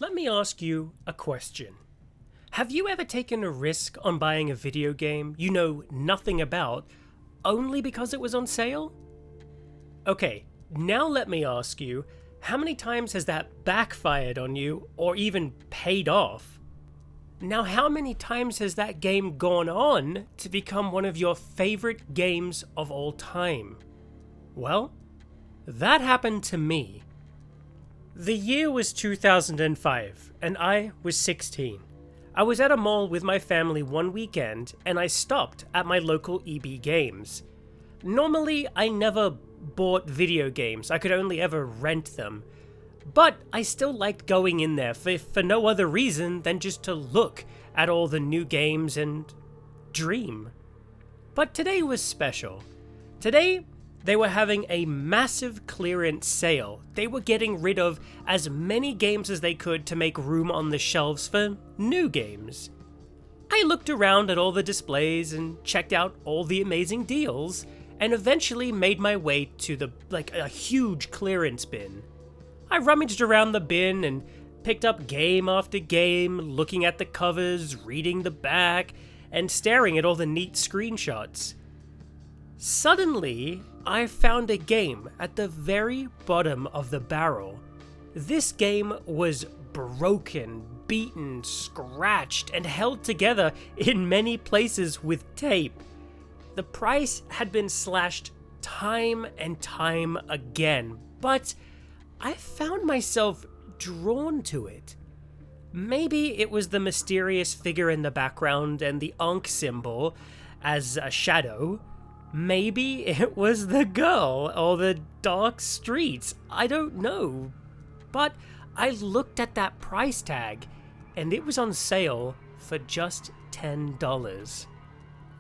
Let me ask you a question. Have you ever taken a risk on buying a video game you know nothing about only because it was on sale? Okay, now let me ask you, how many times has that backfired on you or even paid off? Now, how many times has that game gone on to become one of your favorite games of all time? Well, that happened to me. The year was 2005, and I was 16. I was at a mall with my family one weekend, and I stopped at my local EB Games. Normally, I never bought video games, I could only ever rent them. But I still liked going in there for no other reason than just to look at all the new games and dream. But today was special. Today, they were having a massive clearance sale. They were getting rid of as many games as they could to make room on the shelves for new games. I looked around at all the displays and checked out all the amazing deals, and eventually made my way to a huge clearance bin. I rummaged around the bin and picked up game after game, looking at the covers, reading the back, and staring at all the neat screenshots. Suddenly, I found a game at the very bottom of the barrel. This game was broken, beaten, scratched, and held together in many places with tape. The price had been slashed time and time again, but I found myself drawn to it. Maybe it was the mysterious figure in the background and the Ankh symbol as a shadow. Maybe it was the girl or the dark streets. I don't know. But I looked at that price tag and it was on sale for just $10.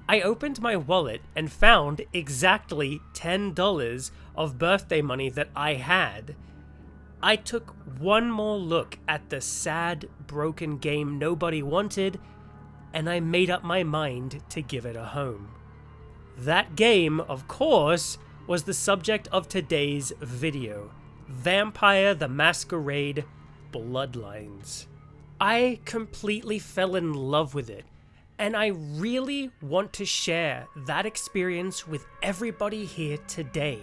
I opened my wallet and found exactly $10 of birthday money that I had. I took one more look at the sad, broken game nobody wanted, and I made up my mind to give it a home. That game, of course, was the subject of today's video, Vampire the Masquerade Bloodlines. I completely fell in love with it, and I really want to share that experience with everybody here today.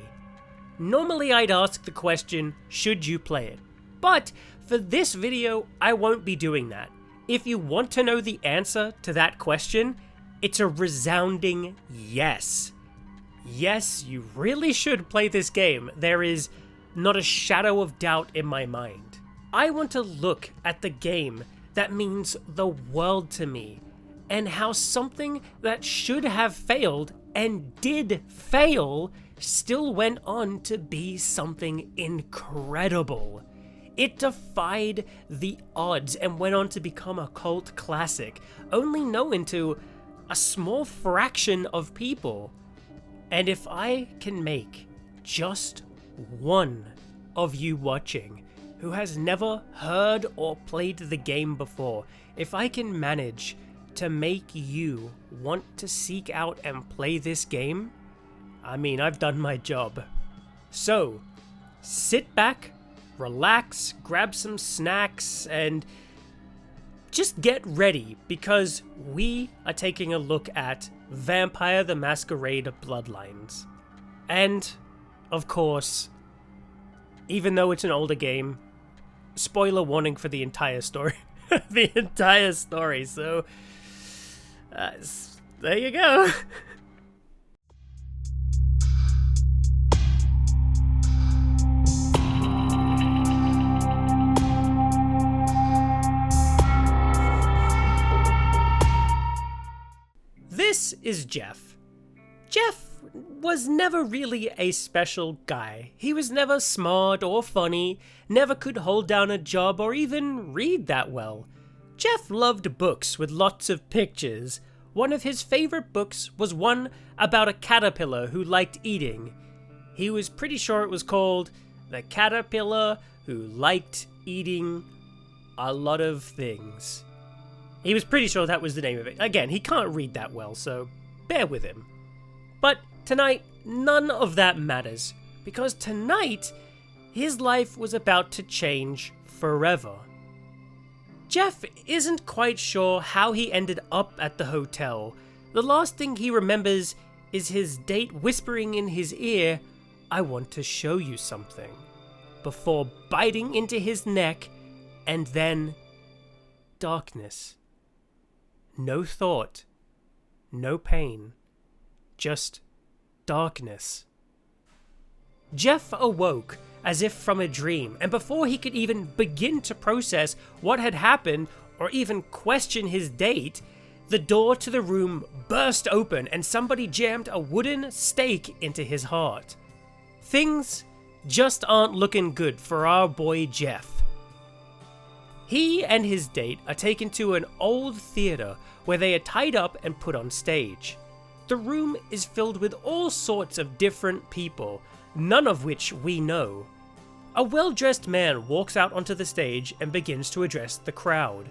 Normally I'd ask the question, should you play it? But for this video, I won't be doing that. If you want to know the answer to that question, it's a resounding yes. Yes, you really should play this game. There is not a shadow of doubt in my mind. I want to look at the game that means the world to me, and how something that should have failed and did fail still went on to be something incredible. It defied the odds and went on to become a cult classic, only known to a small fraction of people. And if I can make just one of you watching who has never heard or played the game before, if I can manage to make you want to seek out and play this game, I mean, I've done my job. So, sit back, relax, grab some snacks, and just get ready, because we are taking a look at Vampire the Masquerade Bloodlines. And, of course, even though it's an older game, spoiler warning for the entire story. The entire story, so there you go. This is Jeff. Jeff was never really a special guy. He was never smart or funny, never could hold down a job or even read that well. Jeff loved books with lots of pictures. One of his favorite books was one about a caterpillar who liked eating. He was pretty sure it was called The Caterpillar Who Liked Eating a Lot of Things. He was pretty sure that was the name of it. Again, he can't read that well, so bear with him. But tonight, none of that matters, because tonight, his life was about to change forever. Jeff isn't quite sure how he ended up at the hotel. The last thing he remembers is his date whispering in his ear, "I want to show you something," before biting into his neck, and then darkness. No thought, no pain, just darkness. Jeff awoke as if from a dream, and before he could even begin to process what had happened or even question his date, the door to the room burst open and somebody jammed a wooden stake into his heart. Things just aren't looking good for our boy Jeff. He and his date are taken to an old theater where they are tied up and put on stage. The room is filled with all sorts of different people, none of which we know. A well-dressed man walks out onto the stage and begins to address the crowd.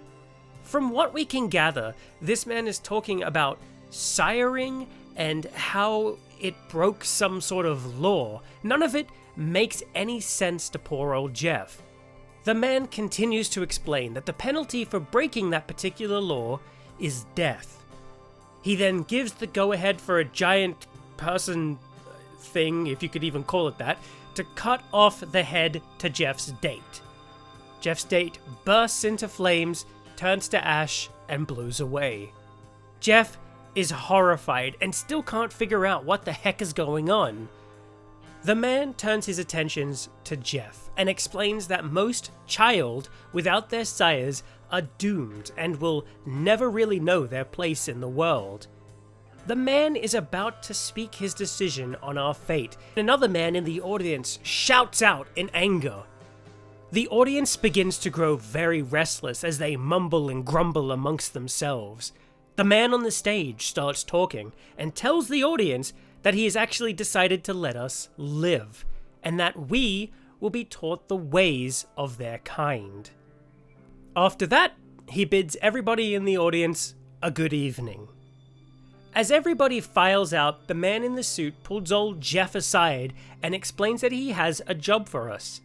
From what we can gather, this man is talking about siring and how it broke some sort of law. None of it makes any sense to poor old Jeff. The man continues to explain that the penalty for breaking that particular law is death. He then gives the go-ahead for a giant person thing, if you could even call it that, to cut off the head to Jeff's date. Jeff's date bursts into flames, turns to ash, and blows away. Jeff is horrified and still can't figure out what the heck is going on. The man turns his attentions to Jeff and explains that most child without their sires are doomed and will never really know their place in the world. The man is about to speak his decision on our fate. Another man in the audience shouts out in anger. The audience begins to grow very restless as they mumble and grumble amongst themselves. The man on the stage starts talking and tells the audience that he has actually decided to let us live, and that we will be taught the ways of their kind. After that, he bids everybody in the audience a good evening. As everybody files out, the man in the suit pulls old Jeff aside and explains that he has a job for us.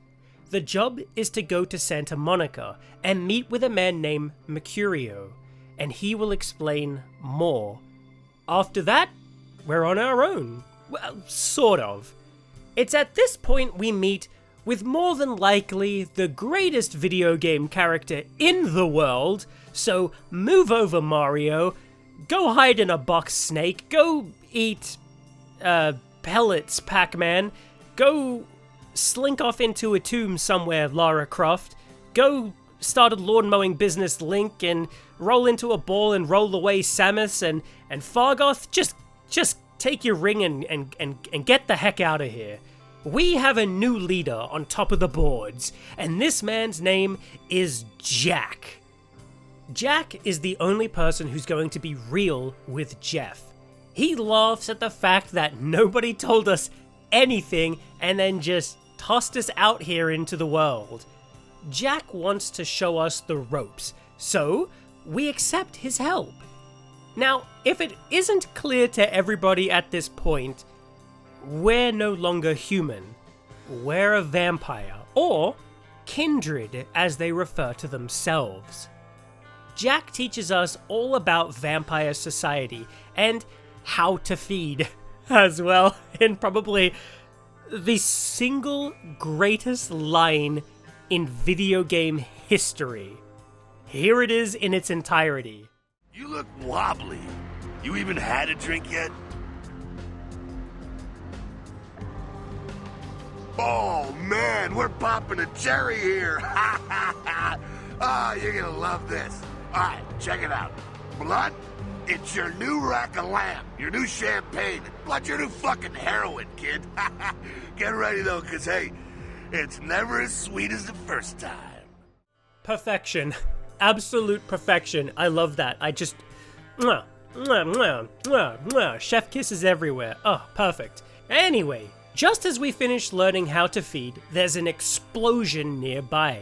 The job is to go to Santa Monica and meet with a man named Mercurio, and he will explain more. After that, we're on our own. Well, sort of. It's at this point we meet with more than likely the greatest video game character in the world, so move over, Mario. Go hide in a box, Snake. Go eat pellets, Pac-Man. Go slink off into a tomb somewhere, Lara Croft. Go start a lawn mowing business, Link, and roll into a ball and roll away, Samus, and Fargoth. Just take your ring and get the heck out of here. We have a new leader on top of the boards, and this man's name is Jack. Jack is the only person who's going to be real with Jeff. He laughs at the fact that nobody told us anything and then just tossed us out here into the world. Jack wants to show us the ropes, so we accept his help. Now, if it isn't clear to everybody at this point, we're no longer human. We're a vampire, or kindred as they refer to themselves. Jack teaches us all about vampire society and how to feed as well, in probably the single greatest line in video game history. Here it is in its entirety. You look wobbly. You even had a drink yet? Oh man, we're popping a cherry here. Oh, you're gonna love this. Alright, check it out. Blood, it's your new rack of lamb, your new champagne. Blood, your new fucking heroin, kid. Get ready though, cause hey, it's never as sweet as the first time. Perfection. Absolute perfection. I love that. I just... Mwah, mwah, mwah, mwah, mwah. Chef kisses everywhere. Oh, perfect. Anyway, just as we finish learning how to feed, there's an explosion nearby.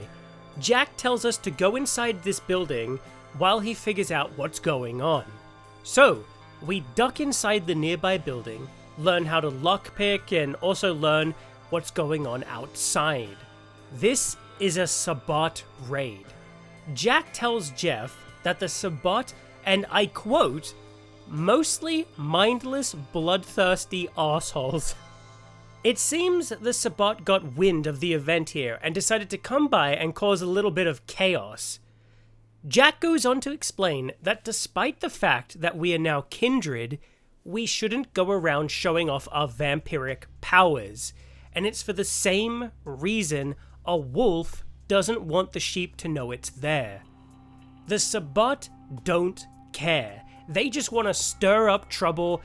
Jack tells us to go inside this building while he figures out what's going on. So, we duck inside the nearby building, learn how to lockpick, and also learn what's going on outside. This is a Sabbat raid. Jack tells Jeff that the Sabbat, and I quote, mostly mindless, bloodthirsty assholes. It seems the Sabbat got wind of the event here and decided to come by and cause a little bit of chaos. Jack goes on to explain that despite the fact that we are now kindred, we shouldn't go around showing off our vampiric powers, and it's for the same reason a wolf doesn't want the sheep to know it's there. The Sabbat don't care. They just want to stir up trouble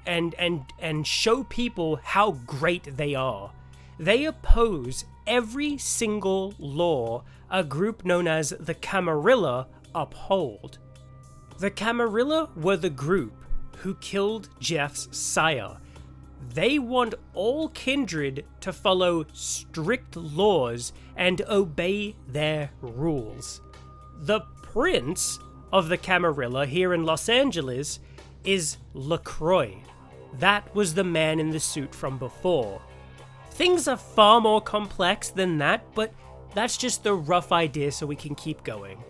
and show people how great they are. They oppose every single law a group known as the Camarilla uphold. The Camarilla were the group who killed Jeff's sire. They want all kindred to follow strict laws and obey their rules. The prince of the Camarilla here in Los Angeles is LaCroix. That was the man in the suit from before. Things are far more complex than that, but that's just the rough idea so we can keep going.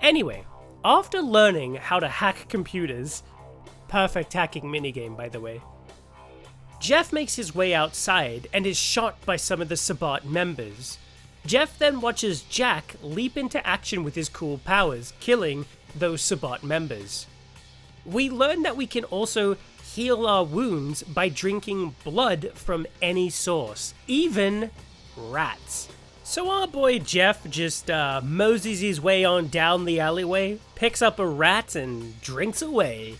Anyway, after learning how to hack computers, perfect hacking minigame by the way, Jeff makes his way outside and is shot by some of the Sabbat members. Jeff then watches Jack leap into action with his cool powers, killing those Sabbat members. We learn that we can also heal our wounds by drinking blood from any source, even rats. So our boy Jeff just moseys his way on down the alleyway, picks up a rat and drinks away.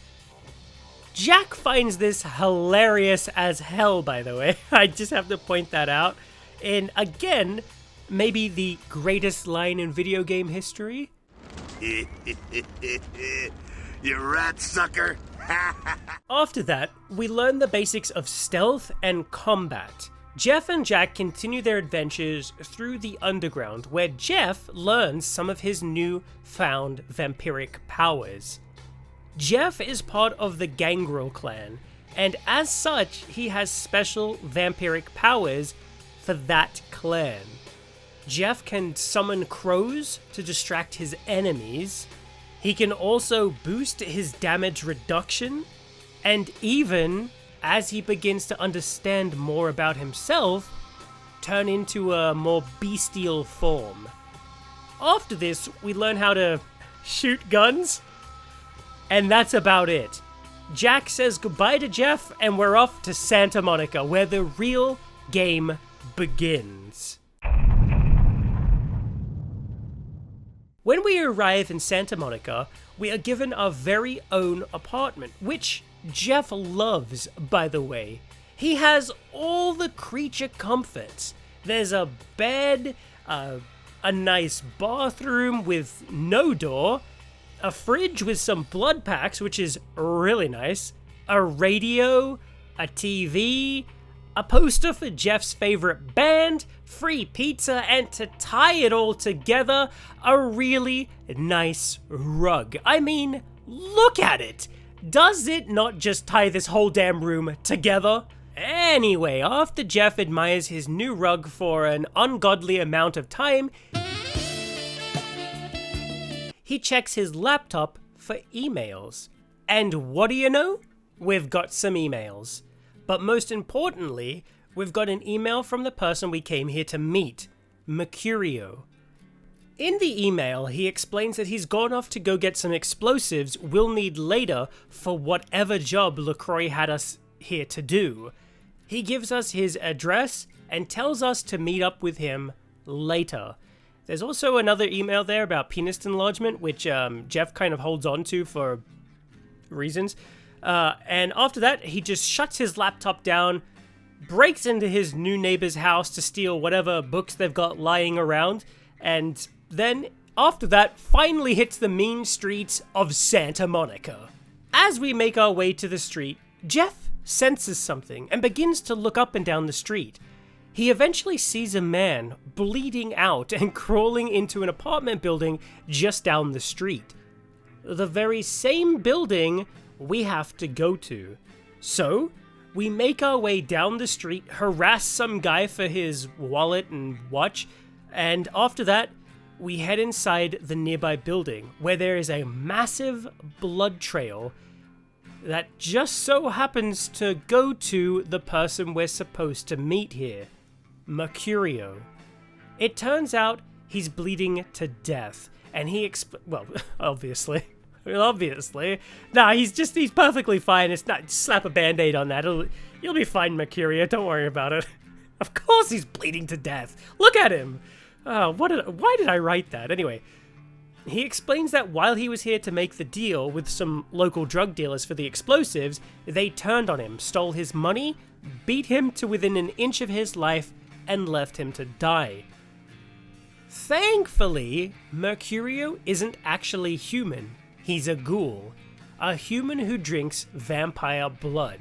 Jack finds this hilarious as hell, by the way. I just have to point that out. And again, maybe the greatest line in video game history. You rat sucker. After that, we learn the basics of stealth and combat. Jeff and Jack continue their adventures through the underground, where Jeff learns some of his new-found vampiric powers. Jeff is part of the Gangrel clan, and as such, he has special vampiric powers for that clan. Jeff can summon crows to distract his enemies. He can also boost his damage reduction, and even, as he begins to understand more about himself, turn into a more bestial form. After this, we learn how to shoot guns, and that's about it. Jack says goodbye to Jeff, and we're off to Santa Monica, where the real game begins. When we arrive in Santa Monica, we are given our very own apartment, which Jeff loves, by the way. He has all the creature comforts. There's a bed, a nice bathroom with no door, a fridge with some blood packs, which is really nice, a radio, a TV, a poster for Jeff's favorite band, free pizza, and to tie it all together, a really nice rug. I mean, look at it! Does it not just tie this whole damn room together? Anyway, after Jeff admires his new rug for an ungodly amount of time, he checks his laptop for emails. And what do you know? We've got some emails. But most importantly, we've got an email from the person we came here to meet, Mercurio. In the email, he explains that he's gone off to go get some explosives we'll need later for whatever job LaCroix had us here to do. He gives us his address and tells us to meet up with him later. There's also another email there about penis enlargement, which Jeff kind of holds on to for reasons. And after that, he just shuts his laptop down, breaks into his new neighbor's house to steal whatever books they've got lying around, and then, after that, finally hits the mean streets of Santa Monica. As we make our way to the street, Jeff senses something and begins to look up and down the street. He eventually sees a man bleeding out and crawling into an apartment building just down the street. The very same building we have to go to. So, we make our way down the street, harass some guy for his wallet and watch, and after that, we head inside the nearby building where there is a massive blood trail that just so happens to go to the person we're supposed to meet here, Mercurio. It turns out he's bleeding to death, and he obviously. Nah, he's perfectly fine. It's not, slap a band-aid on that. You'll be fine, Mercurio. Don't worry about it. Of course he's bleeding to death. Look at him. Why did I write that? Anyway, he explains that while he was here to make the deal with some local drug dealers for the explosives, they turned on him, stole his money, beat him to within an inch of his life, and left him to die. Thankfully, Mercurio isn't actually human. He's a ghoul, a human who drinks vampire blood.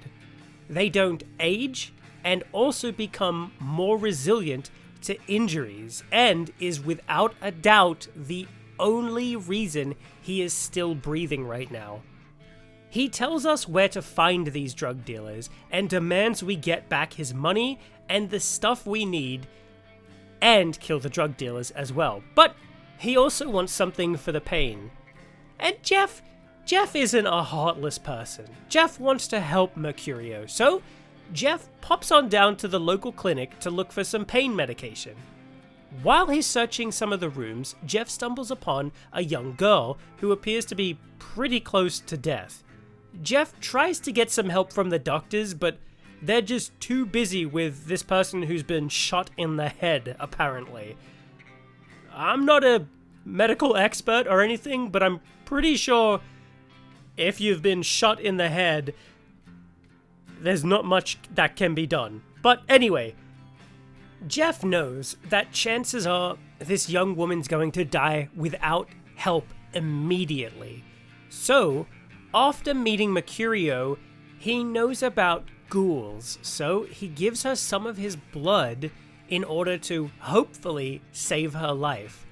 They don't age and also become more resilient to injuries, and is without a doubt the only reason he is still breathing right now. He tells us where to find these drug dealers and demands we get back his money and the stuff we need, and kill the drug dealers as well. But he also wants something for the pain. And Jeff isn't a heartless person. Jeff wants to help Mercurio, so Jeff pops on down to the local clinic to look for some pain medication. While he's searching some of the rooms, Jeff stumbles upon a young girl who appears to be pretty close to death. Jeff tries to get some help from the doctors, but they're just too busy with this person who's been shot in the head, apparently. I'm not a medical expert or anything, but I'm pretty sure if you've been shot in the head, there's not much that can be done. But anyway, Jeff knows that chances are this young woman's going to die without help immediately. So, after meeting Mercurio, he knows about ghouls, so he gives her some of his blood in order to hopefully save her life.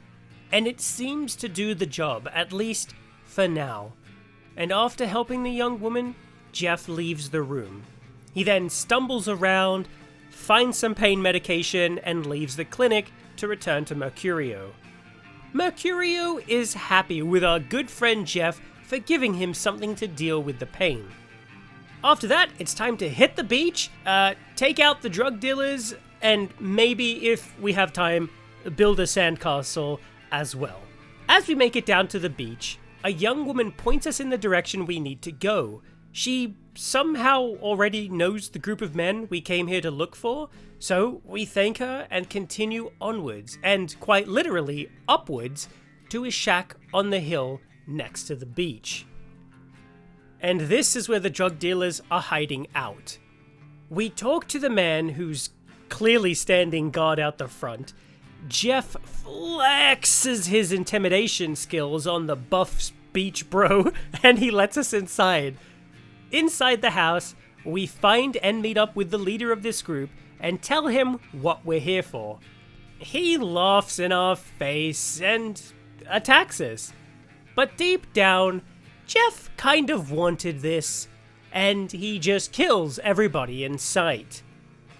And it seems to do the job, at least for now. And after helping the young woman, Jeff leaves the room. He then stumbles around, finds some pain medication, and leaves the clinic to return to Mercurio. Mercurio is happy with our good friend Jeff for giving him something to deal with the pain. After that, it's time to hit the beach, take out the drug dealers, and maybe, if we have time, build a sandcastle as well. As we make it down to the beach, a young woman points us in the direction we need to go. She somehow already knows the group of men we came here to look for, so we thank her and continue onwards, and quite literally upwards, to his shack on the hill next to the beach. And this is where the drug dealers are hiding out. We talk to the man who's clearly standing guard out the front. Jeff flexes his intimidation skills on the buff beach bro, and he lets us inside. Inside the house, we find and meet up with the leader of this group and tell him what we're here for. He laughs in our face and attacks us. But deep down, Jeff kind of wanted this, and he just kills everybody in sight.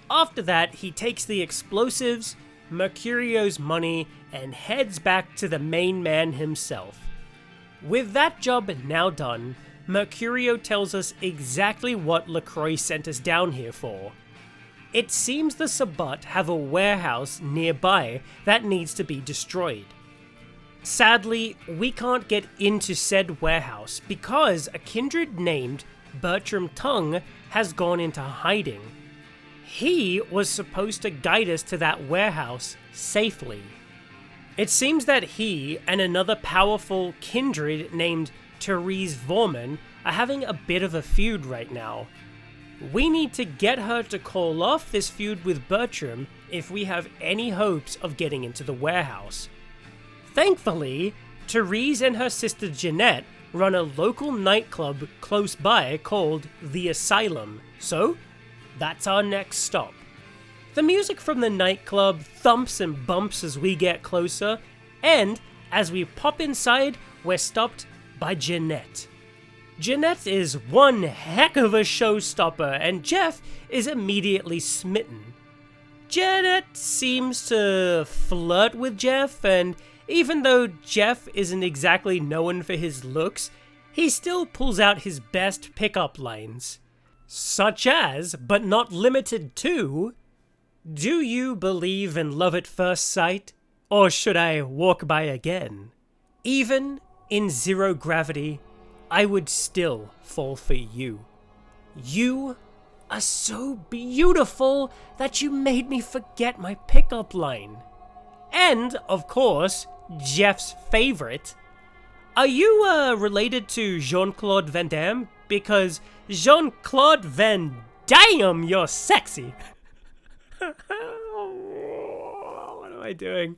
After that, he takes the explosives, Mercurio's money, and heads back to the main man himself. With that job now done, Mercurio tells us exactly what LaCroix sent us down here for. It seems the Sabbat have a warehouse nearby that needs to be destroyed. Sadly, we can't get into said warehouse because a kindred named Bertram Tongue has gone into hiding. He was supposed to guide us to that warehouse safely. It seems that he and another powerful kindred named Therese Vorman are having a bit of a feud right now. We need to get her to call off this feud with Bertram if we have any hopes of getting into the warehouse. Thankfully, Therese and her sister Jeanette run a local nightclub close by called The Asylum, so that's our next stop. The music from the nightclub thumps and bumps as we get closer, and as we pop inside, we're stopped by Jeanette. Jeanette is one heck of a showstopper, and Jeff is immediately smitten. Jeanette seems to flirt with Jeff, and Even though Jeff isn't exactly known for his looks, he still pulls out his best pickup lines. Such as, but not limited to, "Do you believe in love at first sight? Or should I walk by again? Even in zero gravity, I would still fall for you. You are so beautiful that you made me forget my pickup line." And, of course, Jeff's favorite, "Are you related to Jean-Claude Van Damme? Because Jean-Claude Van Damme, you're sexy." What am I doing?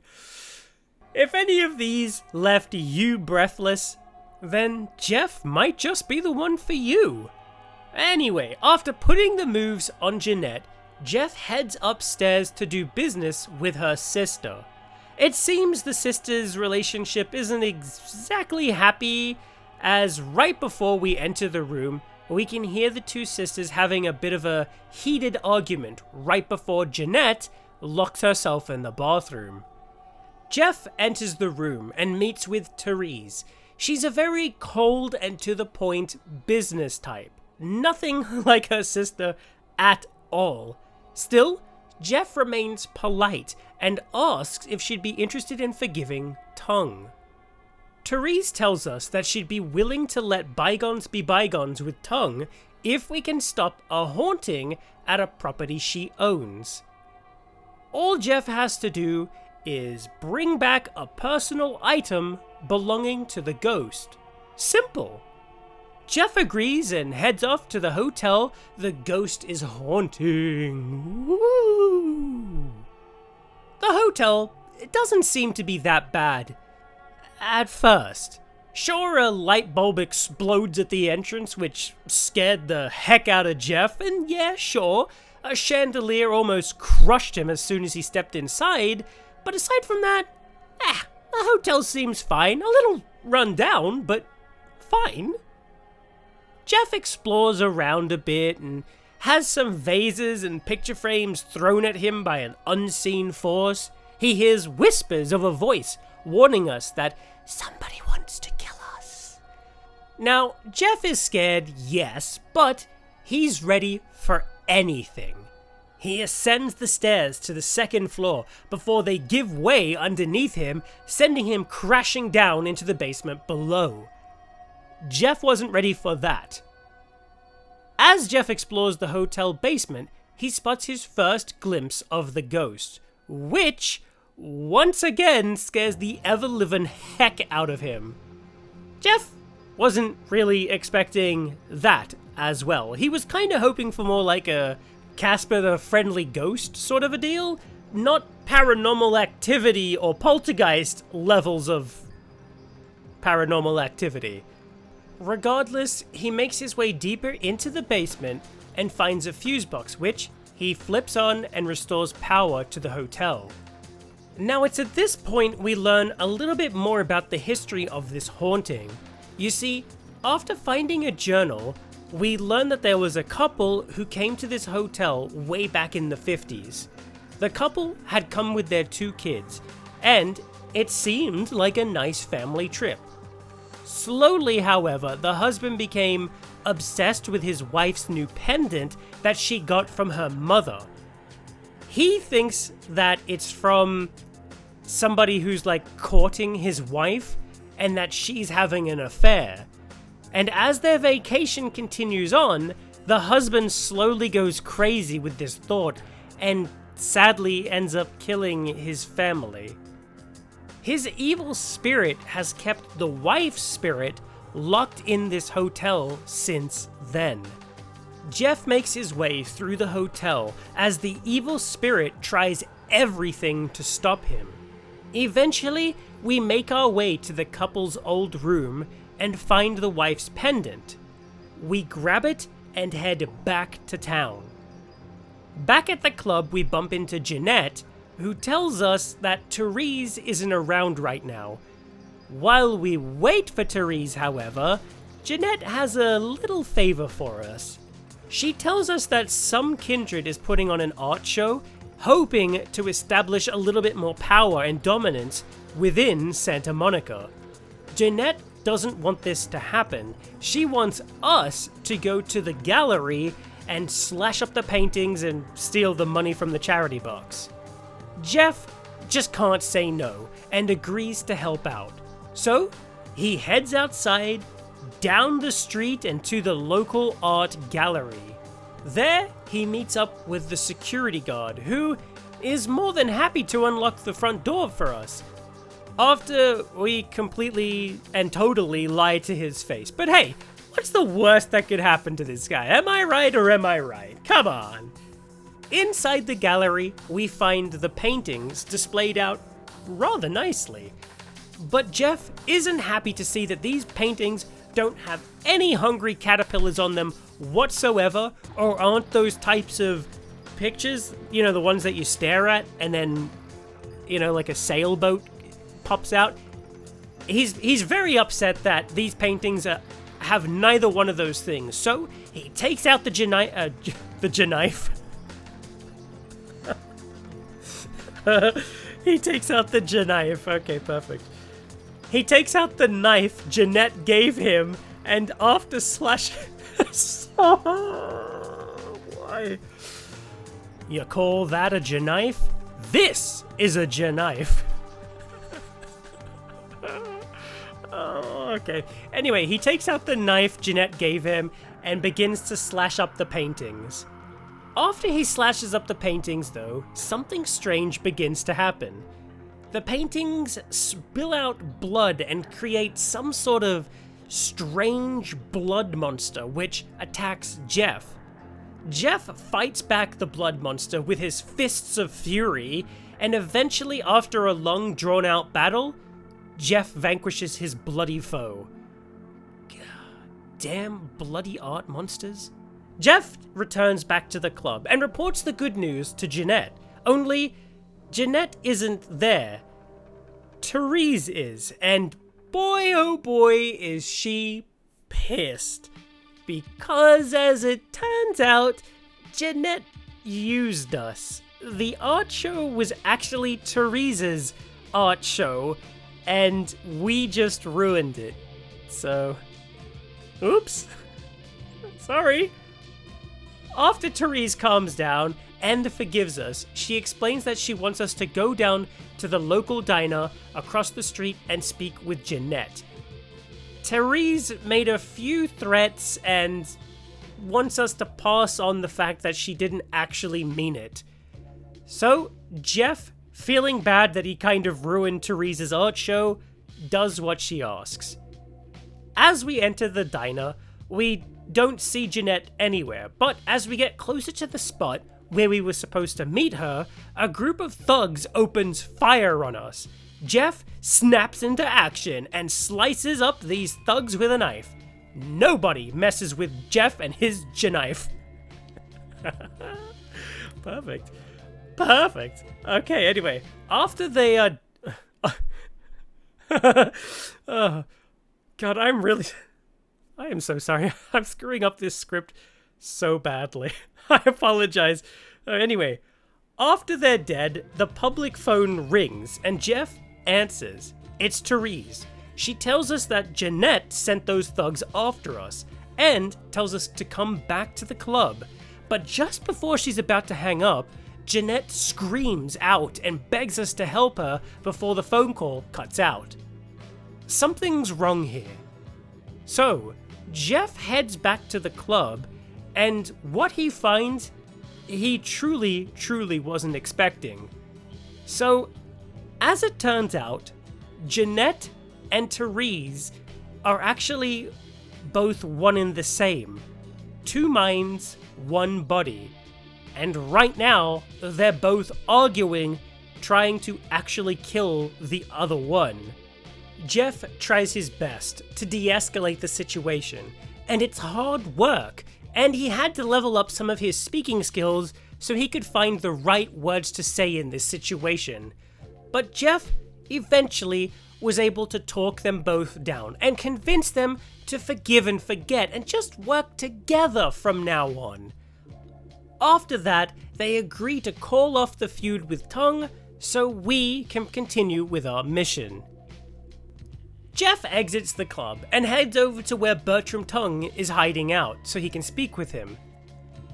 If any of these left you breathless, then Jeff might just be the one for you. Anyway, after putting the moves on Jeanette, Jeff heads upstairs to do business with her sister. It seems the sisters' relationship isn't exactly happy, as right before we enter the room, we can hear the two sisters having a bit of a heated argument right before Jeanette locks herself in the bathroom. Jeff enters the room and meets with Therese. She's a very cold and to-the-point business type. Nothing like her sister at all. Still, Jeff remains polite and asks if she'd be interested in forgiving Tongue. Therese tells us that she'd be willing to let bygones be bygones with Tongue if we can stop a haunting at a property she owns. All Jeff has to do is bring back a personal item belonging to the ghost. Simple. Jeff agrees and heads off to the hotel the ghost is haunting. Woo! The hotel, it doesn't seem to be that bad at first. Sure, a light bulb explodes at the entrance, which scared the heck out of Jeff, and yeah, sure, a chandelier almost crushed him as soon as he stepped inside, but aside from that, the hotel seems fine. A little run down, but fine. Jeff explores around a bit and has some vases and picture frames thrown at him by an unseen force. He hears whispers of a voice warning us that somebody wants to kill us. Now, Jeff is scared, yes, but he's ready for anything. He ascends the stairs to the second floor before they give way underneath him, sending him crashing down into the basement below. Jeff wasn't ready for that. As Jeff explores the hotel basement, he spots his first glimpse of the ghost, which, once again, scares the ever-living heck out of him. Jeff wasn't really expecting that as well. He was kind of hoping for more like a Casper the Friendly Ghost sort of a deal, not paranormal activity or poltergeist levels of paranormal activity. Regardless, he makes his way deeper into the basement and finds a fuse box, which he flips on and restores power to the hotel. Now, it's at this point we learn a little bit more about the history of this haunting. You see, after finding a journal, we learn that there was a couple who came to this hotel way back in the 50s. The couple had come with their 2 kids, and it seemed like a nice family trip. Slowly, however, the husband became obsessed with his wife's new pendant that she got from her mother. He thinks that it's from somebody who's like courting his wife and that she's having an affair. And as their vacation continues on, the husband slowly goes crazy with this thought and sadly ends up killing his family. His evil spirit has kept the wife's spirit locked in this hotel since then. Jeff makes his way through the hotel as the evil spirit tries everything to stop him. Eventually, we make our way to the couple's old room and find the wife's pendant. We grab it and head back to town. Back at the club, we bump into Jeanette, who tells us that Therese isn't around right now. While we wait for Therese, however, Jeanette has a little favor for us. She tells us that some kindred is putting on an art show, hoping to establish a little bit more power and dominance within Santa Monica. Jeanette doesn't want this to happen. She wants us to go to the gallery and slash up the paintings and steal the money from the charity box. Jeff just can't say no and agrees to help out. So he heads outside, down the street and to the local art gallery. There he meets up with the security guard, who is more than happy to unlock the front door for us, after we completely and totally lie to his face. But hey, what's the worst that could happen to this guy? Am I right or am I right? Come on. Inside the gallery, we find the paintings displayed out rather nicely. But Jeff isn't happy to see that these paintings don't have any hungry caterpillars on them whatsoever, or aren't those types of pictures, you know, the ones that you stare at and then, you know, like a sailboat pops out. He's very upset that these paintings have neither one of those things. So he takes out the knife. He takes out the knife. Okay, perfect. He takes out the knife Jeanette gave him, and after slash... Why? You call that a knife? This is a knife. Oh, okay. Anyway, he takes out the knife Jeanette gave him and begins to slash up the paintings. After he slashes up the paintings, though, something strange begins to happen. The paintings spill out blood and create some sort of strange blood monster which attacks Jeff. Jeff fights back the blood monster with his fists of fury, and eventually, after a long drawn-out battle, Jeff vanquishes his bloody foe. God damn bloody art monsters. Jeff returns back to the club and reports the good news to Jeanette, only Jeanette isn't there. Therese is, and boy oh boy is she pissed. Because as it turns out, Jeanette used us. The art show was actually Therese's art show, and we just ruined it. So, oops. Sorry. After Therese calms down and forgives us, she explains that she wants us to go down to the local diner across the street and speak with Jeanette. Therese made a few threats and wants us to pass on the fact that she didn't actually mean it. So, Jeff, feeling bad that he kind of ruined Therese's art show, does what she asks. As we enter the diner, we don't see Jeanette anywhere, but as we get closer to the spot where we were supposed to meet her, a group of thugs opens fire on us. Jeff snaps into action and slices up these thugs with a knife. Nobody messes with Jeff and his knife. Perfect. Perfect. Okay, anyway, after they oh, God, I am so sorry. I'm screwing up this script so badly. I apologize. Anyway, after they're dead, the public phone rings and Jeff answers. It's Therese. She tells us that Jeanette sent those thugs after us and tells us to come back to the club. But just before she's about to hang up, Jeanette screams out and begs us to help her before the phone call cuts out. Something's wrong here. So, Jeff heads back to the club, and what he finds, he truly wasn't expecting. So, as it turns out, Jeanette and Therese are actually both one and the same. Two minds, one body. And right now, they're both arguing, trying to actually kill the other one. Jeff tries his best to de-escalate the situation, and it's hard work, and he had to level up some of his speaking skills so he could find the right words to say in this situation. But Jeff eventually was able to talk them both down and convince them to forgive and forget and just work together from now on. After that, they agree to call off the feud with Tongue, so we can continue with our mission. Jeff exits the club and heads over to where Bertram Tongue is hiding out so he can speak with him.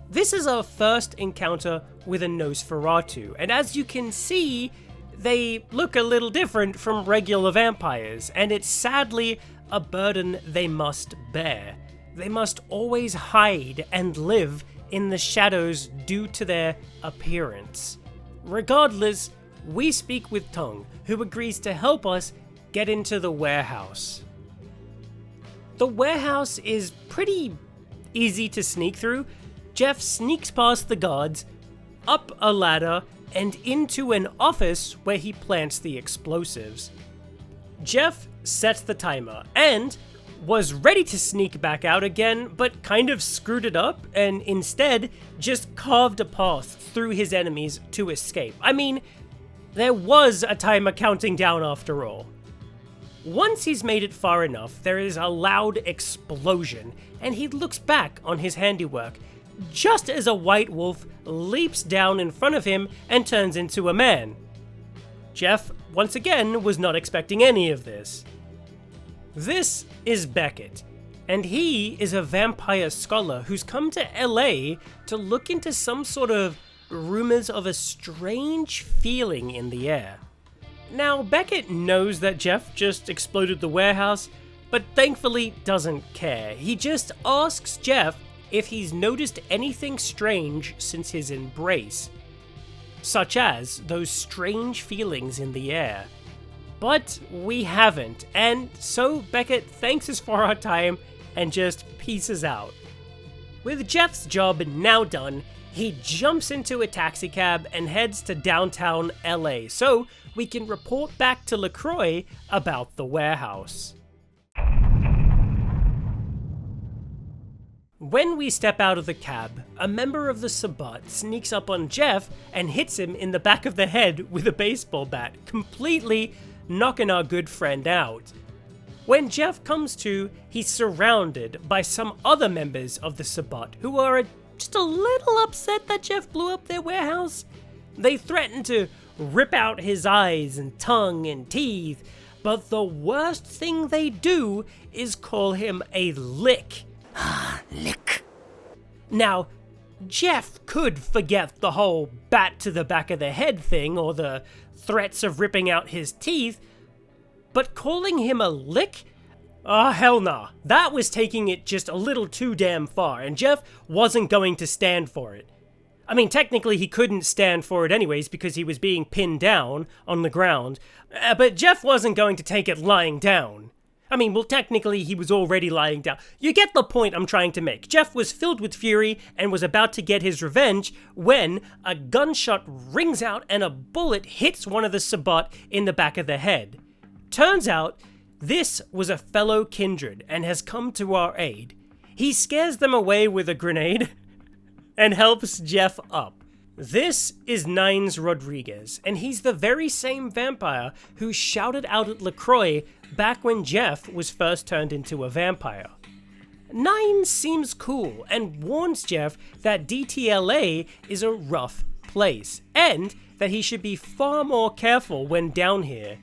This is our first encounter with a Nosferatu, and as you can see, they look a little different from regular vampires, and it's sadly a burden they must bear. They must always hide and live in the shadows due to their appearance. Regardless, we speak with Tongue, who agrees to help us get into the warehouse. The warehouse is pretty easy to sneak through. Jeff sneaks past the guards, up a ladder, and into an office where he plants the explosives. Jeff sets the timer and was ready to sneak back out again, but kind of screwed it up and instead just carved a path through his enemies to escape. I mean, there was a timer counting down after all. Once he's made it far enough, there is a loud explosion, and he looks back on his handiwork, just as a white wolf leaps down in front of him and turns into a man. Jeff, once again, was not expecting any of this. This is Beckett, and he is a vampire scholar who's come to LA to look into some sort of rumors of a strange feeling in the air. Now, Beckett knows that Jeff just exploded the warehouse, but thankfully doesn't care. He just asks Jeff if he's noticed anything strange since his embrace, such as those strange feelings in the air. But we haven't, and so Beckett thanks us for our time and just peaces out. With Jeff's job now done, he jumps into a taxicab and heads to downtown LA so we can report back to LaCroix about the warehouse. When we step out of the cab, a member of the Sabbat sneaks up on Jeff and hits him in the back of the head with a baseball bat, completely knocking our good friend out. When Jeff comes to, he's surrounded by some other members of the Sabbat who are just a little upset that Jeff blew up their warehouse. They threaten to rip out his eyes and tongue and teeth, but the worst thing they do is call him a lick. Lick. Now, Jeff could forget the whole bat to the back of the head thing or the threats of ripping out his teeth, but calling him a lick? Oh, hell nah. That was taking it just a little too damn far, and Jeff wasn't going to stand for it. I mean, technically he couldn't stand for it anyways because he was being pinned down on the ground, but Jeff wasn't going to take it lying down. I mean, well, technically he was already lying down. You get the point I'm trying to make. Jeff was filled with fury and was about to get his revenge when a gunshot rings out and a bullet hits one of the Sabbat in the back of the head. Turns out, this was a fellow kindred and has come to our aid. He scares them away with a grenade and helps Jeff up. This is Nines Rodriguez, and he's the very same vampire who shouted out at LaCroix back when Jeff was first turned into a vampire. Nines seems cool and warns Jeff that DTLA is a rough place, and that he should be far more careful when down here.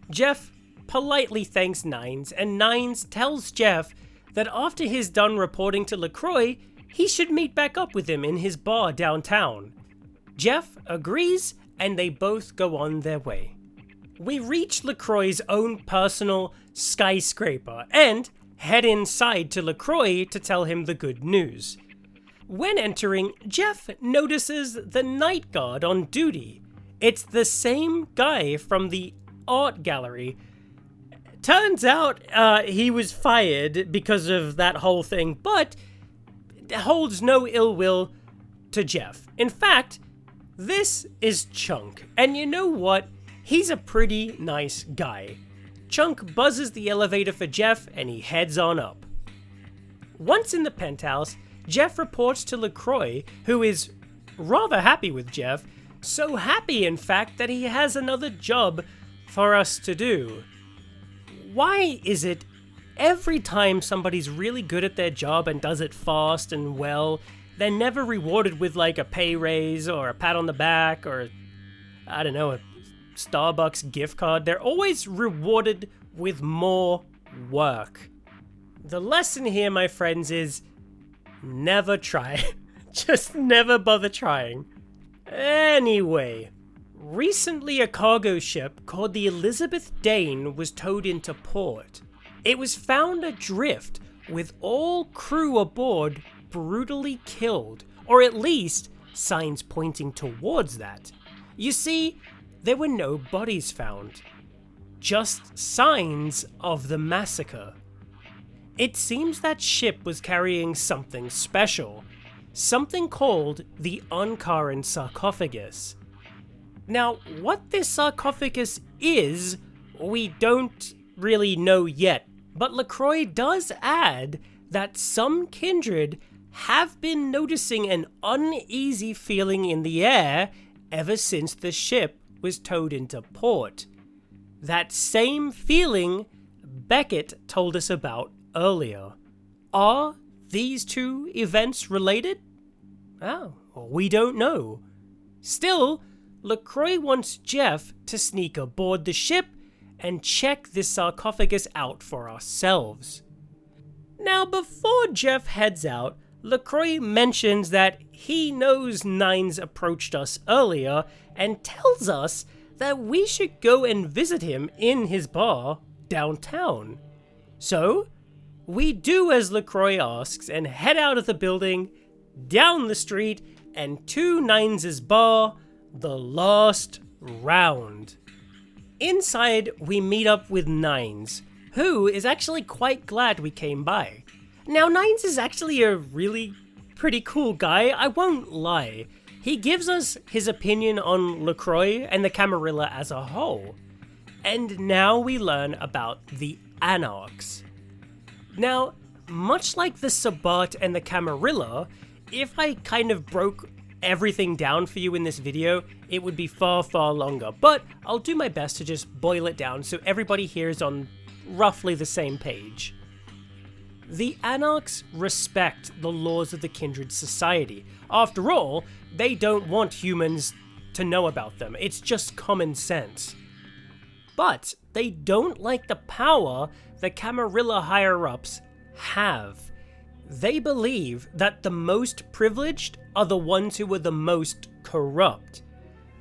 Jeff politely thanks Nines, and Nines tells Jeff that after he's done reporting to LaCroix, he should meet back up with him in his bar downtown. Jeff agrees, and they both go on their way. We reach LaCroix's own personal skyscraper and head inside to LaCroix to tell him the good news. When entering, Jeff notices the night guard on duty. It's the same guy from the art gallery. Turns out he was fired because of that whole thing, but holds no ill will to Jeff. In fact, this is Chunk, and you know what? He's a pretty nice guy. Chunk buzzes the elevator for Jeff, and he heads on up. Once in the penthouse, Jeff reports to LaCroix, who is rather happy with Jeff, so happy in fact that he has another job for us to do. Why is it every time somebody's really good at their job and does it fast and well, they're never rewarded with like a pay raise or a pat on the back or, I don't know, Starbucks gift card, they're always rewarded with more work. The lesson here, my friends, is never try. Just never bother trying. Anyway, recently a cargo ship called the Elizabeth Dane was towed into port. It was found adrift with all crew aboard brutally killed, or at least signs pointing towards that. You see, there were no bodies found, just signs of the massacre. It seems that ship was carrying something special, something called the Uncaran sarcophagus. Now, what this sarcophagus is, we don't really know yet, but LaCroix does add that some kindred have been noticing an uneasy feeling in the air ever since the ship was towed into port. That same feeling Beckett told us about earlier. Are these two events related? Oh, we don't know. Still, LaCroix wants Jeff to sneak aboard the ship and check this sarcophagus out for ourselves. Now, before Jeff heads out, LaCroix mentions that he knows Nines approached us earlier and tells us that we should go and visit him in his bar downtown. So, we do as LaCroix asks and head out of the building, down the street, and to Nines' bar, the last round. Inside, we meet up with Nines, who is actually quite glad we came by. Now, Nines is actually a really pretty cool guy, I won't lie. He gives us his opinion on LaCroix and the Camarilla as a whole. And now we learn about the Anarchs. Now, much like the Sabbat and the Camarilla, if I kind of broke everything down for you in this video, it would be far, far longer, but I'll do my best to just boil it down so everybody here is on roughly the same page. The Anarchs respect the laws of the Kindred Society. After all, they don't want humans to know about them. It's just common sense. But they don't like the power the Camarilla higher-ups have. They believe that the most privileged are the ones who are the most corrupt.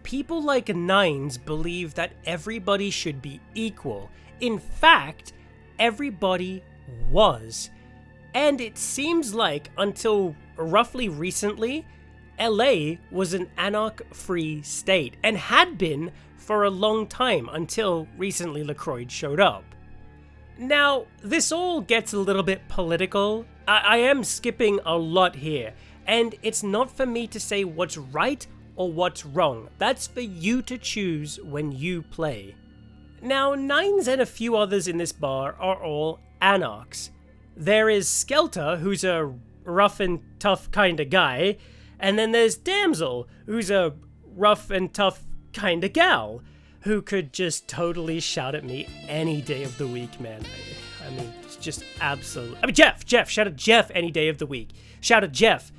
People like Nines believe that everybody should be equal. In fact, everybody was. And it seems like, until roughly recently, LA was an anarch-free state, and had been for a long time, until recently LaCroix showed up. Now, this all gets a little bit political. I am skipping a lot here, and it's not for me to say what's right or what's wrong. That's for you to choose when you play. Now, Nines and a few others in this bar are all anarchs. There is Skelter, who's a rough and tough kind of guy, and then there's Damsel, who's a rough and tough kind of gal, who could just totally shout at me any day of the week, man. I mean, it's just absolute. I mean, Jeff, shout at Jeff any day of the week. Shout at Jeff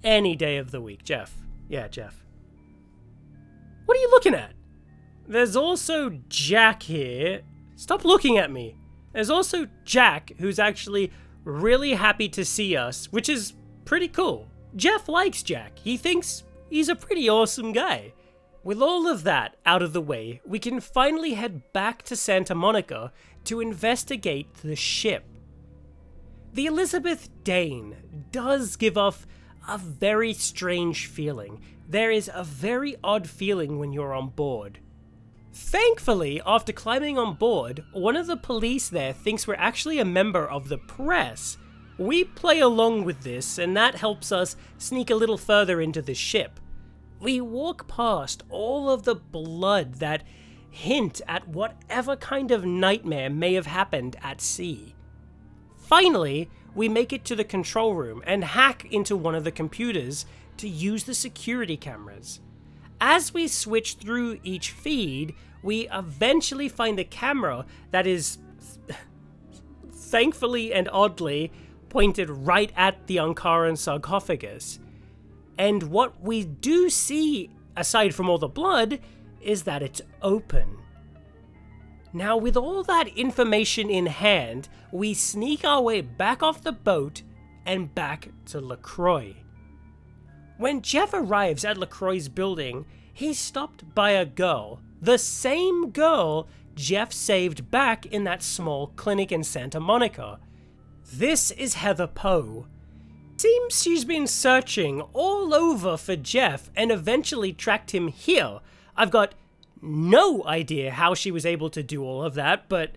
any day of the week. Jeff. Yeah, Jeff. What are you looking at? There's also Jack here. Stop looking at me. There's also Jack, who's actually really happy to see us, which is pretty cool. Jeff likes Jack. He thinks he's a pretty awesome guy. With all of that out of the way, we can finally head back to Santa Monica to investigate the ship. The Elizabeth Dane does give off a very strange feeling. There is a very odd feeling when you're on board. Thankfully, after climbing on board, one of the police there thinks we're actually a member of the press. We play along with this, and that helps us sneak a little further into the ship. We walk past all of the blood that hint at whatever kind of nightmare may have happened at sea. Finally, we make it to the control room and hack into one of the computers to use the security cameras. As we switch through each feed, we eventually find a camera that is, thankfully and oddly, pointed right at the Uncaran sarcophagus. And what we do see, aside from all the blood, is that it's open. Now, with all that information in hand, we sneak our way back off the boat and back to LaCroix. When Jeff arrives at LaCroix's building, he's stopped by a girl, the same girl Jeff saved back in that small clinic in Santa Monica. This is Heather Poe. Seems she's been searching all over for Jeff and eventually tracked him here. I've got no idea how she was able to do all of that, but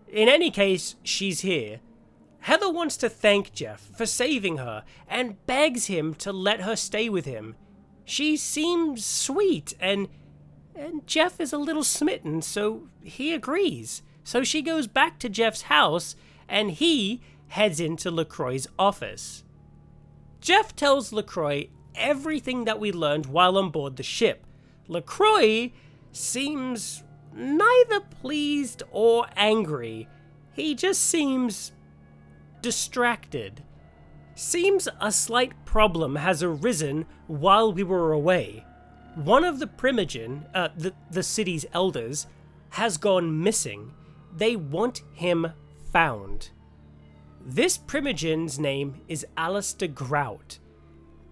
in any case, she's here. Heather wants to thank Jeff for saving her and begs him to let her stay with him. She seems sweet and Jeff is a little smitten, so he agrees. So she goes back to Jeff's house and he heads into LaCroix's office. Jeff tells LaCroix everything that we learned while on board the ship. LaCroix seems neither pleased or angry. He just seems distracted. Seems a slight problem has arisen while we were away. One of the Primogen, the city's elders, has gone missing. They want him found. This Primogen's name is Alistair Grout.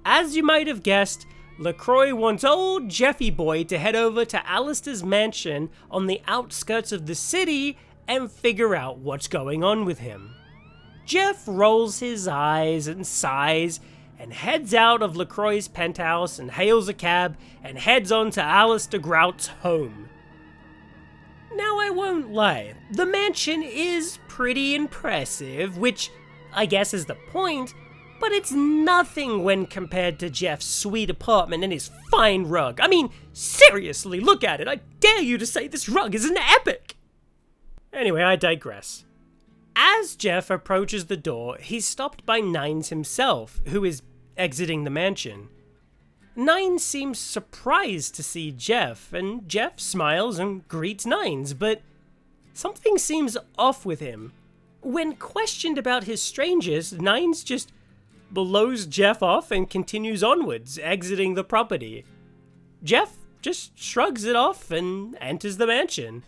As you might have guessed, LaCroix wants old Jeffy boy to head over to Alistair's mansion on the outskirts of the city and figure out what's going on with him. Jeff rolls his eyes and sighs and heads out of LaCroix's penthouse and hails a cab and heads on to Alistair Grout's home. Now, I won't lie, the mansion is pretty impressive, which I guess is the point, but it's nothing when compared to Jeff's sweet apartment and his fine rug. I mean, seriously, look at it. I dare you to say this rug is an epic. Anyway, I digress. As Jeff approaches the door, he's stopped by Nines himself, who is exiting the mansion. Nines seems surprised to see Jeff, and Jeff smiles and greets Nines, but something seems off with him. When questioned about his strangers, Nines just blows Jeff off and continues onwards, exiting the property. Jeff just shrugs it off and enters the mansion.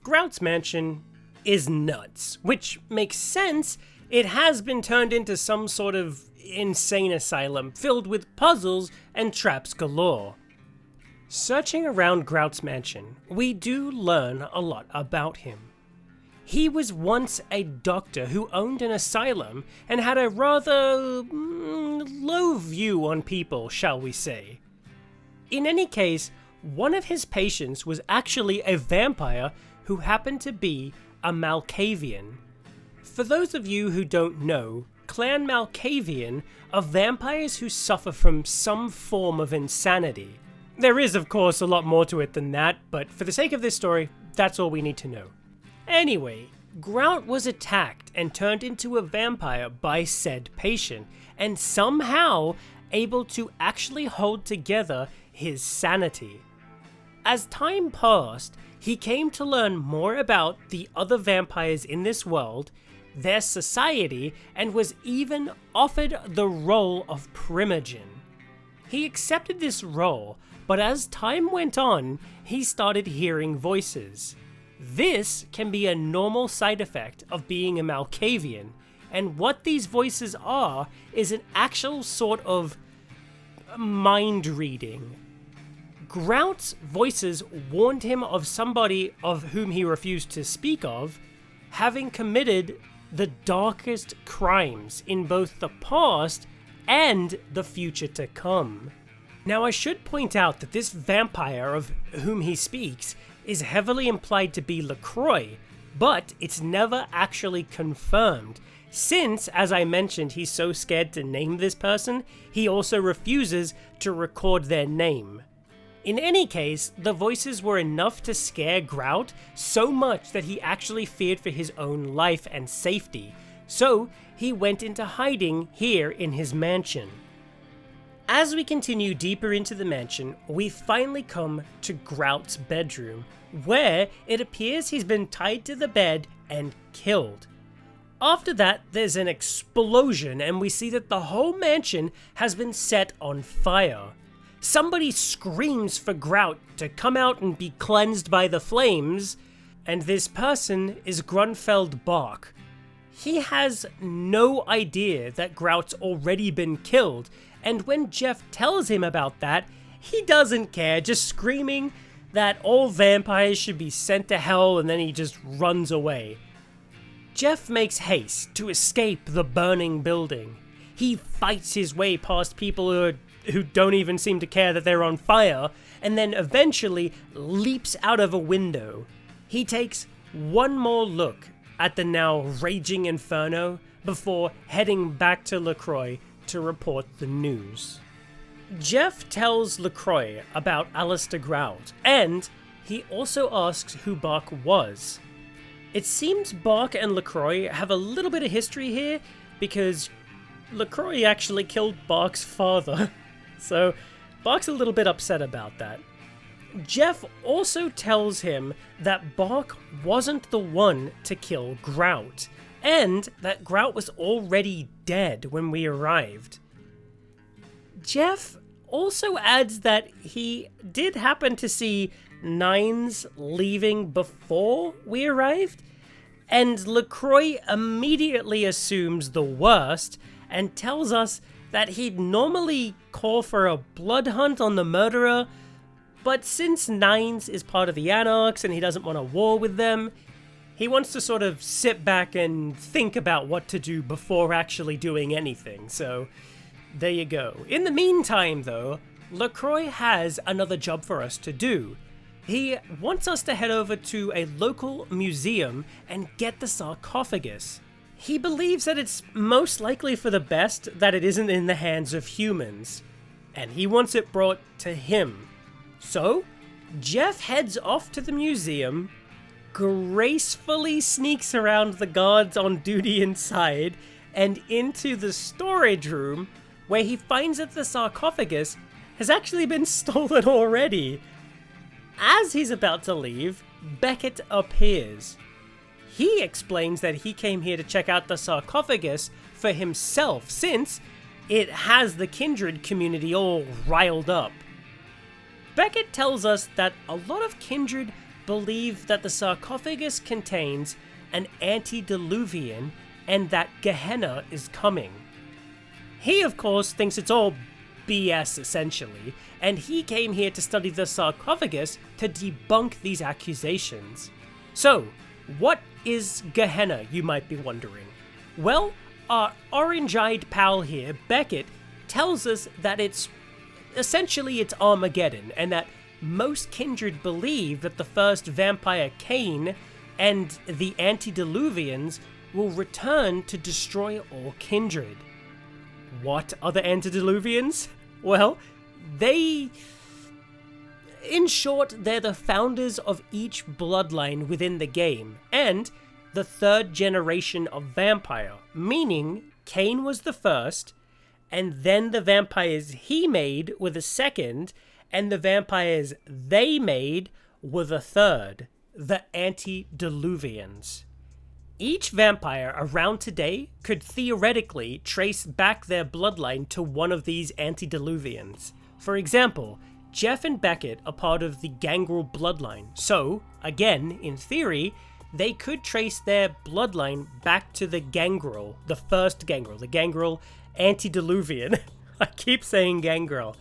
Grout's mansion is nuts, which makes sense. It has been turned into some sort of insane asylum filled with puzzles and traps galore. Searching around Grout's mansion, we do learn a lot about him. He was once a doctor who owned an asylum and had a rather low view on people, shall we say. In any case, one of his patients was actually a vampire who happened to be a Malkavian. For those of you who don't know, Clan Malkavian are vampires who suffer from some form of insanity. There is, of course, a lot more to it than that, but for the sake of this story, that's all we need to know. Anyway, Grout was attacked and turned into a vampire by said patient, and somehow able to actually hold together his sanity. As time passed, he came to learn more about the other vampires in this world, their society, and was even offered the role of Primogen. He accepted this role, but as time went on, he started hearing voices. This can be a normal side effect of being a Malkavian, and what these voices are is an actual sort of mind reading. Grout's voices warned him of somebody of whom he refused to speak of, having committed the darkest crimes in both the past and the future to come. Now, I should point out that this vampire of whom he speaks is heavily implied to be LaCroix, but it's never actually confirmed, since, as I mentioned, he's so scared to name this person, he also refuses to record their name. In any case, the voices were enough to scare Grout so much that he actually feared for his own life and safety, so he went into hiding here in his mansion. As we continue deeper into the mansion, we finally come to Grout's bedroom, where it appears he's been tied to the bed and killed. After that, there's an explosion and we see that the whole mansion has been set on fire. somebody screams for Grout to come out and be cleansed by the flames, and this person is Grunfeld Bark. He has no idea that Grout's already been killed, and when Jeff tells him about that, he doesn't care, just screaming that all vampires should be sent to hell, and then he just runs away. Jeff makes haste to escape the burning building. He fights his way past people who don't even seem to care that they're on fire, and then eventually leaps out of a window. He takes one more look at the now raging inferno before heading back to LaCroix to report the news. Jeff tells LaCroix about Alistair Grout, and he also asks who Bark was. It seems Bark and LaCroix have a little bit of history here, because LaCroix actually killed Bark's father, so Bark's a little bit upset about that. Jeff also tells him that Bark wasn't the one to kill Grout, and that Grout was already dead when we arrived. Jeff also adds that he did happen to see Nines leaving before we arrived, and LaCroix immediately assumes the worst and tells us that he'd normally call for a blood hunt on the murderer, but since Nines is part of the Anarchs and he doesn't want a war with them, he wants to sort of sit back and think about what to do before actually doing anything, so there you go. In the meantime, though, LaCroix has another job for us to do. He wants us to head over to a local museum and get the sarcophagus. He believes that it's most likely for the best that it isn't in the hands of humans, and he wants it brought to him. So, Jeff heads off to the museum, gracefully sneaks around the guards on duty inside, and into the storage room, where he finds that the sarcophagus has actually been stolen already. As he's about to leave, Beckett appears. He explains that he came here to check out the sarcophagus for himself, since it has the Kindred community all riled up. Beckett tells us that a lot of Kindred believe that the sarcophagus contains an antediluvian and that Gehenna is coming. He, of course, thinks it's all BS, essentially, and he came here to study the sarcophagus to debunk these accusations. So, what is Gehenna, you might be wondering? Well, our orange-eyed pal here, Beckett, tells us that it's Armageddon, and that most Kindred believe that the first vampire Cain and the antediluvians will return to destroy all Kindred. What are the antediluvians? Well, in short, they're the founders of each bloodline within the game, and the third generation of vampire, meaning Cain was the first, and then the vampires he made were the second, and the vampires they made were the third, the antediluvians. Each vampire around today could theoretically trace back their bloodline to one of these antediluvians. For example, Jeff and Beckett are part of the Gangrel bloodline, so, again, in theory, they could trace their bloodline back to the Gangrel, the first Gangrel, the Gangrel antediluvian. I keep saying Gangrel.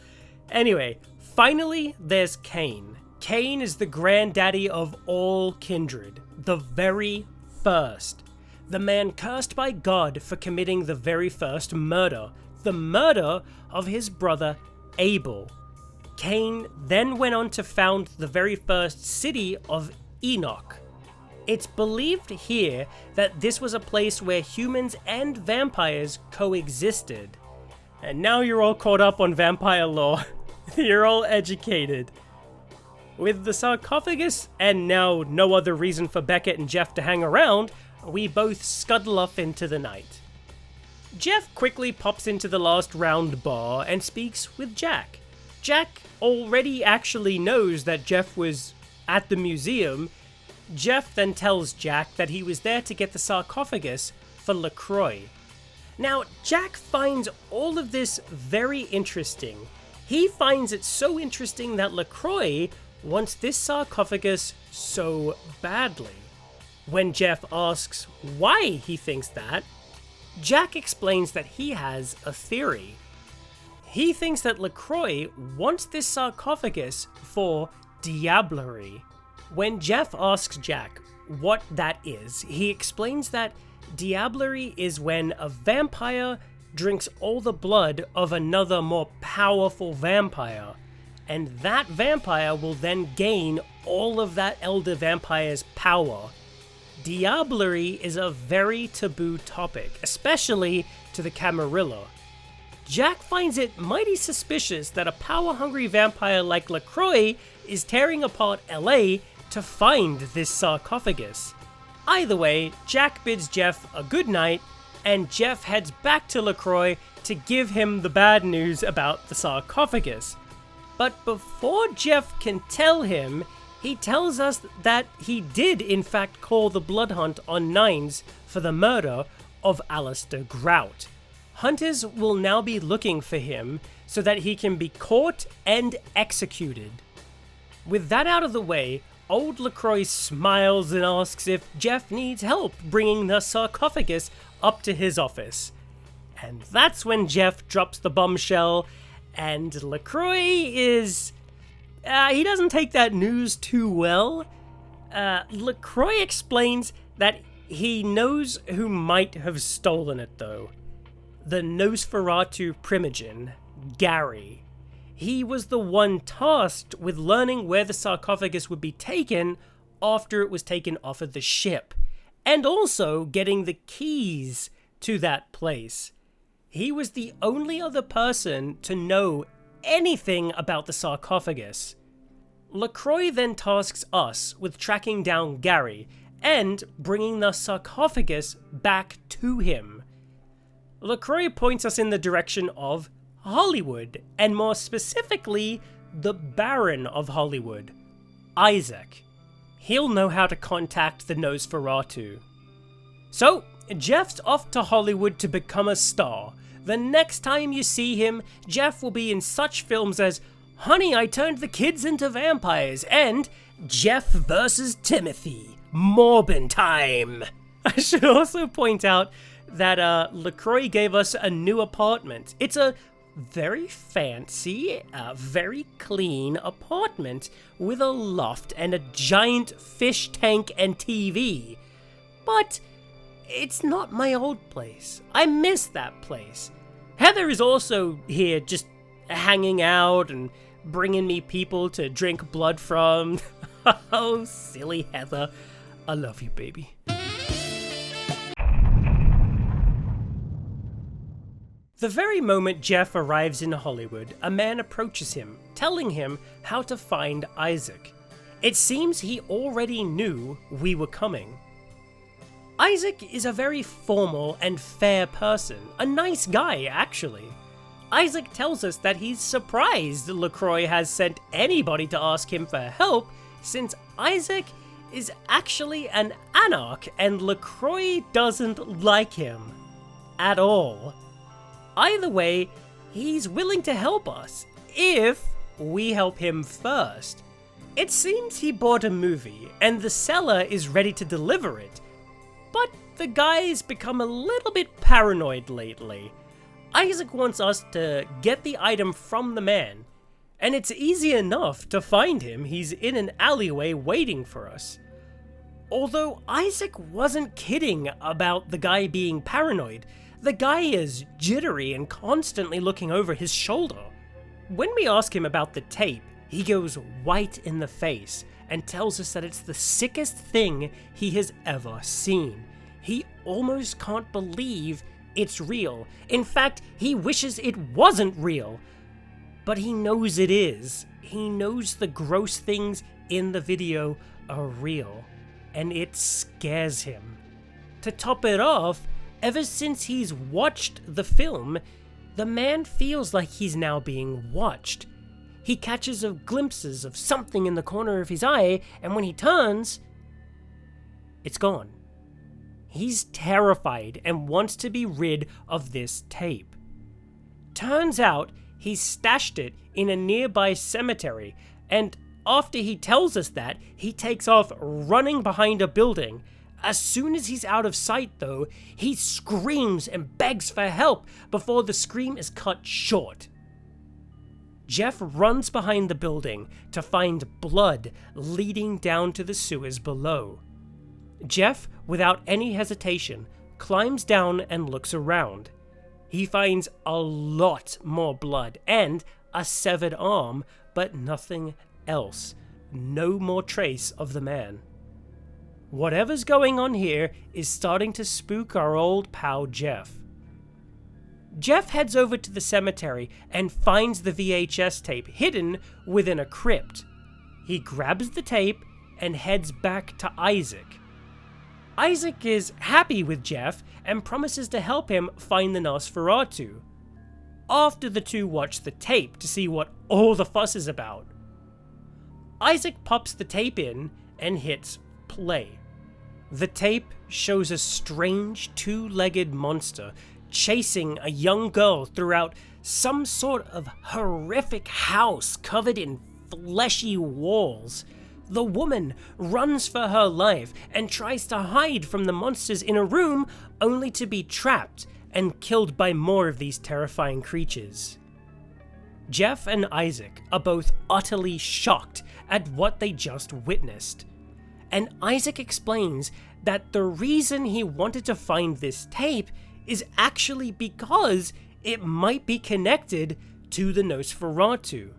Anyway, finally, there's Cain. Cain is the granddaddy of all Kindred, the very first. The man cursed by God for committing the very first murder, the murder of his brother Abel. Cain then went on to found the very first city of Enoch. It's believed here that this was a place where humans and vampires coexisted. And now you're all caught up on vampire lore. You're all educated. With the sarcophagus, and now no other reason for Beckett and Jeff to hang around, we both scuttle off into the night. Jeff quickly pops into the last round bar and speaks with Jack. Jack already actually knows that Jeff was at the museum. Jeff then tells Jack that he was there to get the sarcophagus for LaCroix. Now, Jack finds all of this very interesting, He finds it so interesting that LaCroix wants this sarcophagus so badly. When Jeff asks why he thinks that, Jack explains that he has a theory. He thinks that LaCroix wants this sarcophagus for diablerie. When Jeff asks Jack what that is, he explains that diablerie is when a vampire drinks all the blood of another more powerful vampire, and that vampire will then gain all of that elder vampire's power. Diablerie is a very taboo topic, especially to the Camarilla. Jack finds it mighty suspicious that a power-hungry vampire like LaCroix is tearing apart LA to find this sarcophagus. Either way, Jack bids Jeff a good night, and Jeff heads back to LaCroix to give him the bad news about the sarcophagus. But before Jeff can tell him, he tells us that he did in fact call the blood hunt on Nines for the murder of Alistair Grout. Hunters will now be looking for him so that he can be caught and executed. With that out of the way, old LaCroix smiles and asks if Jeff needs help bringing the sarcophagus up to his office. And that's when Jeff drops the bombshell, and LaCroix is... he doesn't take that news too well. LaCroix explains that he knows who might have stolen it though. The Nosferatu primogen, Gary. He was the one tasked with learning where the sarcophagus would be taken after it was taken off of the ship, and also getting the keys to that place. He was the only other person to know anything about the sarcophagus. LaCroix then tasks us with tracking down Gary and bringing the sarcophagus back to him. LaCroix points us in the direction of Hollywood, and more specifically, the Baron of Hollywood, Isaac. He'll know how to contact the Nosferatu. So, Jeff's off to Hollywood to become a star. The next time you see him, Jeff will be in such films as Honey, I Turned the Kids into Vampires and Jeff vs. Timothy, Morbin Time. I should also point out that LaCroix gave us a new apartment. It's a very fancy, very clean apartment with a loft and a giant fish tank and TV. But it's not my old place. I miss that place. Heather is also here just hanging out and bringing me people to drink blood from. Oh, silly Heather. I love you, baby. The very moment Jeff arrives in Hollywood, a man approaches him, telling him how to find Isaac. It seems he already knew we were coming. Isaac is a very formal and fair person, a nice guy actually. Isaac tells us that he's surprised LaCroix has sent anybody to ask him for help, since Isaac is actually an anarch and LaCroix doesn't like him at all. Either way, he's willing to help us, if we help him first. It seems he bought a movie, and the seller is ready to deliver it. But the guy's become a little bit paranoid lately. Isaac wants us to get the item from the man, and it's easy enough to find him. He's in an alleyway waiting for us. Although Isaac wasn't kidding about the guy being paranoid, the guy is jittery and constantly looking over his shoulder. When we ask him about the tape, he goes white in the face and tells us that it's the sickest thing he has ever seen. He almost can't believe it's real. In fact, he wishes it wasn't real. But he knows it is. He knows the gross things in the video are real, and it scares him. To top it off, ever since he's watched the film, the man feels like he's now being watched. He catches glimpses of something in the corner of his eye, and when he turns, it's gone. He's terrified and wants to be rid of this tape. Turns out, he stashed it in a nearby cemetery, and after he tells us that, he takes off running behind a building. As soon as he's out of sight though, he screams and begs for help before the scream is cut short. Jeff runs behind the building to find blood leading down to the sewers below. Jeff, without any hesitation, climbs down and looks around. He finds a lot more blood and a severed arm, but nothing else. No more trace of the man. Whatever's going on here is starting to spook our old pal Jeff. Jeff heads over to the cemetery and finds the VHS tape hidden within a crypt. He grabs the tape and heads back to Isaac. Isaac is happy with Jeff and promises to help him find the Nosferatu. After the two watch the tape to see what all the fuss is about, Isaac pops the tape in and hits play. The tape shows a strange two-legged monster chasing a young girl throughout some sort of horrific house covered in fleshy walls. The woman runs for her life and tries to hide from the monsters in a room, only to be trapped and killed by more of these terrifying creatures. Jeff and Isaac are both utterly shocked at what they just witnessed, and Isaac explains that the reason he wanted to find this tape is actually because it might be connected to the Nosferatu.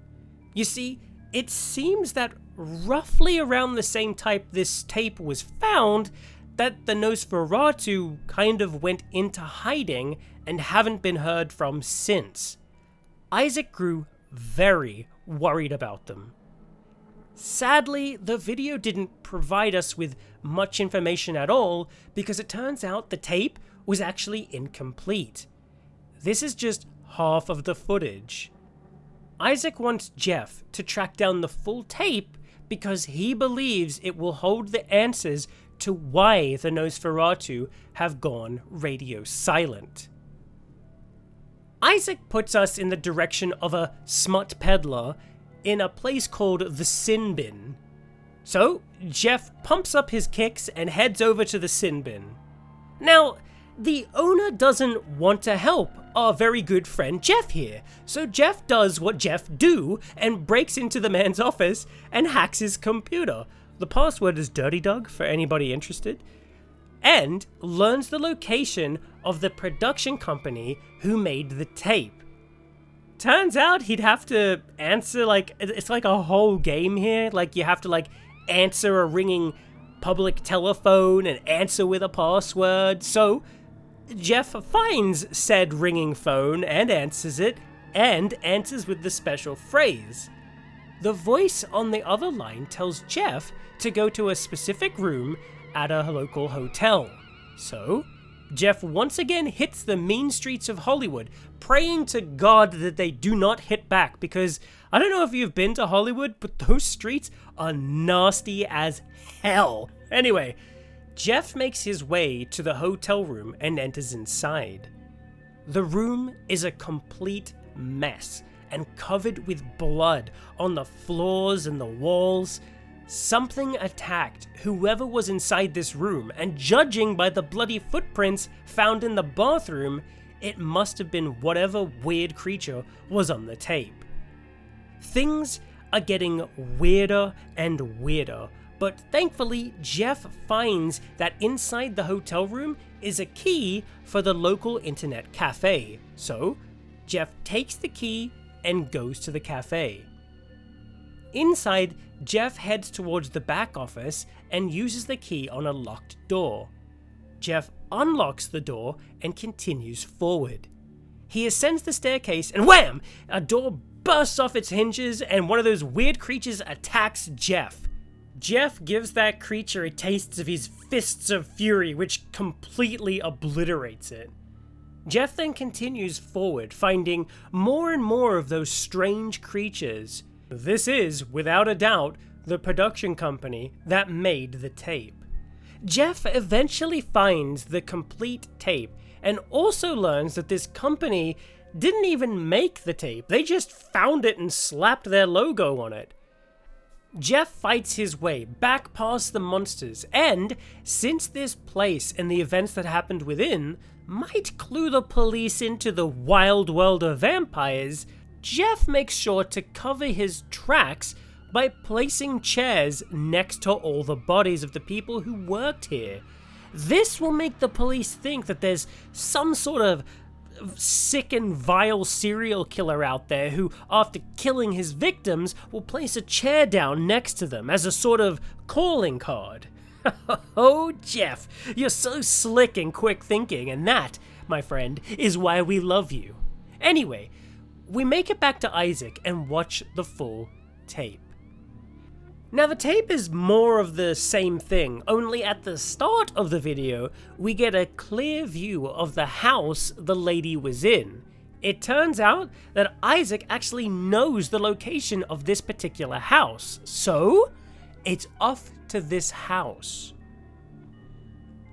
You see, it seems that roughly around the same time this tape was found, that the Nosferatu kind of went into hiding and haven't been heard from since. Isaac grew very worried about them. Sadly, the video didn't provide us with much information at all because it turns out the tape was actually incomplete. This is just half of the footage. Isaac wants Jeff to track down the full tape because he believes it will hold the answers to why the Nosferatu have gone radio silent. Isaac puts us in the direction of a smut peddler in a place called the Sin Bin. So, Jeff pumps up his kicks and heads over to the Sin Bin. Now, the owner doesn't want to help our very good friend Jeff here, so Jeff does what Jeff do and breaks into the man's office and hacks his computer. The password is Dirty Dog for anybody interested, and learns the location of the production company who made the tape. Turns out he'd have to answer, it's like a whole game here. Like, you have to, answer a ringing public telephone and answer with a password. So, Jeff finds said ringing phone and answers it, and answers with the special phrase. The voice on the other line tells Jeff to go to a specific room at a local hotel. So, Jeff once again hits the mean streets of Hollywood, praying to God that they do not hit back, because I don't know if you've been to Hollywood, but those streets are nasty as hell. Anyway, Jeff makes his way to the hotel room and enters inside. The room is a complete mess and covered with blood on the floors and the walls. Something attacked whoever was inside this room, and judging by the bloody footprints found in the bathroom, it must have been whatever weird creature was on the tape. Things are getting weirder and weirder, but thankfully Jeff finds that inside the hotel room is a key for the local internet cafe. So Jeff takes the key and goes to the cafe. Inside, Jeff heads towards the back office and uses the key on a locked door. Jeff unlocks the door and continues forward. He ascends the staircase and wham! A door bursts off its hinges and one of those weird creatures attacks Jeff. Jeff gives that creature a taste of his fists of fury, which completely obliterates it. Jeff then continues forward, finding more and more of those strange creatures. This is, without a doubt, the production company that made the tape. Jeff eventually finds the complete tape and also learns that this company didn't even make the tape. They just found it and slapped their logo on it. Jeff fights his way back past the monsters, and since this place and the events that happened within might clue the police into the wild world of vampires, Jeff makes sure to cover his tracks by placing chairs next to all the bodies of the people who worked here. This will make the police think that there's some sort of sick and vile serial killer out there who, after killing his victims, will place a chair down next to them as a sort of calling card. Oh, Jeff, you're so slick and quick thinking, and that, my friend, is why we love you. Anyway, we make it back to Isaac and watch the full tape. Now, the tape is more of the same thing, only at the start of the video, we get a clear view of the house the lady was in. It turns out that Isaac actually knows the location of this particular house, so it's off to this house.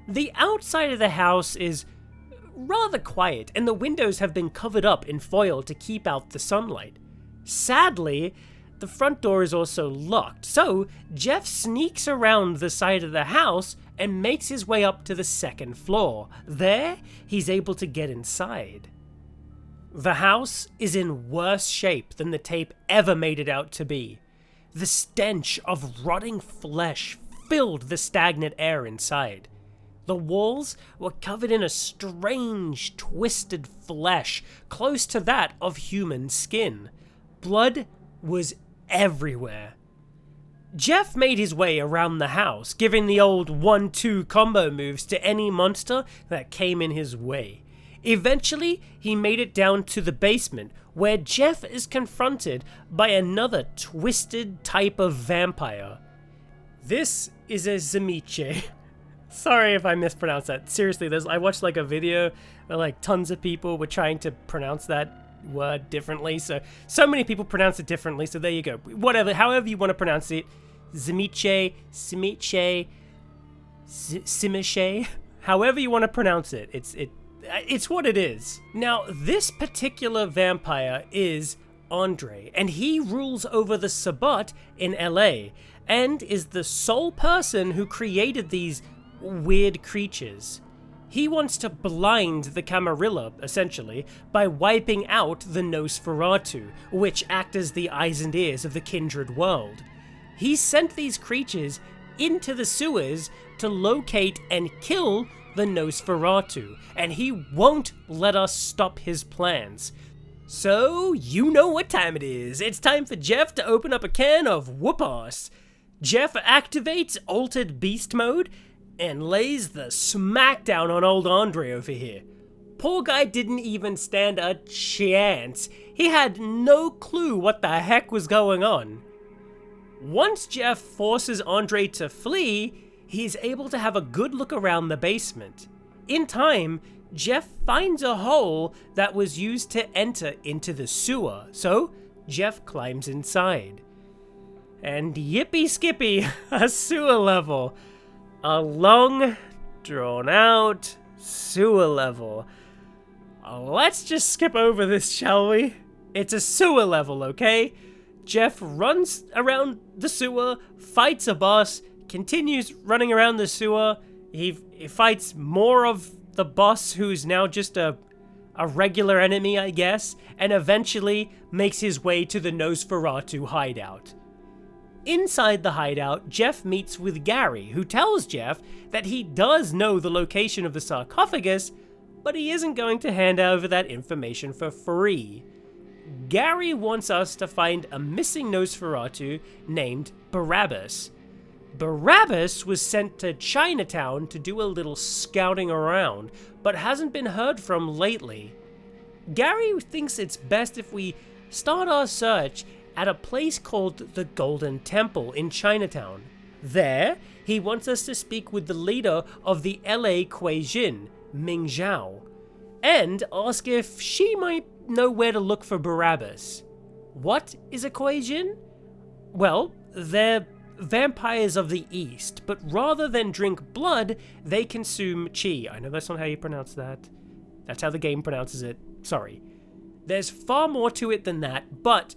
The outside of the house is rather quiet, and the windows have been covered up in foil to keep out the sunlight. Sadly, the front door is also locked, so Jeff sneaks around the side of the house and makes his way up to the second floor. There, he's able to get inside. The house is in worse shape than the tape ever made it out to be. The stench of rotting flesh filled the stagnant air inside. The walls were covered in a strange, twisted flesh, close to that of human skin. Blood was everywhere. Jeff made his way around the house, giving the old 1-2 combo moves to any monster that came in his way. Eventually, he made it down to the basement, where Jeff is confronted by another twisted type of vampire. This is a Zemiche. Sorry if I mispronounced that. Seriously, I watched like a video where like tons of people were trying to pronounce that word differently, so many people pronounce it differently, so there you go. Whatever, however you want to pronounce it. Zemiche, Simiche, Simiche, however you want to pronounce it. It's what it is. Now, this particular vampire is Andre, and he rules over the Sabbat in LA, and is the sole person who created these weird creatures. He wants to blind the Camarilla, essentially, by wiping out the Nosferatu, which act as the eyes and ears of the kindred world. He sent these creatures into the sewers to locate and kill the Nosferatu, and he won't let us stop his plans. So, you know what time it is. It's time for Jeff to open up a can of whoop-ass. Jeff activates Altered Beast Mode, and lays the smackdown on old Andre over here. Poor guy didn't even stand a chance. He had no clue what the heck was going on. Once Jeff forces Andre to flee, he's able to have a good look around the basement. In time, Jeff finds a hole that was used to enter into the sewer, so Jeff climbs inside. And yippee skippy, a sewer level. A long, drawn-out sewer level. Let's just skip over this, shall we? It's a sewer level, okay? Jeff runs around the sewer, fights a boss, continues running around the sewer. He fights more of the boss, who's now just a regular enemy, I guess, and eventually makes his way to the Nosferatu hideout. Inside the hideout, Jeff meets with Gary, who tells Jeff that he does know the location of the sarcophagus, but he isn't going to hand over that information for free. Gary wants us to find a missing Nosferatu named Barabbas. Barabbas was sent to Chinatown to do a little scouting around, but hasn't been heard from lately. Gary thinks it's best if we start our search at a place called the Golden Temple in Chinatown. There, he wants us to speak with the leader of the LA Kuei-jin, Ming Zhao, and ask if she might know where to look for Barabbas. What is a Kuei-jin? Well, they're vampires of the East, but rather than drink blood, they consume qi. I know that's not how you pronounce that. That's how the game pronounces it. Sorry. There's far more to it than that, but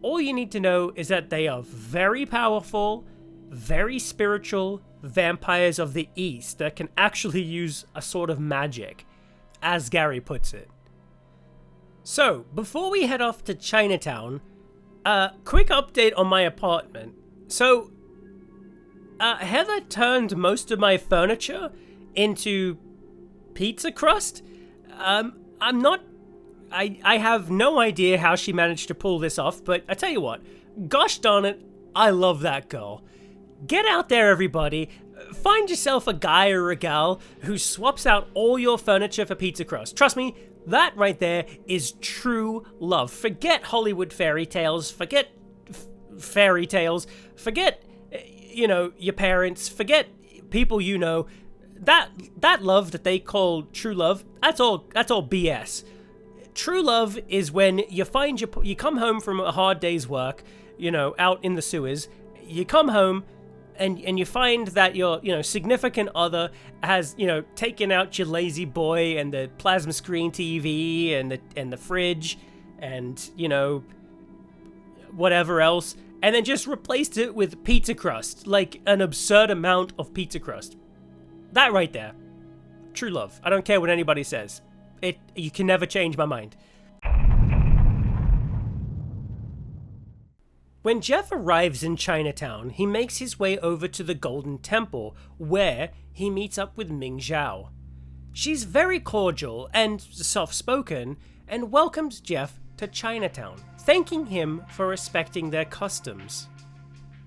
all you need to know is that they are very powerful, very spiritual vampires of the East that can actually use a sort of magic, as Gary puts it. So, before we head off to Chinatown, quick update on my apartment. So, Heather turned most of my furniture into pizza crust. I have no idea how she managed to pull this off, but I tell you what, gosh darn it, I love that girl. Get out there, everybody. Find yourself a guy or a gal who swaps out all your furniture for pizza crust. Trust me, that right there is true love. Forget Hollywood fairy tales, forget fairy tales, forget, your parents, forget people you know. That love that they call true love, that's all BS. True love is when you come home from a hard day's work, out in the sewers. You come home and you find that your, significant other has, taken out your lazy boy and the plasma screen TV and the fridge and, whatever else, and then just replaced it with pizza crust, like an absurd amount of pizza crust. That right there. True love. I don't care what anybody says. You can never change my mind. When Jeff arrives in Chinatown, he makes his way over to the Golden Temple, where he meets up with Ming Zhao. She's very cordial and soft-spoken, and welcomes Jeff to Chinatown, thanking him for respecting their customs.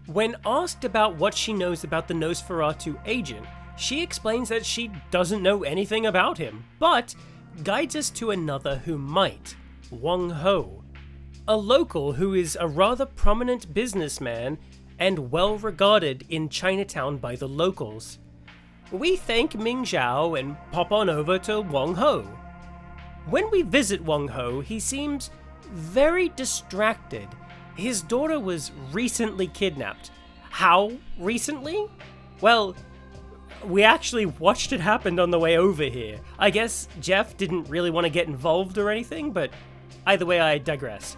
When asked about what she knows about the Nosferatu agent, she explains that she doesn't know anything about him, but guides us to another who might, Wong Ho, a local who is a rather prominent businessman and well regarded in Chinatown by the locals. We thank Ming Zhao and pop on over to Wong Ho. When we visit Wong Ho, he seems very distracted. His daughter was recently kidnapped. How recently? Well, we actually watched it happen on the way over here. I guess Jeff didn't really want to get involved or anything, but either way, I digress.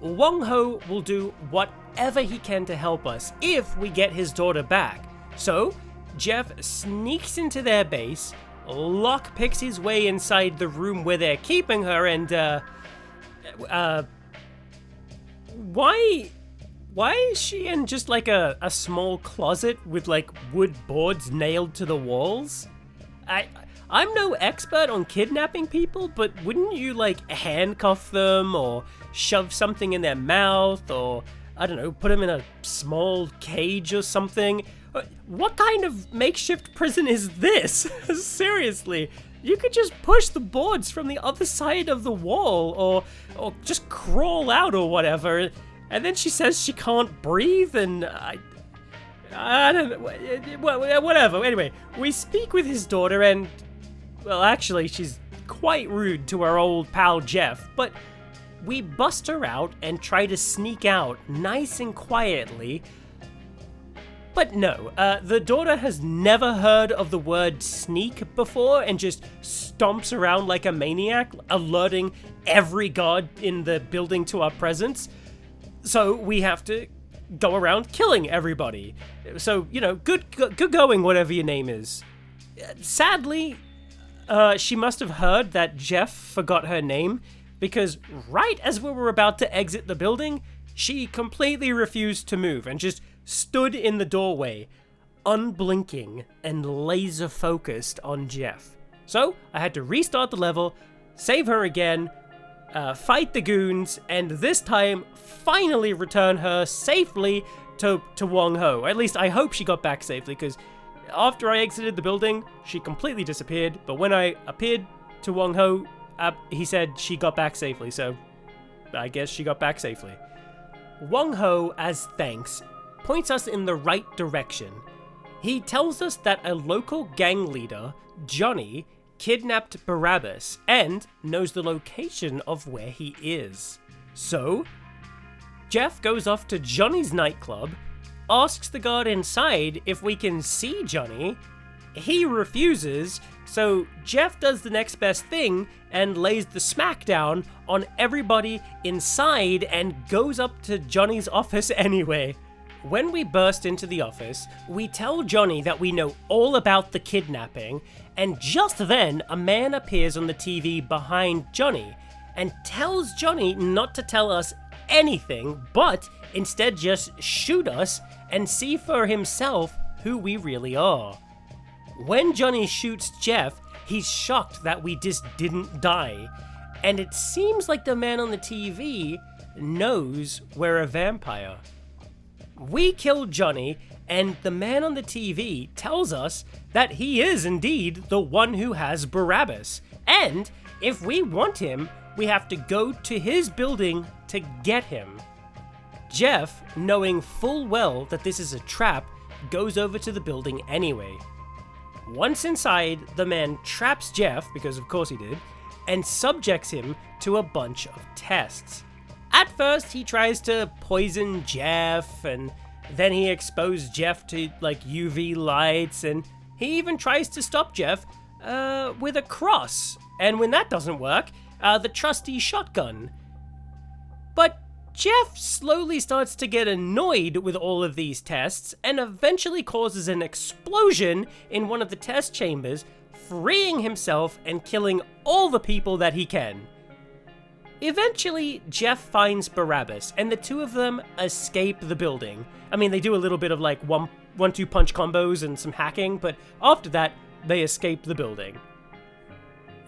Wong Ho will do whatever he can to help us if we get his daughter back. So, Jeff sneaks into their base, lockpicks his way inside the room where they're keeping her, and, Why is she in just like a small closet with like wood boards nailed to the walls? I'm no expert on kidnapping people, but wouldn't you like handcuff them or shove something in their mouth or, I don't know, put them in a small cage or something? What kind of makeshift prison is this? Seriously, you could just push the boards from the other side of the wall or just crawl out or whatever. And then she says she can't breathe, and I don't know, whatever. Anyway, we speak with his daughter, and, well, actually, she's quite rude to our old pal Jeff, but we bust her out and try to sneak out nice and quietly. But no, the daughter has never heard of the word sneak before and just stomps around like a maniac, alerting every guard in the building to our presence. So we have to go around killing everybody. So, good going, whatever your name is. Sadly, she must have heard that Jeff forgot her name, because right as we were about to exit the building, she completely refused to move and just stood in the doorway, unblinking and laser focused on Jeff. So I had to restart the level, save her again, fight the goons, and this time finally return her safely to Wong Ho. At least I hope she got back safely, because after I exited the building, she completely disappeared, but when I appeared to Wong Ho, he said she got back safely, so I guess she got back safely. Wong Ho, as thanks, points us in the right direction. He tells us that a local gang leader, Johnny, kidnapped Barabbas and knows the location of where he is. So, Jeff goes off to Johnny's nightclub, asks the guard inside if we can see Johnny, he refuses, so Jeff does the next best thing and lays the smackdown on everybody inside and goes up to Johnny's office anyway. When we burst into the office, we tell Johnny that we know all about the kidnapping, and just then a man appears on the TV behind Johnny and tells Johnny not to tell us anything, but instead just shoot us and see for himself who we really are. When Johnny shoots Jeff, he's shocked that we just didn't die, and it seems like the man on the TV knows we're a vampire. We kill Johnny, and the man on the TV tells us that he is indeed the one who has Barabbas, and if we want him, we have to go to his building to get him. Jeff, knowing full well that this is a trap, goes over to the building anyway. Once inside, the man traps Jeff, because of course he did, and subjects him to a bunch of tests. At first, he tries to poison Jeff, and then he exposed Jeff to, UV lights, and he even tries to stop Jeff with a cross. And when that doesn't work, the trusty shotgun. But Jeff slowly starts to get annoyed with all of these tests, and eventually causes an explosion in one of the test chambers, freeing himself and killing all the people that he can. Eventually, Jeff finds Barabbas, and the two of them escape the building. I mean, they do a little bit of one-two punch combos and some hacking, but after that, they escape the building.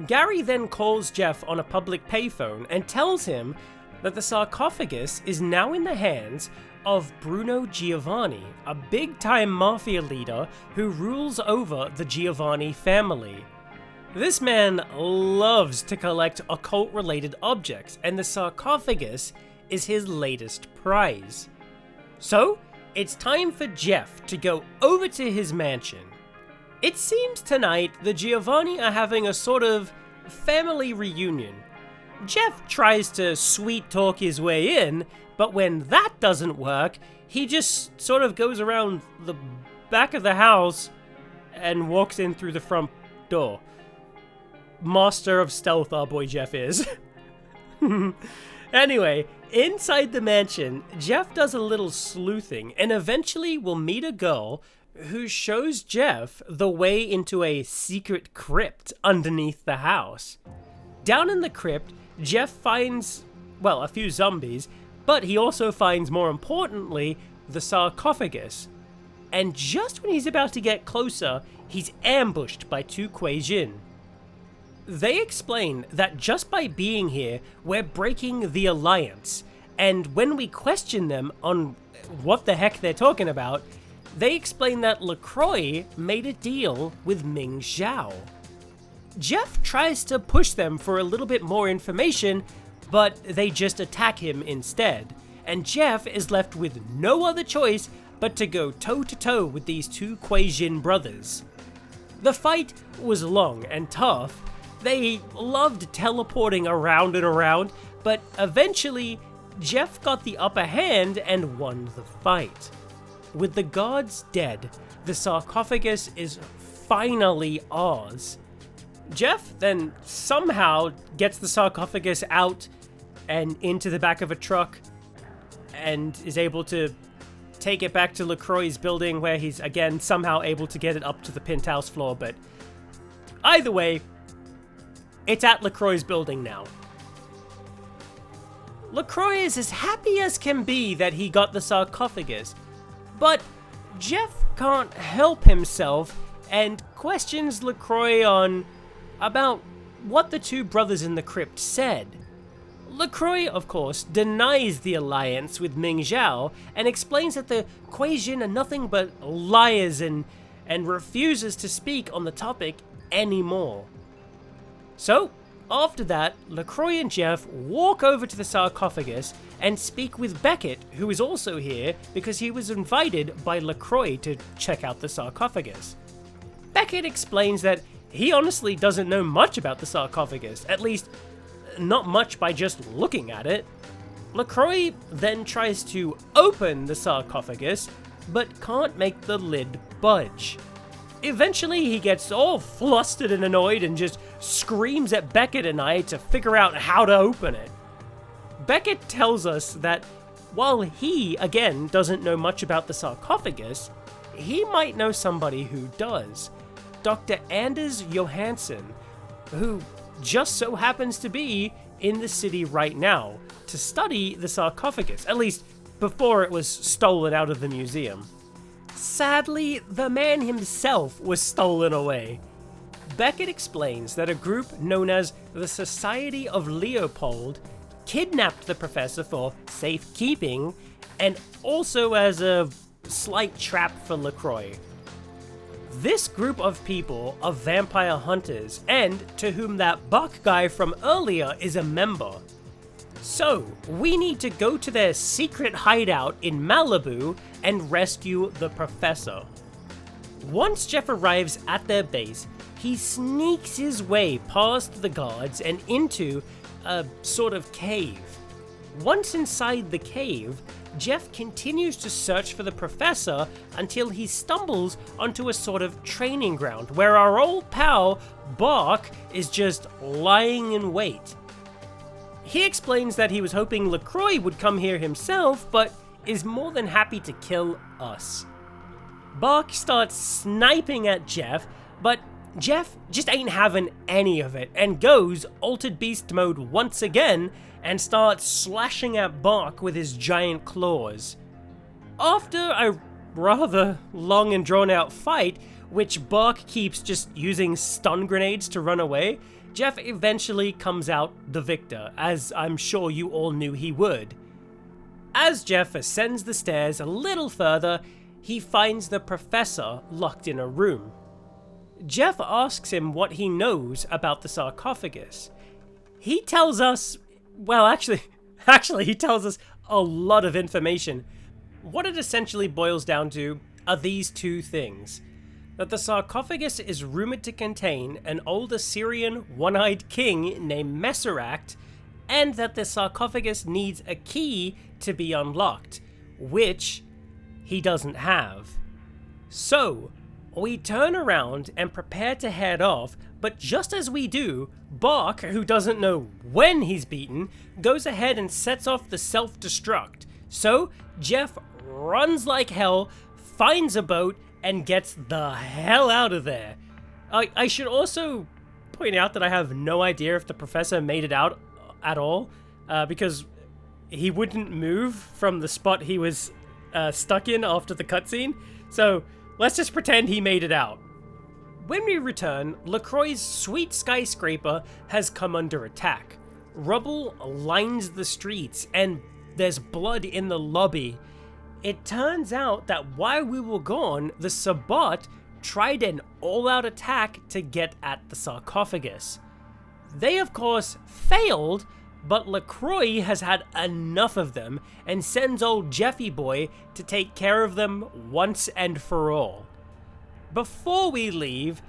Gary then calls Jeff on a public payphone and tells him that the sarcophagus is now in the hands of Bruno Giovanni, a big-time mafia leader who rules over the Giovanni family. This man loves to collect occult-related objects, and the sarcophagus is his latest prize. So, it's time for Jeff to go over to his mansion. It seems tonight the Giovanni are having a sort of family reunion. Jeff tries to sweet-talk his way in, but when that doesn't work, he just sort of goes around the back of the house and walks in through the front door. Master of stealth, our boy Jeff is. Anyway, inside the mansion, Jeff does a little sleuthing and eventually will meet a girl who shows Jeff the way into a secret crypt underneath the house. Down in the crypt, Jeff finds, a few zombies, but he also finds, more importantly, the sarcophagus. And just when he's about to get closer, he's ambushed by two Kuei-jin. They explain that just by being here, we're breaking the alliance, and when we question them on what the heck they're talking about, they explain that LaCroix made a deal with Ming Zhao. Jeff tries to push them for a little bit more information, but they just attack him instead, and Jeff is left with no other choice but to go toe-to-toe with these two Kuei-jin brothers. The fight was long and tough. They loved teleporting around and around, but eventually, Jeff got the upper hand and won the fight. With the gods dead, the sarcophagus is finally ours. Jeff then somehow gets the sarcophagus out and into the back of a truck and is able to take it back to LaCroix's building, where he's again somehow able to get it up to the penthouse floor, but either way, it's at LaCroix's building now. LaCroix is as happy as can be that he got the sarcophagus, but Jeff can't help himself and questions LaCroix about what the two brothers in the crypt said. LaCroix, of course, denies the alliance with Ming Zhao and explains that the Kuei-jin are nothing but liars and refuses to speak on the topic anymore. So, after that, LaCroix and Jeff walk over to the sarcophagus and speak with Beckett, who is also here because he was invited by LaCroix to check out the sarcophagus. Beckett explains that he honestly doesn't know much about the sarcophagus, at least not much by just looking at it. LaCroix then tries to open the sarcophagus, but can't make the lid budge. Eventually, he gets all flustered and annoyed and just screams at Beckett and I to figure out how to open it. Beckett tells us that while he, again, doesn't know much about the sarcophagus, he might know somebody who does. Dr. Anders Johansson, who just so happens to be in the city right now to study the sarcophagus, at least before it was stolen out of the museum. Sadly, the man himself was stolen away. Beckett explains that a group known as the Society of Leopold kidnapped the professor for safekeeping and also as a slight trap for LaCroix. This group of people are vampire hunters, and to whom that Buck guy from earlier is a member. So, we need to go to their secret hideout in Malibu and rescue the professor. Once Jeff arrives at their base, he sneaks his way past the guards and into a sort of cave. Once inside the cave, Jeff continues to search for the professor until he stumbles onto a sort of training ground where our old pal, Bark, is just lying in wait. He explains that he was hoping LaCroix would come here himself, but is more than happy to kill us. Bark starts sniping at Jeff, but Jeff just ain't having any of it and goes Altered Beast mode once again and starts slashing at Bark with his giant claws. After a rather long and drawn out fight, which Bark keeps just using stun grenades to run away, Jeff eventually comes out the victor, as I'm sure you all knew he would. As Jeff ascends the stairs a little further, he finds the professor locked in a room. Jeff asks him what he knows about the sarcophagus. He tells us, well, actually, he tells us a lot of information. What it essentially boils down to are these two things: that the sarcophagus is rumored to contain an old Assyrian one-eyed king named Masquerade, and that the sarcophagus needs a key to be unlocked, which he doesn't have. So, we turn around and prepare to head off, but just as we do, Bark, who doesn't know when he's beaten, goes ahead and sets off the self-destruct. So, Jeff runs like hell, finds a boat, and gets the hell out of there. I should also point out that I have no idea if the professor made it out at all, because he wouldn't move from the spot he was stuck in after the cutscene, so let's just pretend he made it out. When we return, LaCroix's sweet skyscraper has come under attack. Rubble lines the streets, and there's blood in the lobby. It turns out that while we were gone, the Sabbat tried an all-out attack to get at the sarcophagus. They, of course, failed, but LaCroix has had enough of them and sends old Jeffy boy to take care of them once and for all. Before we leave,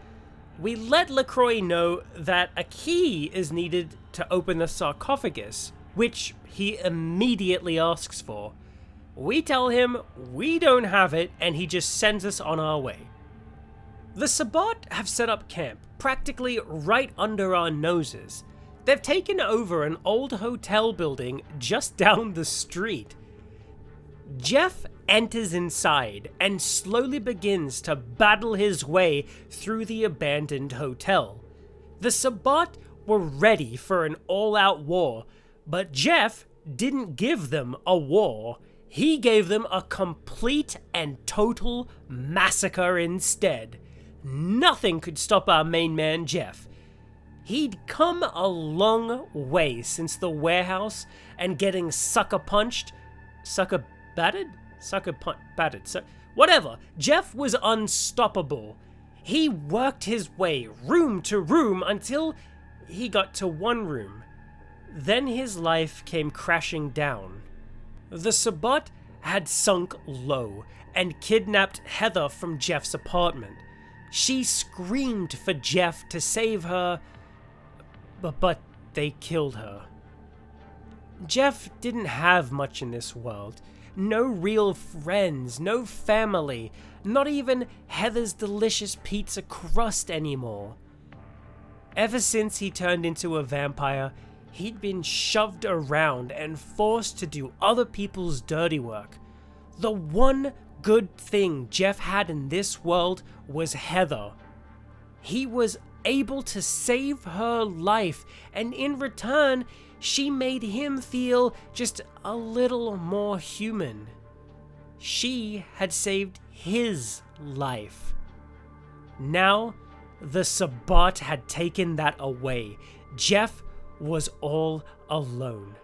we let LaCroix know that a key is needed to open the sarcophagus, which he immediately asks for. We tell him we don't have it, and he just sends us on our way. The Sabbat have set up camp practically right under our noses. They've taken over an old hotel building just down the street. Jeff enters inside and slowly begins to battle his way through the abandoned hotel. The Sabbat were ready for an all-out war, but Jeff didn't give them a war. He gave them a complete and total massacre instead. Nothing could stop our main man, Jeff. He'd come a long way since the warehouse and getting sucker battered? So, whatever. Jeff was unstoppable. He worked his way room to room until he got to one room. Then his life came crashing down. The Sabbat had sunk low and kidnapped Heather from Jeff's apartment. She screamed for Jeff to save her, but they killed her. Jeff didn't have much in this world. no real friends, no family, not even Heather's delicious pizza crust anymore. Ever since he turned into a vampire, he'd been shoved around and forced to do other people's dirty work. The one good thing Jeff had in this world was Heather. He was able to save her life, and in return, she made him feel just a little more human. She had saved his life. Now, the Sabbat had taken that away. Jeff was all alone.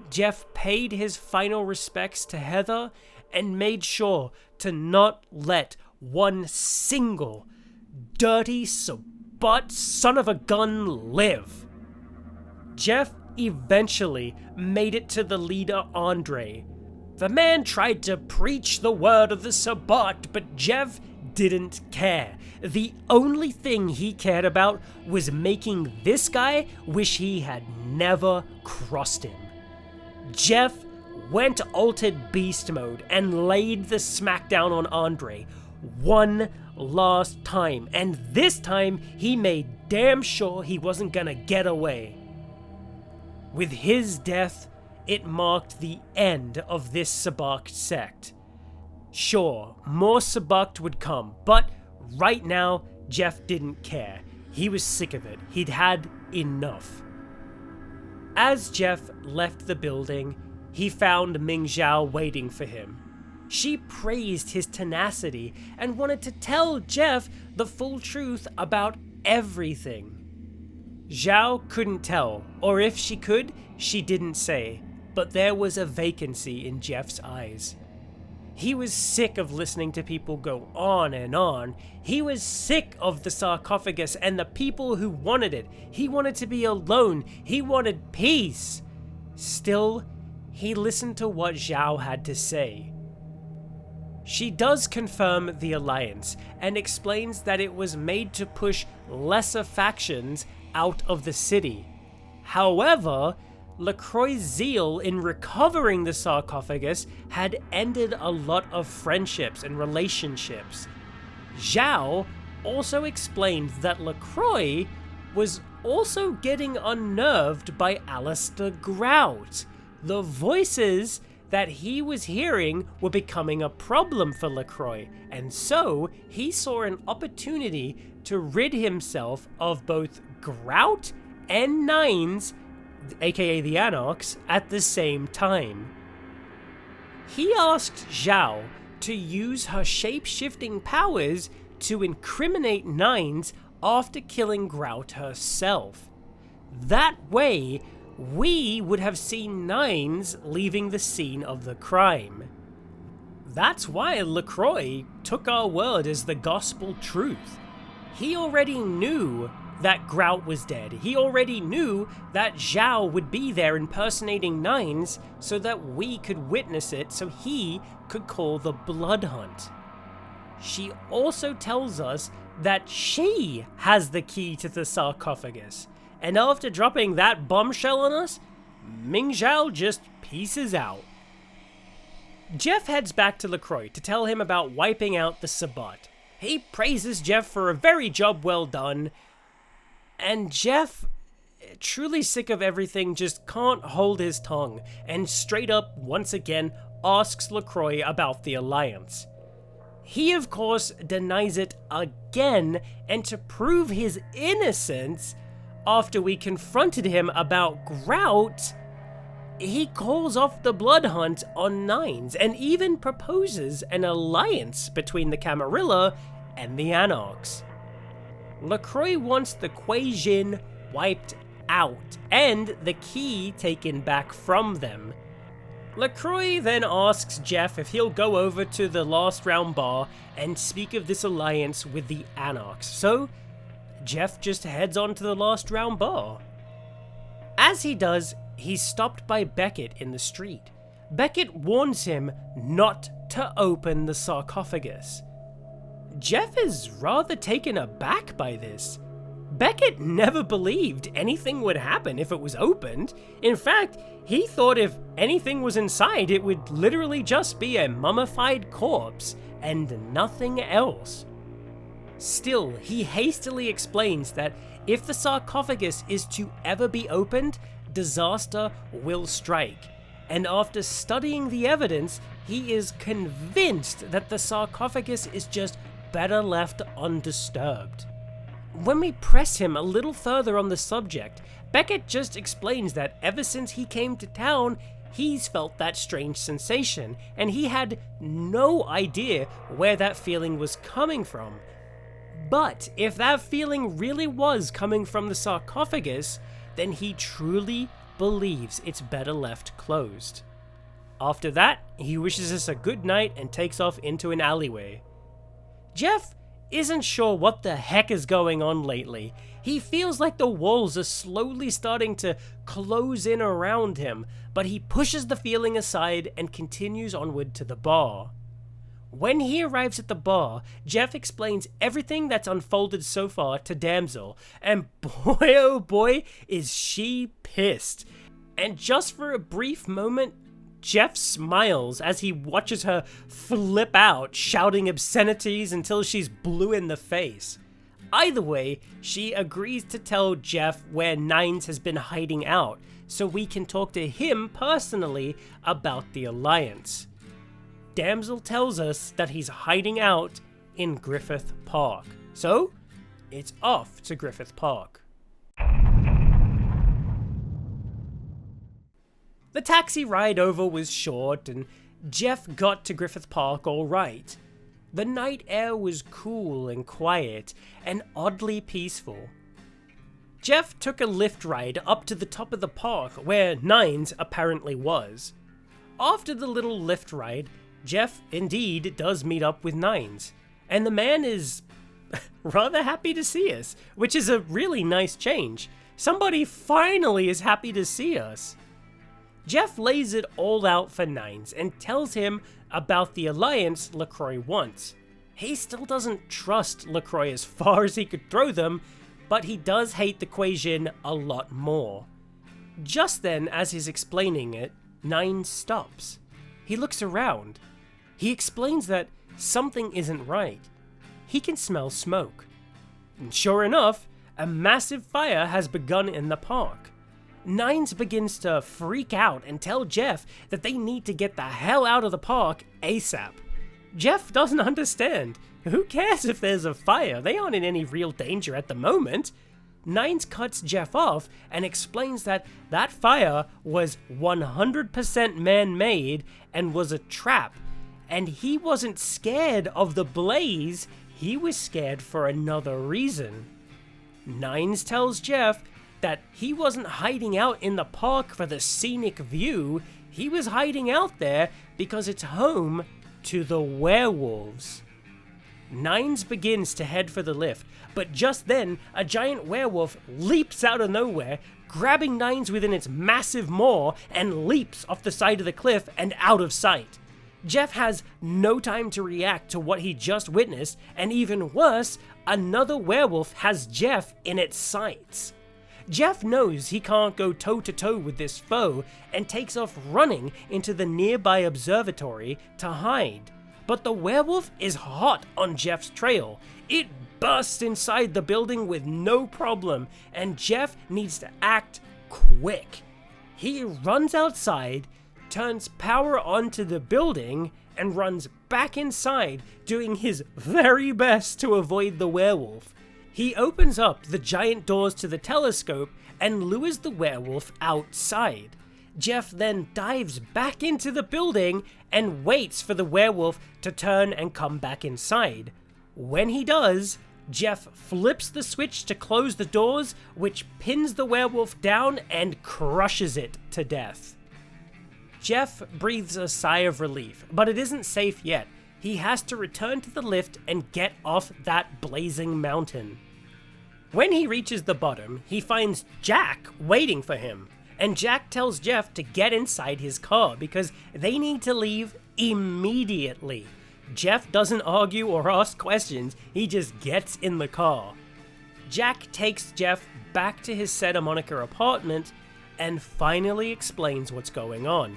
Jeff paid his final respects to Heather and made sure to not let one single dirty Sabbat son of a gun live. Jeff eventually made it to the leader, Andre. The man tried to preach the word of the Sabbat, but Jeff didn't care. The only thing he cared about was making this guy wish he had never crossed him. Jeff went altered beast mode and laid the smackdown on Andre one last time, and this time he made damn sure he wasn't gonna get away. With his death, it marked the end of this Sabbat sect. Sure, more Sabbat would come, but right now, Jeff didn't care. He was sick of it. He'd had enough. As Jeff left the building, he found Ming Zhao waiting for him. She praised his tenacity and wanted to tell Jeff the full truth about everything. Zhao couldn't tell, or if she could, she didn't say, but there was a vacancy in Jeff's eyes. He was sick of listening to people go on and on. He was sick of the sarcophagus and the people who wanted it. He wanted to be alone. He wanted peace. Still, he listened to what Zhao had to say. She does confirm the alliance and explains that it was made to push lesser factions out of the city. However, LaCroix's zeal in recovering the sarcophagus had ended a lot of friendships and relationships. Zhao also explained that LaCroix was also getting unnerved by Alistair Grout. The voices that he was hearing were becoming a problem for LaCroix, and so he saw an opportunity to rid himself of both Grout and Nines, aka the Anarchs, at the same time. He asked Zhao to use her shape-shifting powers to incriminate Nines after killing Grout herself. That way, we would have seen Nines leaving the scene of the crime. That's why LaCroix took our word as the gospel truth. He already knew that Grout was dead. He already knew that Zhao would be there impersonating Nines so that we could witness it, so he could call the blood hunt. She also tells us that she has the key to the sarcophagus, and after dropping that bombshell on us, Ming Zhao just pieces out. Jeff heads back to LaCroix to tell him about wiping out the Sabbat. He praises Jeff for a very job well done, and Jeff, truly sick of everything, just can't hold his tongue and straight up, once again, asks LaCroix about the alliance. He, of course, denies it again, and to prove his innocence, after we confronted him about Grout, he calls off the blood hunt on Nines and even proposes an alliance between the Camarilla and the Anarchs. LaCroix wants the Kuei Jin wiped out and the key taken back from them. LaCroix then asks Jeff if he'll go over to the Last Round bar and speak of this alliance with the Anarchs, so Jeff just heads on to the Last Round bar. As he does, he's stopped by Beckett in the street. Beckett warns him not to open the sarcophagus. Jeff is rather taken aback by this. Beckett never believed anything would happen if it was opened. In fact, he thought if anything was inside, it would literally just be a mummified corpse and nothing else. Still, he hastily explains that if the sarcophagus is to ever be opened, disaster will strike. And after studying the evidence, he is convinced that the sarcophagus is just better left undisturbed. When we press him a little further on the subject, Beckett just explains that ever since he came to town, he's felt that strange sensation, and he had no idea where that feeling was coming from. But if that feeling really was coming from the sarcophagus, then he truly believes it's better left closed. After that, he wishes us a good night and takes off into an alleyway. Jeff isn't sure what the heck is going on lately. He feels like the walls are slowly starting to close in around him, but he pushes the feeling aside and continues onward to the bar. When he arrives at the bar, Jeff explains everything that's unfolded so far to Damsel, and boy oh boy is she pissed. And just for a brief moment, Jeff smiles as he watches her flip out, shouting obscenities until she's blue in the face. Either way, she agrees to tell Jeff where Nines has been hiding out, so we can talk to him personally about the Alliance. Damsel tells us that he's hiding out in Griffith Park, so it's off to Griffith Park. The taxi ride over was short, and Jeff got to Griffith Park all right. The night air was cool and quiet, and oddly peaceful. Jeff took a lift ride up to the top of the park, where Nines apparently was. After the little lift ride, Jeff indeed does meet up with Nines, and the man is rather happy to see us, which is a really nice change. Somebody finally is happy to see us. Jeff lays it all out for Nines and tells him about the alliance LaCroix wants. He still doesn't trust LaCroix as far as he could throw them, but he does hate the Quasian a lot more. Just then, as he's explaining it, Nines stops. He looks around. He explains that something isn't right. He can smell smoke. And sure enough, a massive fire has begun in the park. Nines begins to freak out and tell Jeff that they need to get the hell out of the park ASAP. Jeff doesn't understand. Who cares if there's a fire? They aren't in any real danger at the moment. Nines cuts Jeff off and explains that that fire was 100% man-made and was a trap. And he wasn't scared of the blaze, he was scared for another reason. Nines tells Jeff that he wasn't hiding out in the park for the scenic view, he was hiding out there because it's home to the werewolves. Nines begins to head for the lift, but just then, a giant werewolf leaps out of nowhere, grabbing Nines within its massive maw and leaps off the side of the cliff and out of sight. Jeff has no time to react to what he just witnessed, and even worse, another werewolf has Jeff in its sights. Jeff knows he can't go toe-to-toe with this foe and takes off running into the nearby observatory to hide. But the werewolf is hot on Jeff's trail. It bursts inside the building with no problem, and Jeff needs to act quick. He runs outside, turns power onto the building, and runs back inside, doing his very best to avoid the werewolf. He opens up the giant doors to the telescope and lures the werewolf outside. Jeff then dives back into the building and waits for the werewolf to turn and come back inside. When he does, Jeff flips the switch to close the doors, which pins the werewolf down and crushes it to death. Jeff breathes a sigh of relief, but it isn't safe yet. He has to return to the lift and get off that blazing mountain. When he reaches the bottom, he finds Jack waiting for him, and Jack tells Jeff to get inside his car because they need to leave immediately. Jeff doesn't argue or ask questions, he just gets in the car. Jack takes Jeff back to his Santa Monica apartment and finally explains what's going on.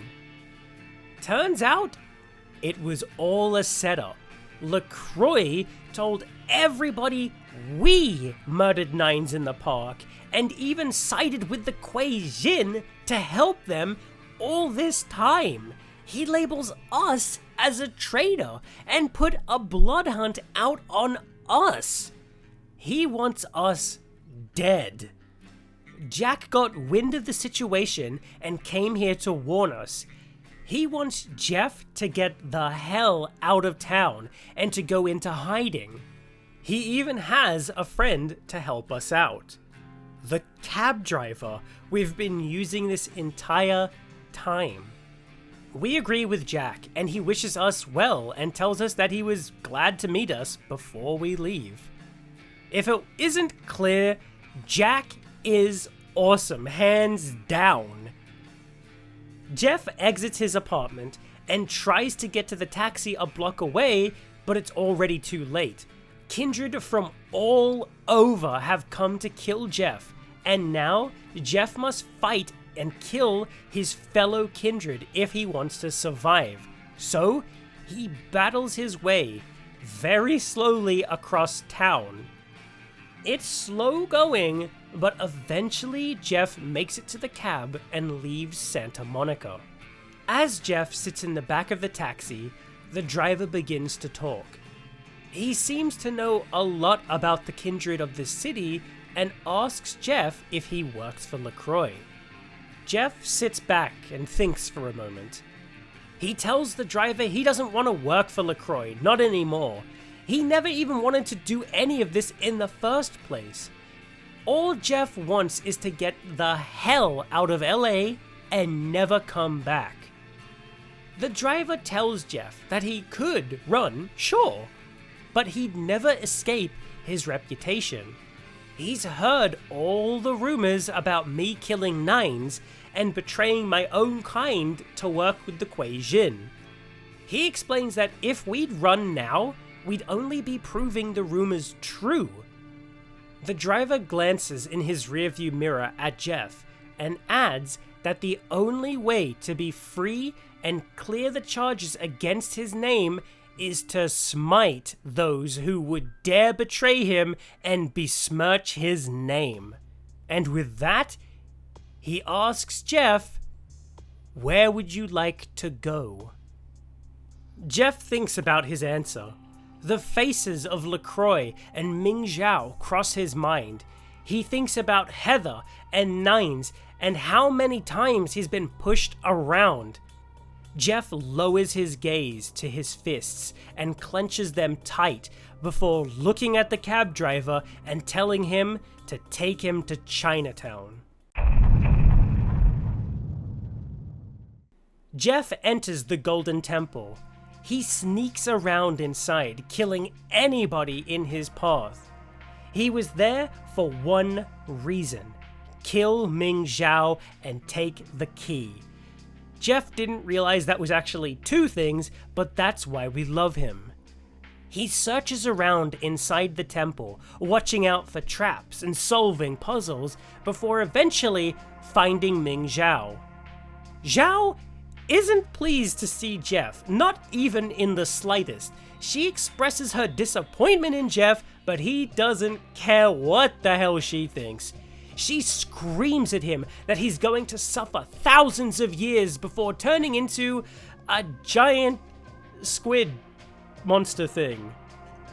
Turns out, it was all a setup. LaCroix told everybody we murdered Nines in the park, and even sided with the Kuei Jin to help them all this time. He labels us as a traitor and put a blood hunt out on us. He wants us dead. Jack got wind of the situation and came here to warn us. He wants Jeff to get the hell out of town and to go into hiding. He even has a friend to help us out. The cab driver we've been using this entire time. We agree with Jack, and he wishes us well and tells us that he was glad to meet us before we leave. If it isn't clear, Jack is awesome, hands down. Jeff exits his apartment and tries to get to the taxi a block away, but it's already too late. Kindred from all over have come to kill Jeff, and now Jeff must fight and kill his fellow kindred if he wants to survive. So he battles his way very slowly across town. It's slow going, but eventually Jeff makes it to the cab and leaves Santa Monica. As Jeff sits in the back of the taxi, the driver begins to talk. He seems to know a lot about the kindred of the city and asks Jeff if he works for LaCroix. Jeff sits back and thinks for a moment. He tells the driver he doesn't want to work for LaCroix, not anymore. He never even wanted to do any of this in the first place. All Jeff wants is to get the hell out of LA and never come back. The driver tells Jeff that he could run, sure, but he'd never escape his reputation. He's heard all the rumors about me killing Nines and betraying my own kind to work with the Kuei Jin. He explains that if we'd run now, we'd only be proving the rumors true. The driver glances in his rearview mirror at Jeff and adds that the only way to be free and clear the charges against his name is to smite those who would dare betray him and besmirch his name. And with that, he asks Jeff, "Where would you like to go?" Jeff thinks about his answer. The faces of LaCroix and Ming Zhao cross his mind. He thinks about Heather and Nines and how many times he's been pushed around. Jeff lowers his gaze to his fists and clenches them tight before looking at the cab driver and telling him to take him to Chinatown. Jeff enters the Golden Temple. He sneaks around inside, killing anybody in his path. He was there for one reason: kill Ming Zhao and take the key. Jeff didn't realize that was actually two things, but that's why we love him. He searches around inside the temple, watching out for traps and solving puzzles, before eventually finding Ming Zhao. Zhao isn't pleased to see Jeff, not even in the slightest. She expresses her disappointment in Jeff, but he doesn't care what the hell she thinks. She screams at him that he's going to suffer thousands of years before turning into a giant squid monster thing.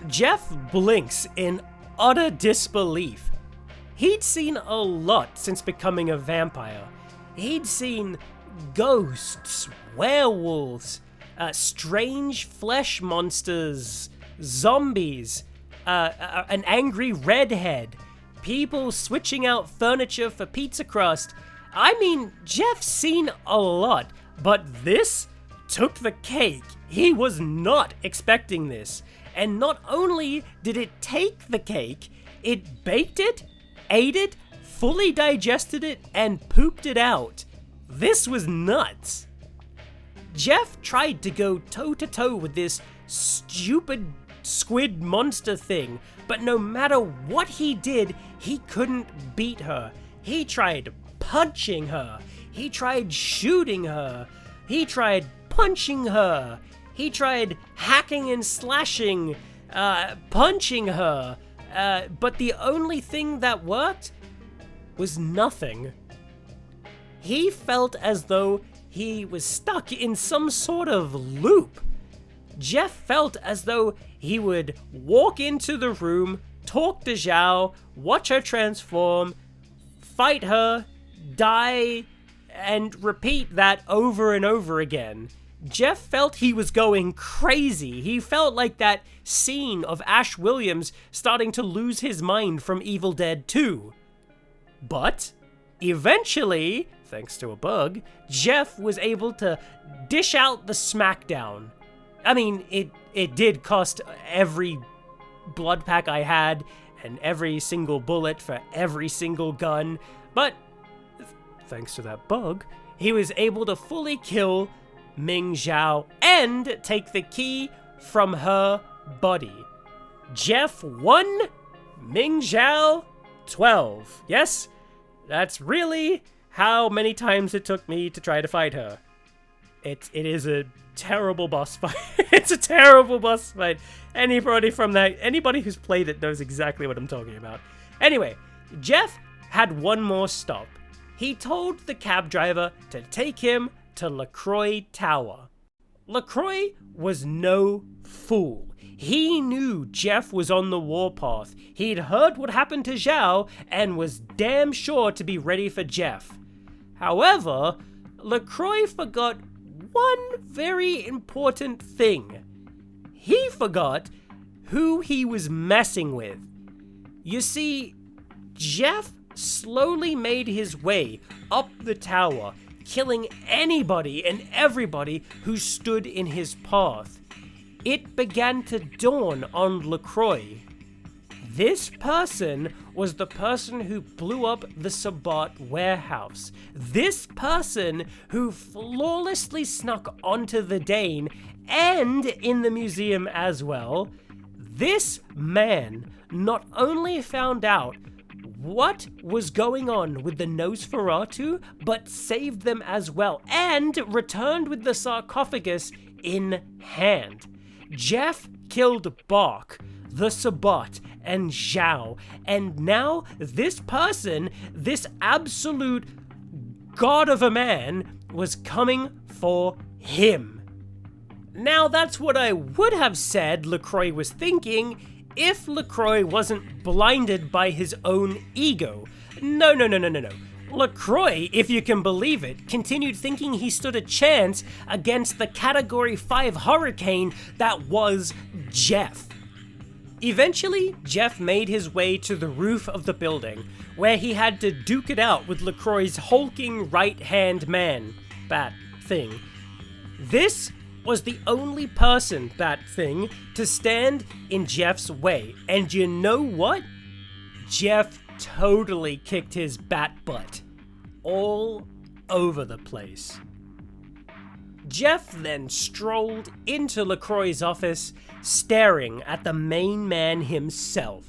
Jeff blinks in utter disbelief. He'd seen a lot since becoming a vampire. He'd seen ghosts, werewolves, strange flesh monsters, zombies, an angry redhead, people switching out furniture for pizza crust. I mean, Jeff's seen a lot, but this took the cake. He was not expecting this. And not only did it take the cake, it baked it, ate it, fully digested it, and pooped it out. This was nuts. Jeff tried to go toe-to-toe with this stupid squid monster thing, but no matter what he did, he couldn't beat her. He tried punching her. He tried shooting her. He tried punching her. He tried hacking and slashing, punching her. But the only thing that worked was nothing. He felt as though he was stuck in some sort of loop. Jeff felt as though he would walk into the room, talk to Zhao, watch her transform, fight her, die, and repeat that over and over again. Jeff felt he was going crazy. He felt like that scene of Ash Williams starting to lose his mind from Evil Dead 2. But eventually, thanks to a bug, Jeff was able to dish out the smackdown. I mean, it did cost every blood pack I had and every single bullet for every single gun, but thanks to that bug, he was able to fully kill Ming Zhao and take the key from her body. Jeff 1, Ming Zhao 12. Yes, that's really how many times it took me to try to fight her. It is a terrible boss fight. It's a terrible boss fight. Anybody who's played it knows exactly what I'm talking about. Anyway, Jeff had one more stop. He told the cab driver to take him to LaCroix Tower. LaCroix was no fool. He knew Jeff was on the warpath. He'd heard what happened to Zhao and was damn sure to be ready for Jeff. However, LaCroix forgot one very important thing. He forgot who he was messing with. You see, Jeff slowly made his way up the tower, killing anybody and everybody who stood in his path. It began to dawn on LaCroix. This person was the person who blew up the Sabat warehouse. This person who flawlessly snuck onto the Dane and in the museum as well. This man not only found out what was going on with the Nosferatu, but saved them as well, and returned with the sarcophagus in hand. Jeff killed Bark, the Sabat, and Zhao, and now this person, this absolute god of a man, was coming for him. Now that's what I would have said LaCroix was thinking if LaCroix wasn't blinded by his own ego. No. LaCroix, if you can believe it, continued thinking he stood a chance against the Category 5 hurricane that was Jeff. Eventually, Jeff made his way to the roof of the building, where he had to duke it out with LaCroix's hulking right-hand man, bat thing. This was the only person, that thing, to stand in Jeff's way. And you know what? Jeff totally kicked his bat butt all over the place. Jeff then strolled into LaCroix's office, staring at the main man himself.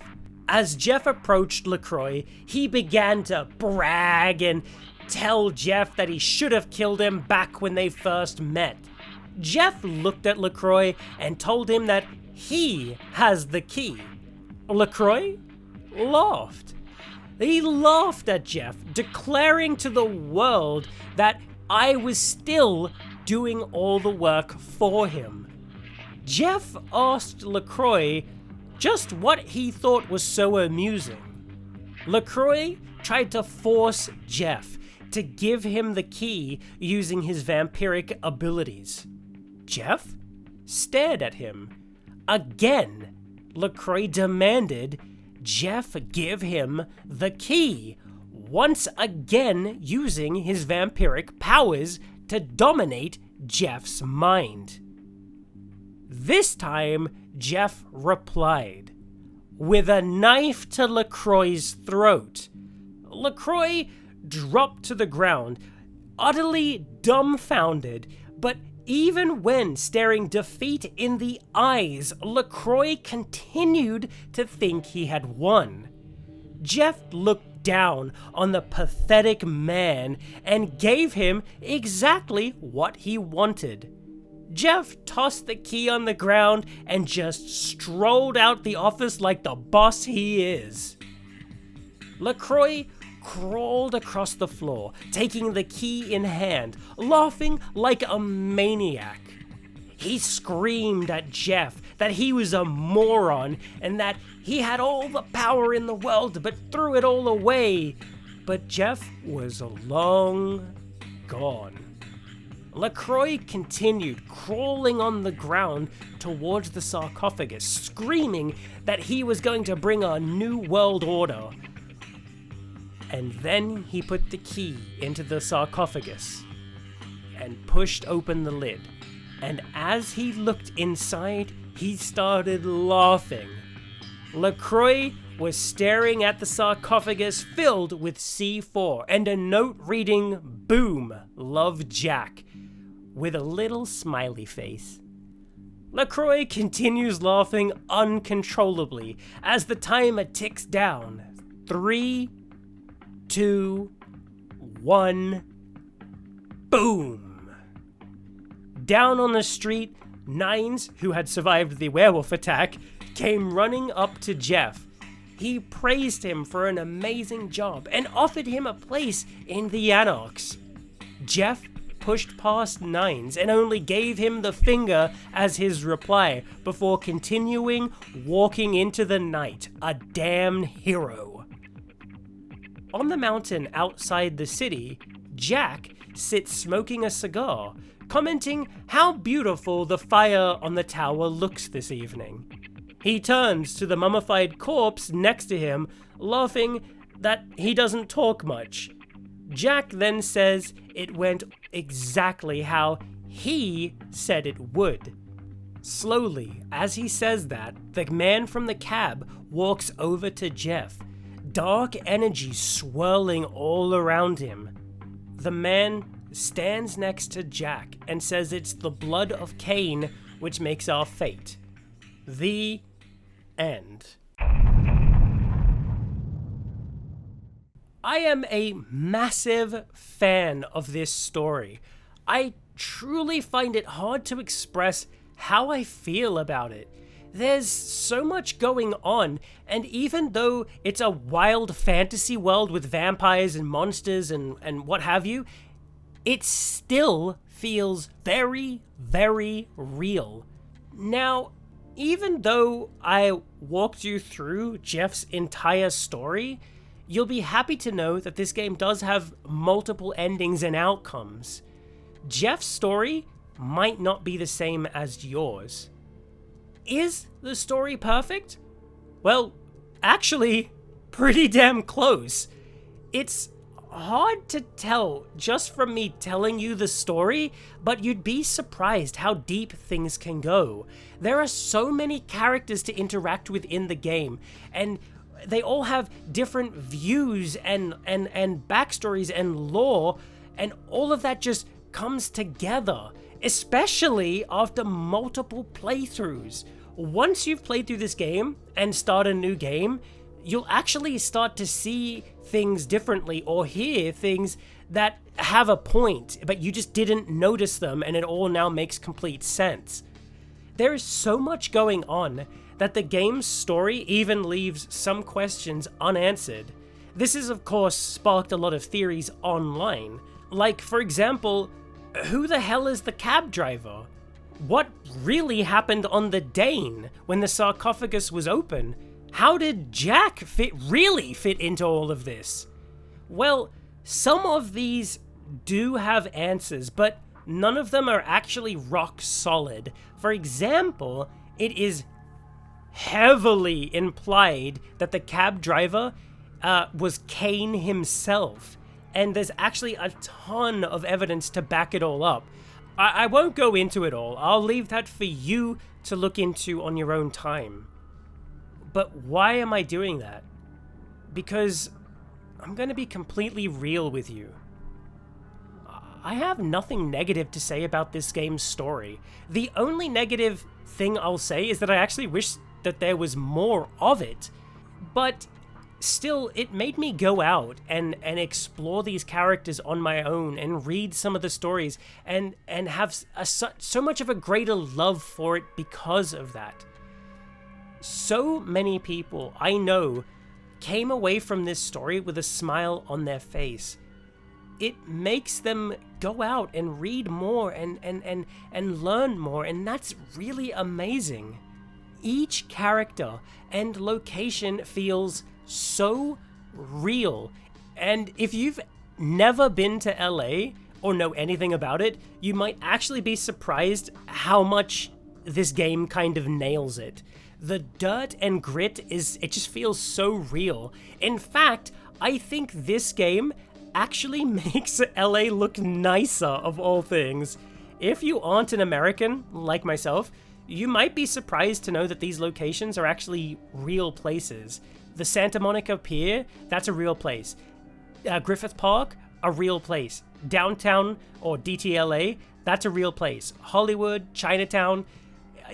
As Jeff approached LaCroix, he began to brag and tell Jeff that he should have killed him back when they first met. Jeff looked at LaCroix and told him that he has the key. LaCroix laughed. He laughed at Jeff, declaring to the world that I was still doing all the work for him. Jeff asked LaCroix just what he thought was so amusing. LaCroix tried to force Jeff to give him the key using his vampiric abilities. Jeff stared at him. Again, LaCroix demanded Jeff give him the key, once again using his vampiric powers to dominate Jeff's mind. This time, Jeff replied, with a knife to LaCroix's throat. LaCroix dropped to the ground, utterly dumbfounded, but Even when staring defeat in the eyes, LaCroix continued to think he had won. Jeff looked down on the pathetic man and gave him exactly what he wanted. Jeff tossed the key on the ground and just strolled out the office like the boss he is. LaCroix crawled across the floor, taking the key in hand, laughing like a maniac. He screamed at Jeff that he was a moron and that he had all the power in the world but threw it all away. But Jeff was long gone. LaCroix continued crawling on the ground towards the sarcophagus, screaming that he was going to bring a new world order. And then he put the key into the sarcophagus and pushed open the lid. And as he looked inside, he started laughing. LaCroix was staring at the sarcophagus filled with C4 and a note reading, "Boom, love Jack," with a little smiley face. LaCroix continues laughing uncontrollably as the timer ticks down. 3, 2, 1, boom! Down on the street, Nines, who had survived the werewolf attack, came running up to Jeff. He praised him for an amazing job and offered him a place in the Anarchs. Jeff pushed past Nines and only gave him the finger as his reply before continuing walking into the night, a damned hero. On the mountain outside the city, Jack sits smoking a cigar, commenting how beautiful the fire on the tower looks this evening. He turns to the mummified corpse next to him, laughing that he doesn't talk much. Jack then says it went exactly how he said it would. Slowly, as he says that, the man from the cab walks over to Jeff, dark energy swirling all around him. The man stands next to Jack and says it's the blood of Cain which makes our fate. The end. I am a massive fan of this story. I truly find it hard to express how I feel about it. There's so much going on, and even though it's a wild fantasy world with vampires and monsters and what have you, it still feels very, very real. Now, even though I walked you through Jeff's entire story, you'll be happy to know that this game does have multiple endings and outcomes. Jeff's story might not be the same as yours. Is the story perfect? Well, actually, pretty damn close. It's hard to tell just from me telling you the story, but you'd be surprised how deep things can go. There are so many characters to interact with in the game, and they all have different views and backstories and lore, and all of that just comes together, especially after multiple playthroughs. Once you've played through this game and start a new game, you'll actually start to see things differently or hear things that have a point, but you just didn't notice them, and it all now makes complete sense. There is so much going on that the game's story even leaves some questions unanswered. This has, of course, sparked a lot of theories online. Like, for example, who the hell is the cab driver? What really happened on the Dane when the sarcophagus was open? How did Jack really fit into all of this? Well, some of these do have answers, but none of them are actually rock solid. For example, it is heavily implied that the cab driver was Cain himself, and there's actually a ton of evidence to back it all up. I won't go into it all. I'll leave that for you to look into on your own time. But why am I doing that? Because I'm going to be completely real with you. I have nothing negative to say about this game's story. The only negative thing I'll say is that I actually wish that there was more of it. But still, it made me go out and explore these characters on my own and read some of the stories and have so much of a greater love for it because of that. So many people I know came away from this story with a smile on their face. It makes them go out and read more and learn more, and that's really amazing. Each character and location feels so real, and if you've never been to LA or know anything about it, you might actually be surprised how much this game kind of nails it. The dirt and grit it just feels so real. In fact, I think this game actually makes LA look nicer, of all things. If you aren't an American, like myself, you might be surprised to know that these locations are actually real places. The Santa Monica Pier, that's a real place. Griffith Park, a real place. Downtown, or DTLA, that's a real place. Hollywood, Chinatown,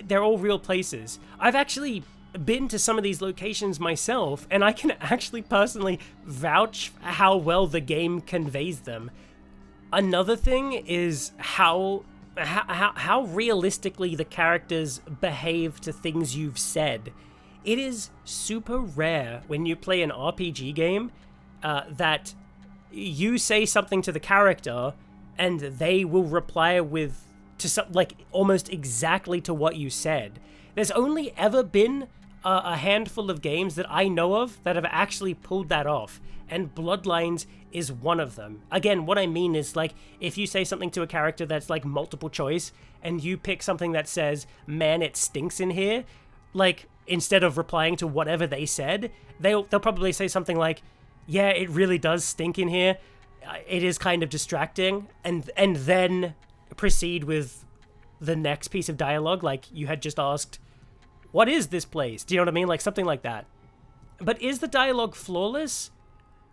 they're all real places. I've actually been to some of these locations myself, and I can actually personally vouch how well the game conveys them. Another thing is how realistically the characters behave to things you've said. It is super rare when you play an RPG game that you say something to the character and they will reply like almost exactly to what you said. There's only ever been a handful of games that I know of that have actually pulled that off, and Bloodlines is one of them. Again, what I mean is, like, if you say something to a character that's like multiple choice and you pick something that says, "Man, it stinks in here," like, instead of replying to whatever they said, they'll probably say something like, "Yeah, it really does stink in here. It is kind of distracting," and then proceed with the next piece of dialogue, like you had just asked, "What is this place?" Do you know what I mean? Like something like that. But is the dialogue flawless?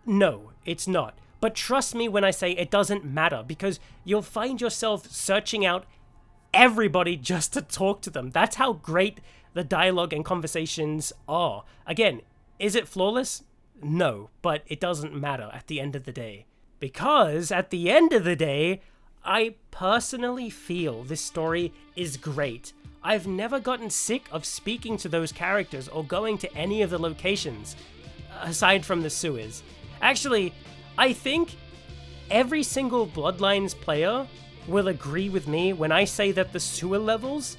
No, it's not. But trust me when I say it doesn't matter, because you'll find yourself searching out everybody just to talk to them. That's how great the dialogue and conversations are. Again, is it flawless? No, but it doesn't matter at the end of the day. Because at the end of the day, I personally feel this story is great. I've never gotten sick of speaking to those characters or going to any of the locations, aside from the sewers. Actually, I think every single Bloodlines player will agree with me when I say that the sewer levels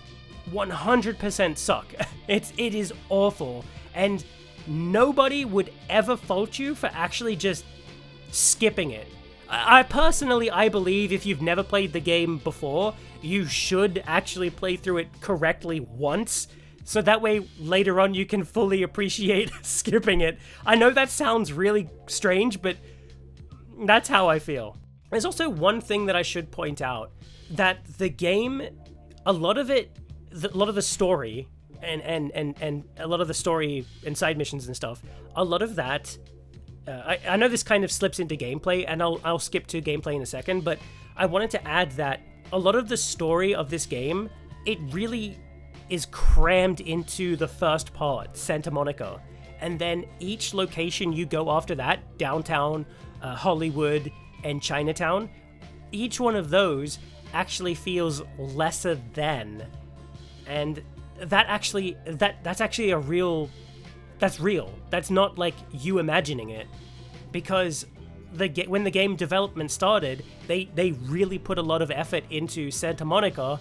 100% suck. It is awful, and nobody would ever fault you for actually just skipping it. I personally believe if you've never played the game before, you should actually play through it correctly once, so that way later on you can fully appreciate skipping it. I know that sounds really strange, but that's how I feel. There's also one thing that I should point out, that the game, a lot of the story and a lot of the story and side missions and stuff, a lot of that, I know this kind of slips into gameplay, and I'll skip to gameplay in a second, but I wanted to add that a lot of the story of this game, it really is crammed into the first part, Santa Monica, and then each location you go after that, downtown, Hollywood, and Chinatown, each one of those actually feels lesser than, and that's real. That's not like you imagining it, because when the game development started, they really put a lot of effort into Santa Monica,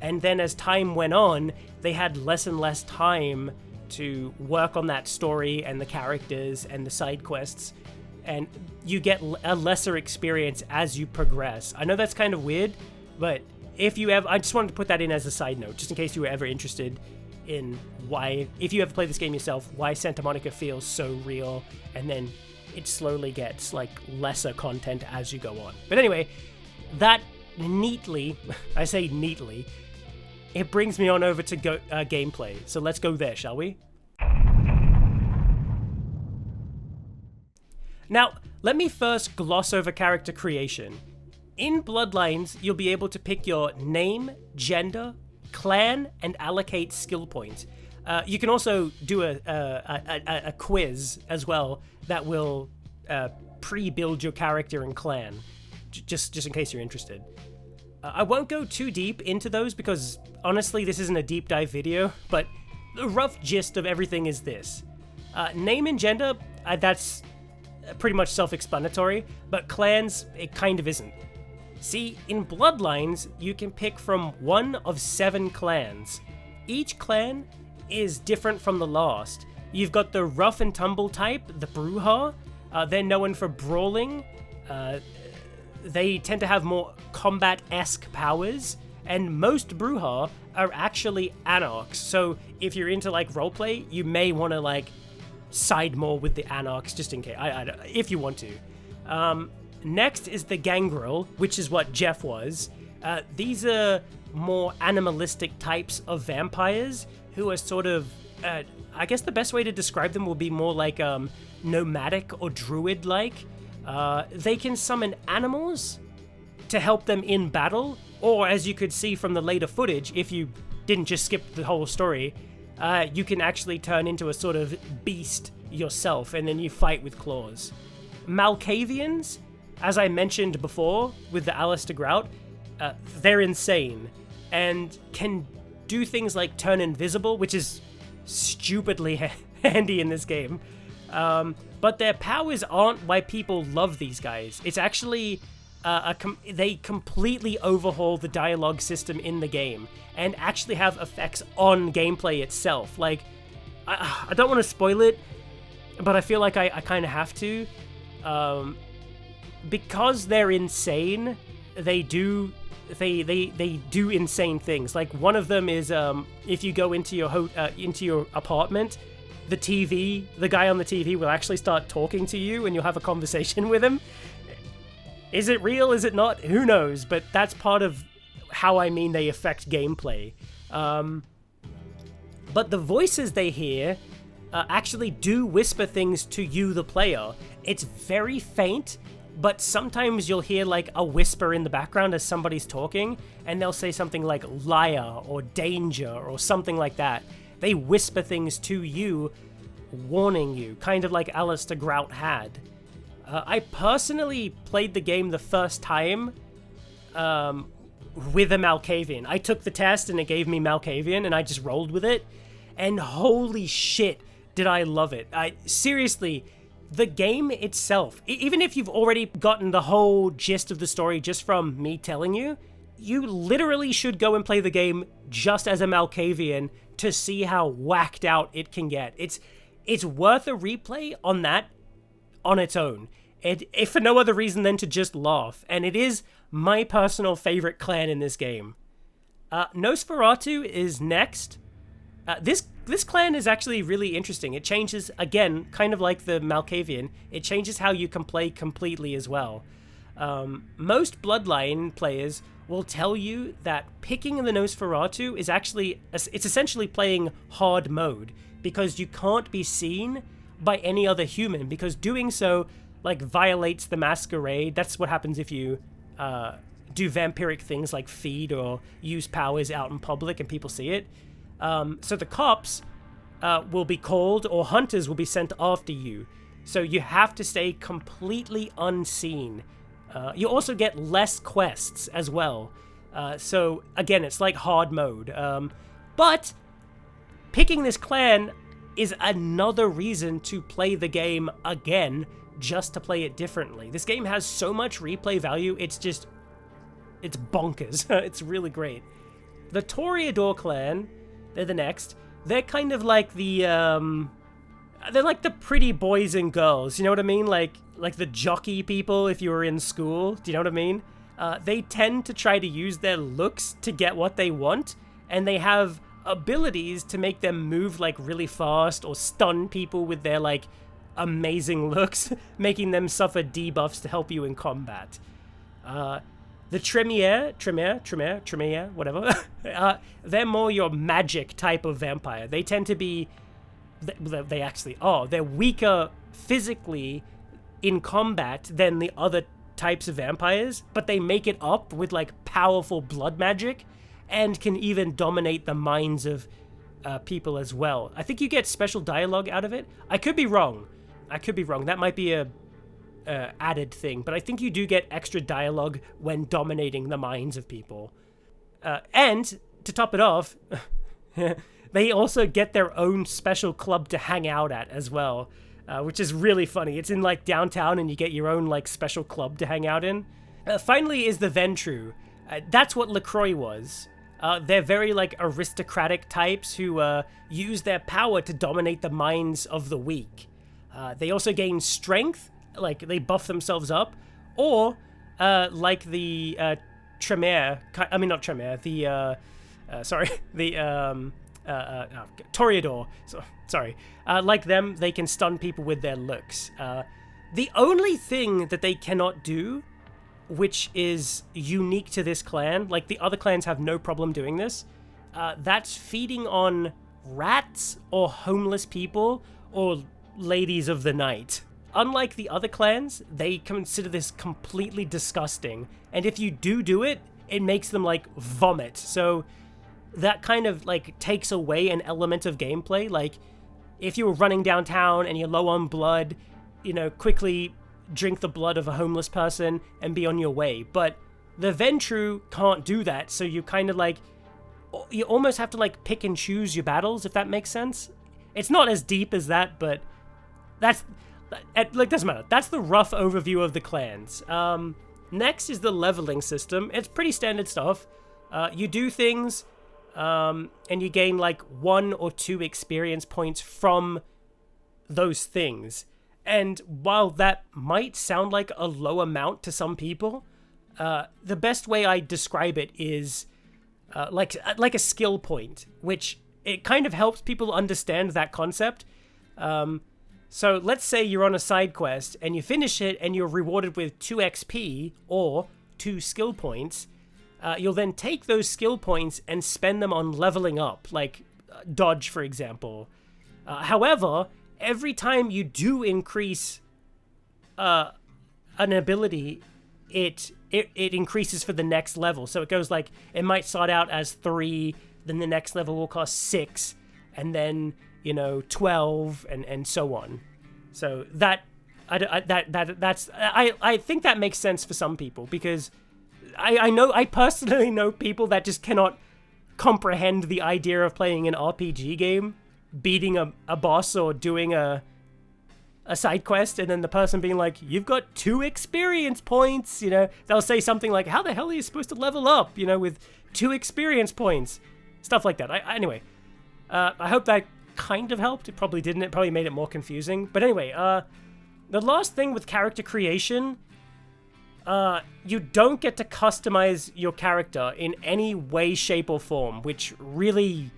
and then as time went on, they had less and less time to work on that story and the characters and the side quests, and you get a lesser experience as you progress. I know that's kind of weird, but I just wanted to put that in as a side note, just in case you were ever interested in why, if you ever play this game yourself, why Santa Monica feels so real, and then it slowly gets like lesser content as you go on. But anyway, that neatly, I say neatly, it brings me on over to gameplay. So let's go there, shall we? Now, let me first gloss over character creation. In Bloodlines, you'll be able to pick your name, gender, clan, and allocate skill points. You can also do a quiz as well that will pre-build your character and clan, just in case you're interested. I won't go too deep into those because honestly this isn't a deep dive video, but the rough gist of everything is this. Name and gender, that's pretty much self-explanatory, but clans, it kind of isn't. See, in Bloodlines, you can pick from one of 7 clans. Each clan is different from the last. You've got the rough and tumble type, the Brujah. They're known for brawling. They tend to have more combat-esque powers, and most Brujah are actually anarchs. So if you're into like roleplay, you may want to like side more with the anarchs just in case, if you want to. Next is the Gangrel, which is what Jeff was. These are more animalistic types of vampires who are sort of, I guess the best way to describe them will be more like nomadic or druid-like. They can summon animals to help them in battle, or as you could see from the later footage, if you didn't just skip the whole story, you can actually turn into a sort of beast yourself, and then you fight with claws. Malkavians, as I mentioned before with the Alistair Grout, they're insane and can do things like turn invisible, which is stupidly handy in this game. But their powers aren't why people love these guys. It's actually, they completely overhaul the dialogue system in the game and actually have effects on gameplay itself. Like, I don't want to spoil it, but I feel like I kind of have to. Because they're insane, they do insane things. Like one of them is if you go into your apartment, the guy on the TV will actually start talking to you and you'll have a conversation with him. Is it real? Is it not? Who knows? But that's part of how I mean they affect gameplay. But the voices they hear actually do whisper things to you, the player. It's very faint, but sometimes you'll hear like a whisper in the background as somebody's talking, and they'll say something like liar or danger or something like that. They whisper things to you, warning you, kind of like Alistair Grout had. I personally played the game the first time with a Malkavian. I took the test and it gave me Malkavian, and I just rolled with it, and holy shit, did I love it. Seriously, the game itself, even if you've already gotten the whole gist of the story just from me telling you, you literally should go and play the game just as a Malkavian to see how whacked out it can get. It's worth a replay on that on its own, if for no other reason than to just laugh, and it is my personal favorite clan in this game. Nosferatu is next. This clan is actually really interesting. It changes, again, kind of like the Malkavian, it changes how you can play completely as well. Most Bloodline players will tell you that picking the Nosferatu is actually, it's essentially playing hard mode, because you can't be seen by any other human, because doing so, like, violates the Masquerade. That's what happens if you do vampiric things like feed or use powers out in public and people see it. So the cops will be called, or hunters will be sent after you. So you have to stay completely unseen. You also get less quests as well. So again, it's like hard mode. But picking this clan is another reason to play the game again, just to play it differently. This game has so much replay value, it's bonkers. It's really great. The Toreador clan, they're the next. They're kind of like the, they're like the pretty boys and girls, you know what I mean? Like the jockey people if you were in school, do you know what I mean? They tend to try to use their looks to get what they want, and they have abilities to make them move like really fast or stun people with their like amazing looks, making them suffer debuffs to help you in combat. The Tremere, whatever, they're more your magic type of vampire. They tend to be, they actually are, they're weaker physically in combat than the other types of vampires, but they make it up with like powerful blood magic and can even dominate the minds of people as well. I think you get special dialogue out of it. I could be wrong. That might be a added thing, but I think you do get extra dialogue when dominating the minds of people. And to top it off, they also get their own special club to hang out at as well, which is really funny. It's in like downtown and you get your own like special club to hang out in. Finally is the Ventrue. That's what LaCroix was. They're very like aristocratic types who use their power to dominate the minds of the weak. They also gain strength, like they buff themselves up, or like the Tremere, not Tremere, the Toreador. Sorry. Like them, they can stun people with their looks. The only thing that they cannot do, which is unique to this clan, like the other clans have no problem doing this, that's feeding on rats or homeless people or ladies of the night. Unlike the other clans, they consider this completely disgusting, and if you do it, it makes them like vomit. So that kind of like takes away an element of gameplay. Like if you were running downtown and you're low on blood, quickly drink the blood of a homeless person and be on your way. But the Ventrue can't do that, so you kind of like, you almost have to like pick and choose your battles, if that makes sense. It's not as deep as that, but doesn't matter. That's the rough overview of the clans. Next is the leveling system. It's pretty standard stuff. You do things, and you gain like 1 or 2 experience points from those things. And while that might sound like a low amount to some people, the best way I describe it is like a skill point, which it kind of helps people understand that concept. So let's say you're on a side quest and you finish it and you're rewarded with 2 XP or 2 skill points. You'll then take those skill points and spend them on leveling up, like dodge, for example. However, every time you do increase an ability, it increases for the next level. So it goes like, it might start out as 3, then the next level will cost 6, and then 12 and so on. So I think that makes sense for some people, because I personally know people that just cannot comprehend the idea of playing an RPG game, beating a boss or doing a side quest, and then the person being like, you've got 2 experience points. They'll say something like, how the hell are you supposed to level up with 2 experience points, stuff like that. Anyway, I hope that kind of helped. It probably didn't. It probably made it more confusing. But anyway, the last thing with character creation, you don't get to customize your character in any way, shape, or form, which really,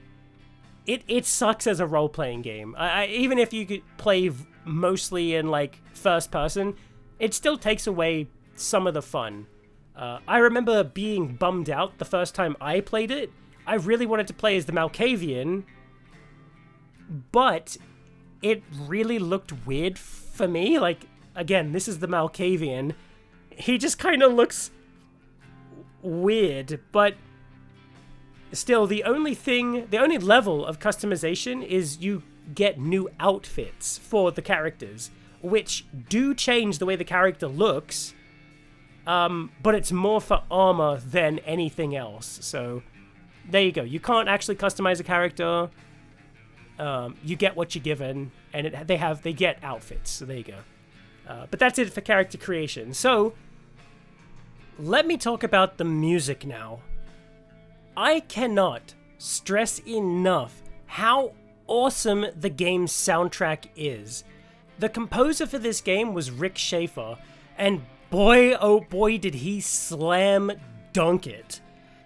it sucks as a role-playing game. Even if you could play mostly in like first person, it still takes away some of the fun. I remember being bummed out the first time I played it. I really wanted to play as the Malkavian, but it really looked weird for me. Like, again, this is the Malkavian. He just kind of looks weird, but still, the only level of customization is you get new outfits for the characters, which do change the way the character looks, but it's more for armor than anything else. So there you go. You can't actually customize a character. You get what you're given, and they get outfits. So there you go. But that's it for character creation. So let me talk about the music now. I cannot stress enough how awesome the game's soundtrack is. The composer for this game was Rick Schaefer, and boy, oh boy, did he slam dunk it.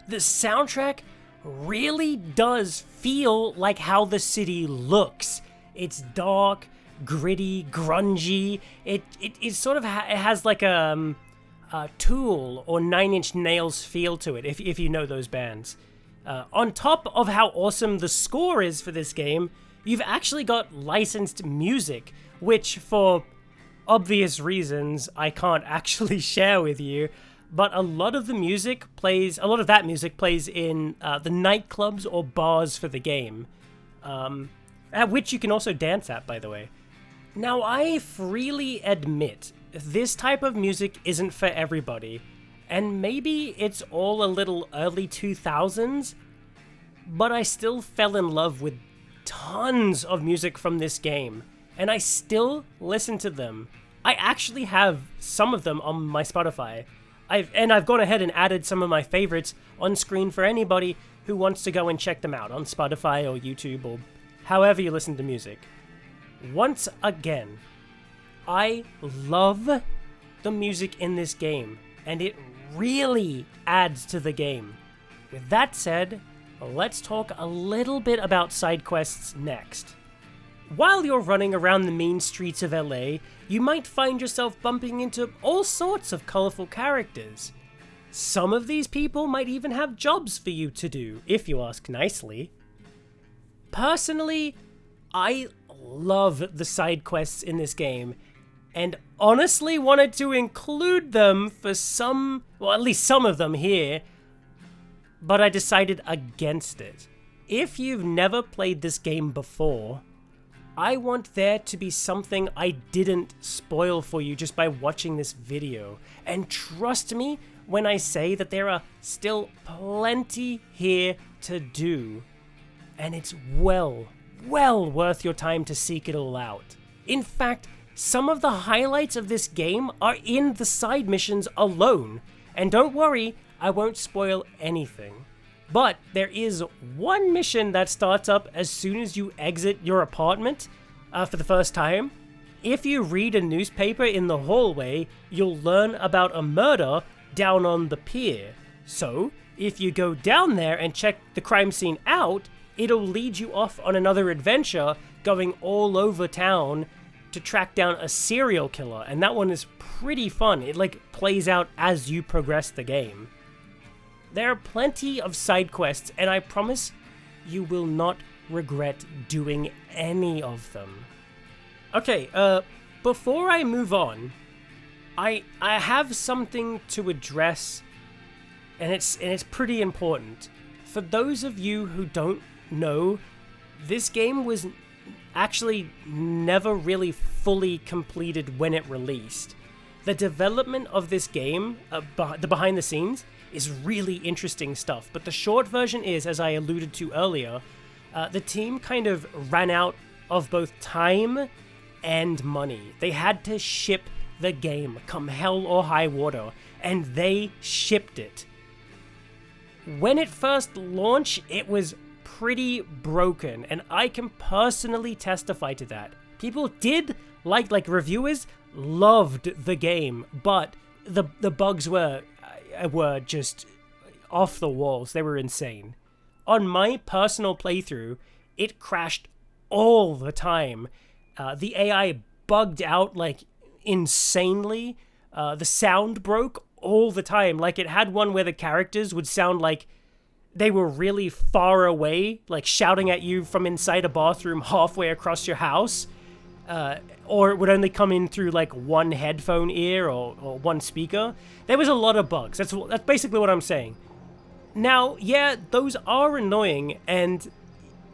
The soundtrack really does feel like how the city looks. It's dark, gritty, grungy. It sort of it has like a Tool or 9 Inch Nails feel to it, if you know those bands. On top of how awesome the score is for this game, you've actually got licensed music, which for obvious reasons I can't actually share with you, but a lot of that music plays in the nightclubs or bars for the game, at which you can also dance at, by the way. Now, I freely admit this type of music isn't for everybody, and maybe it's all a little early 2000s, but I still fell in love with tons of music from this game, and I still listen to them. I actually have some of them on my Spotify. I've gone ahead and added some of my favorites on screen for anybody who wants to go and check them out on Spotify or YouTube or however you listen to music. Once again, I love the music in this game, and it really adds to the game. With that said, let's talk a little bit about side quests next. While you're running around the mean streets of LA, you might find yourself bumping into all sorts of colorful characters. Some of these people might even have jobs for you to do, if you ask nicely. Personally, I love the side quests in this game, and honestly wanted to include them for at least some of them here, but I decided against it. If you've never played this game before, I want there to be something I didn't spoil for you just by watching this video. And trust me when I say that there are still plenty here to do. And it's well worth your time to seek it all out. In fact, some of the highlights of this game are in the side missions alone. And don't worry, I won't spoil anything. But there is one mission that starts up as soon as you exit your apartment for the first time. If you read a newspaper in the hallway, you'll learn about a murder down on the pier. So, if you go down there and check the crime scene out, it'll lead you off on another adventure going all over town to track down a serial killer, and that one is pretty fun. It plays out as you progress the game. There are plenty of side quests, and I promise you will not regret doing any of them. Okay, before I move on, I have something to address, and it's pretty important. For those of you who don't know, this game was actually never really fully completed when it released. The development of this game, the behind the scenes, is really interesting stuff, but the short version is, as I alluded to earlier, the team kind of ran out of both time and money. They had to ship the game, come hell or high water, and they shipped it. When it first launched, it was pretty broken, and I can personally testify to that. People did like reviewers loved the game, but the bugs were just off the walls. They were insane. On my personal playthrough, it crashed all the time. The AI bugged out insanely. The sound broke all the time. It had one where the characters would sound like they were really far away, shouting at you from inside a bathroom halfway across your house. Or it would only come in through one headphone ear or one speaker. There was a lot of bugs. That's basically what I'm saying. Now, yeah, those are annoying, and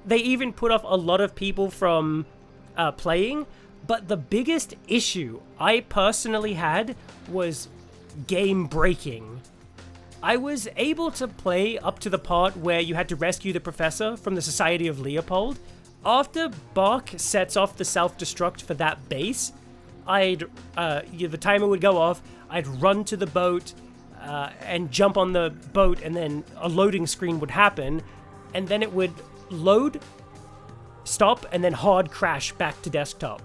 they even put off a lot of people from playing, but the biggest issue I personally had was game breaking. I was able to play up to the part where you had to rescue the professor from the Society of Leopold. After Bach sets off the self-destruct for that base, the timer would go off, I'd run to the boat and jump on the boat, and then a loading screen would happen, and then it would load, stop, and then hard crash back to desktop.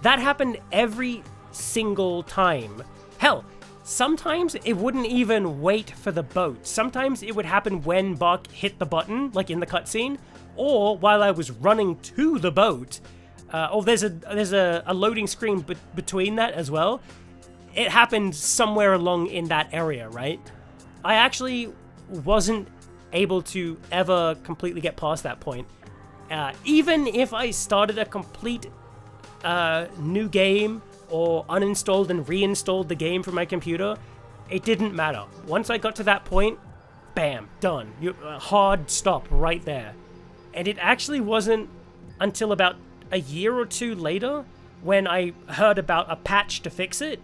That happened every single time. Hell, sometimes it wouldn't even wait for the boat. Sometimes it would happen when Bach hit the button, in the cutscene, or while I was running to the boat. There's a loading screen between that as well. It happened somewhere along in that area, right? I actually wasn't able to ever completely get past that point. Even if I started a complete new game or uninstalled and reinstalled the game from my computer. It didn't matter. Once I got to that point, bam, done. Hard stop right there. And it actually wasn't until about a year or two later when I heard about a patch to fix it,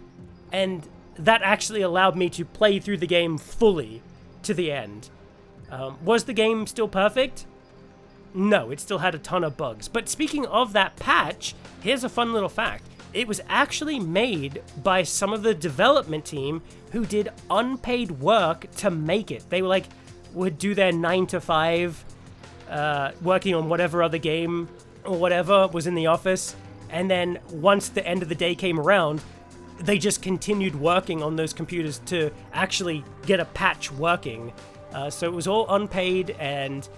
and that actually allowed me to play through the game fully to the end. Was the game still perfect? No, it still had a ton of bugs. But speaking of that patch, here's a fun little fact. It was actually made by some of the development team who did unpaid work to make it. They would do their 9 to 5, working on whatever other game or whatever was in the office. And then once the end of the day came around, they just continued working on those computers to actually get a patch working. So it was all unpaid, and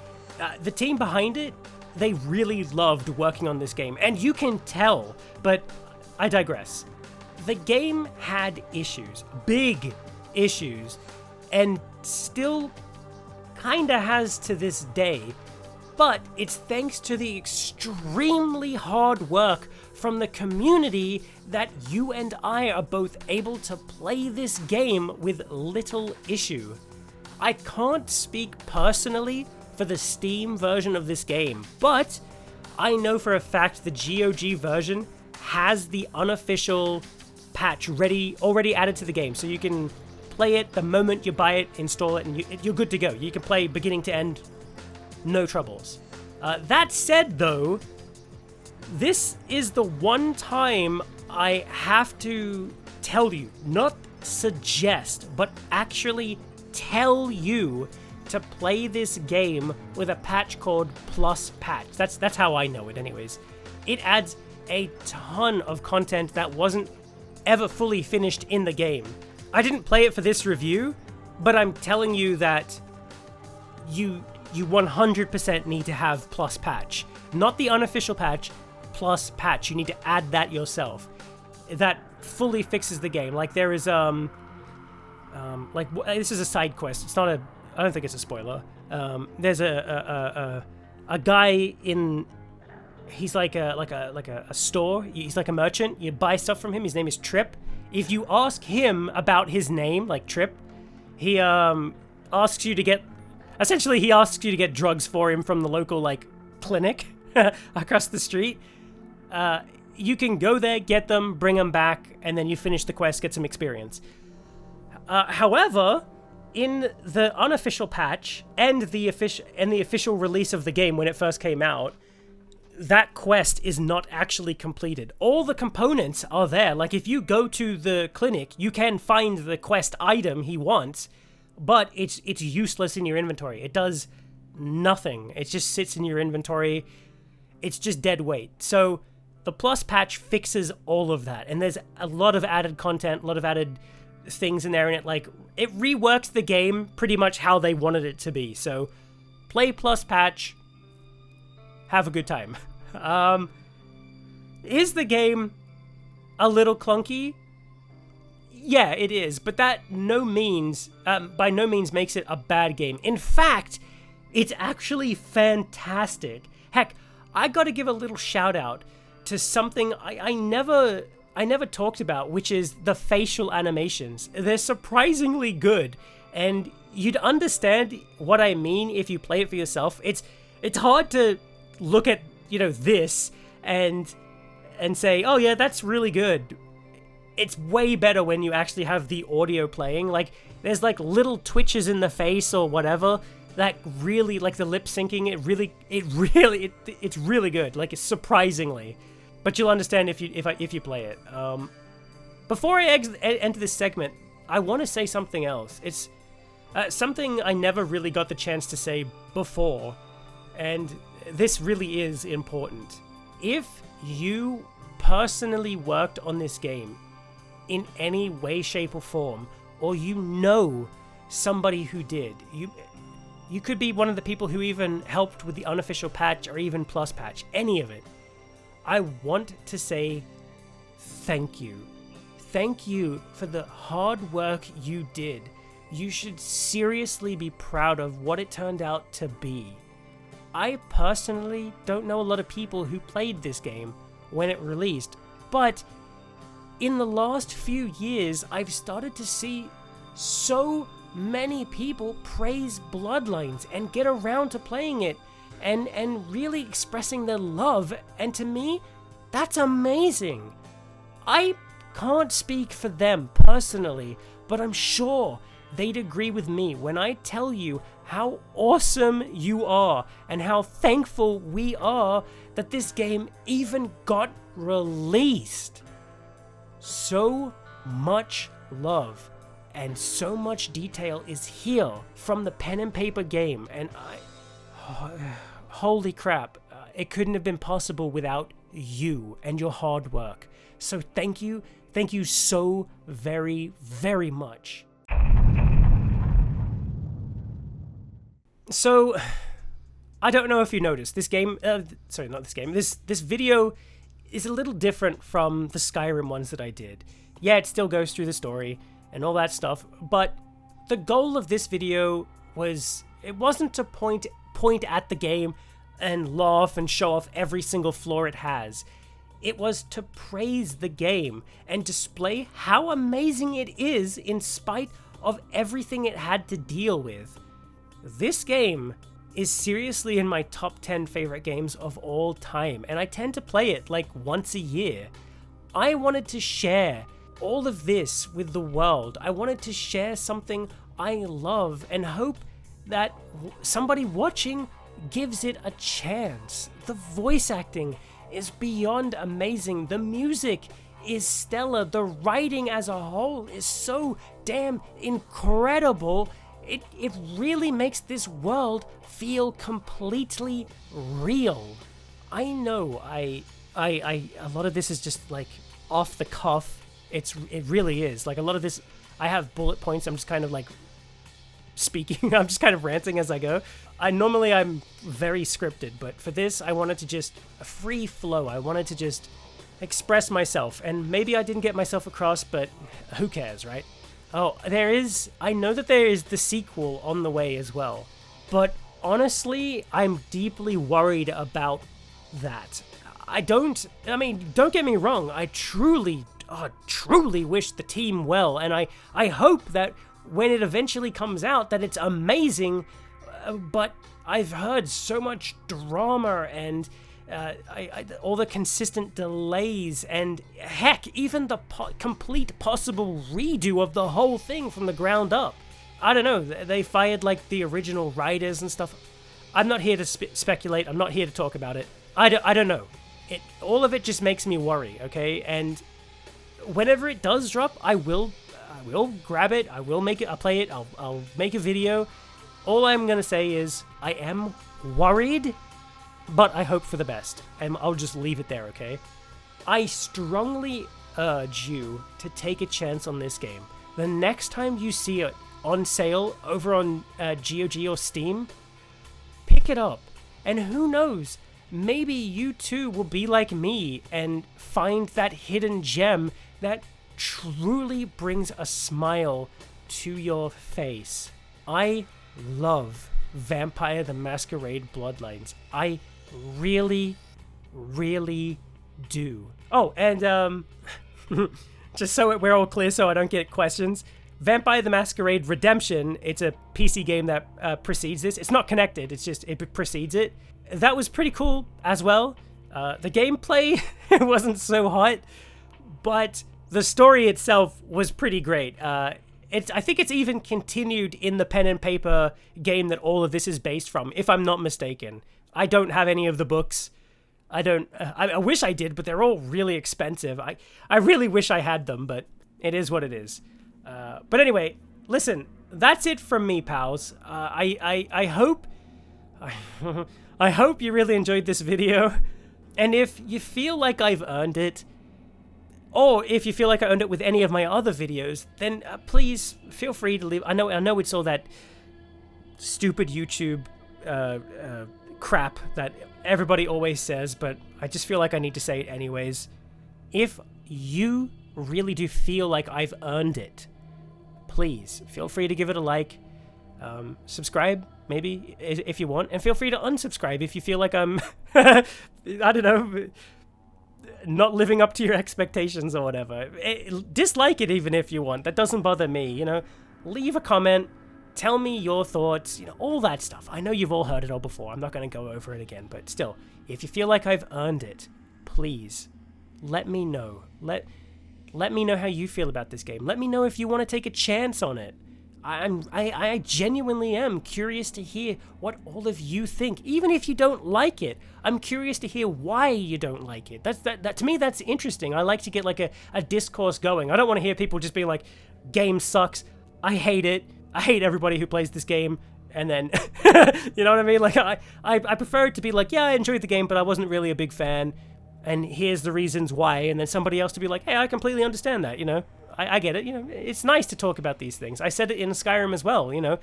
the team behind it, they really loved working on this game. And you can tell, but I digress. The game had issues, big issues, and still kinda has to this day. But it's thanks to the extremely hard work from the community that you and I are both able to play this game with little issue. I can't speak personally for the Steam version of this game, but I know for a fact the GOG version has the unofficial patch already added to the game, so you can play it the moment you buy it, install it, and you're good to go. You can play beginning to end, no troubles. That said, though, this is the one time I have to tell you, not suggest, but actually tell you to play this game with a patch called Plus Patch. That's how I know it anyways. It adds a ton of content that wasn't ever fully finished in the game. I didn't play it for this review, but I'm telling you that you 100% need to have Plus Patch. Not the unofficial patch, Plus Patch. You need to add that yourself. That fully fixes the game. Like there is this is a side quest. It's not I don't think it's a spoiler. There's a guy in, he's like a store. He's like a merchant. You buy stuff from him. His name is Trip. If you ask him about his name, like Trip, he asks you to get drugs for him from the local clinic across the street. You can go there, get them, bring them back, and then you finish the quest, get some experience. However, in the unofficial patch and the official release of the game when it first came out, that quest is not actually completed. All the components are there. Like if you go to the clinic, you can find the quest item he wants, but it's useless in your inventory. It does nothing. It just sits in your inventory. It's just dead weight. So the Plus Patch fixes all of that, and there's a lot of added content, a lot of added things in there, and it reworks the game pretty much how they wanted it to be. So play Plus Patch, have a good time. Is the game a little clunky? Yeah, it is, but that by no means makes it a bad game. In fact, it's actually fantastic. Heck, I gotta give a little shout out to something I never talked about, which is the facial animations. They're surprisingly good, and you'd understand what I mean if you play it for yourself. It's hard to look at, this and say, oh yeah, that's really good. It's way better when you actually have the audio playing. There's little twitches in the face or whatever that really, the lip syncing, it's really good. It's surprisingly. But you'll understand if you play it. Before I enter this segment, I want to say something else. It's something I never really got the chance to say before, and this really is important. If you personally worked on this game in any way, shape, or form, or somebody who did, you could be one of the people who even helped with the unofficial patch or even Plus Patch, any of it. I want to say thank you. Thank you for the hard work you did. You should seriously be proud of what it turned out to be. I personally don't know a lot of people who played this game when it released, but in the last few years, I've started to see so many people praise Bloodlines and get around to playing it and really expressing their love, and to me, that's amazing. I can't speak for them personally, but I'm sure they'd agree with me when I tell you how awesome you are and how thankful we are that this game even got released. So much love and so much detail is here from the pen and paper game, and holy crap, it couldn't have been possible without you and your hard work. So thank you so very, very much. So, I don't know if you noticed, this video is a little different from the Skyrim ones that I did. Yeah, it still goes through the story and all that stuff, but the goal of this video wasn't to point at the game and laugh and show off every single flaw it has. It was to praise the game and display how amazing it is in spite of everything it had to deal with. This game is seriously in my top 10 favorite games of all time, and I tend to play it like once a year. I wanted to share all of this with the world. I wanted to share something I love and hope that somebody watching gives it a chance. The voice acting is beyond amazing. The music is stellar. The writing as a whole is so damn incredible. It really makes this world feel completely real. I know a lot of this is just like off the cuff. It really is. Like a lot of this, I have bullet points. I'm just kind of like speaking. I'm just kind of ranting as I go. I'm very scripted, but for this, I wanted to just a free flow. I wanted to just express myself, and maybe I didn't get myself across, but who cares, right? Oh, I know that there is the sequel on the way as well, but honestly, I'm deeply worried about that. Don't get me wrong, I truly wish the team well, and I hope that when it eventually comes out that it's amazing, but I've heard so much drama and all the consistent delays, and heck, even the complete possible redo of the whole thing from the ground up. I don't know, they fired like the original writers and stuff. I'm not here to speculate, I'm not here to talk about it. I don't know. All of it just makes me worry, okay? And whenever it does drop, I will grab it, I'll play it, I'll make a video. All I'm gonna say is, I am worried, but I hope for the best, and I'll just leave it there, okay? I strongly urge you to take a chance on this game. The next time you see it on sale over on GOG or Steam, pick it up. And who knows, maybe you too will be like me and find that hidden gem that truly brings a smile to your face. I love Vampire the Masquerade Bloodlines. I really, really do. Oh, and just so we're all clear so I don't get questions, Vampire the Masquerade Redemption, it's a PC game that precedes this. It's not connected, it precedes it. That was pretty cool as well. The gameplay wasn't so hot, but the story itself was pretty great. I think it's even continued in the pen and paper game that all of this is based from, if I'm not mistaken. I don't have any of the books. I wish I did, but they're all really expensive. I really wish I had them, but it is what it is. But anyway, listen, that's it from me, pals. I hope I hope you really enjoyed this video. And if you feel like I've earned it, or if you feel like I earned it with any of my other videos, then please feel free to leave. I know it's all that stupid YouTube crap that everybody always says, but I just feel like I need to say it anyways. If you really do feel like I've earned it, please feel free to give it a like, subscribe maybe if you want, and feel free to unsubscribe if you feel like I'm I don't know, not living up to your expectations or whatever. Dislike it even if you want. That doesn't bother me, you know? Leave a comment. Tell me your thoughts, you know, all that stuff. I know you've all heard it all before. I'm not going to go over it again, but still, if you feel like I've earned it, please let me know. Let me know how you feel about this game. Let me know if you want to take a chance on it. I genuinely am curious to hear what all of you think, even if you don't like it. I'm curious to hear why you don't like it. That to me, that's interesting. I like to get like a discourse going. I don't want to hear people just being like, game sucks, I hate it, I hate everybody who plays this game, and then, you know what I mean? Like, I prefer it to be like, yeah, I enjoyed the game, but I wasn't really a big fan, and here's the reasons why, and then somebody else to be like, hey, I completely understand that, you know? I get it, you know, it's nice to talk about these things. I said it in Skyrim as well, you know,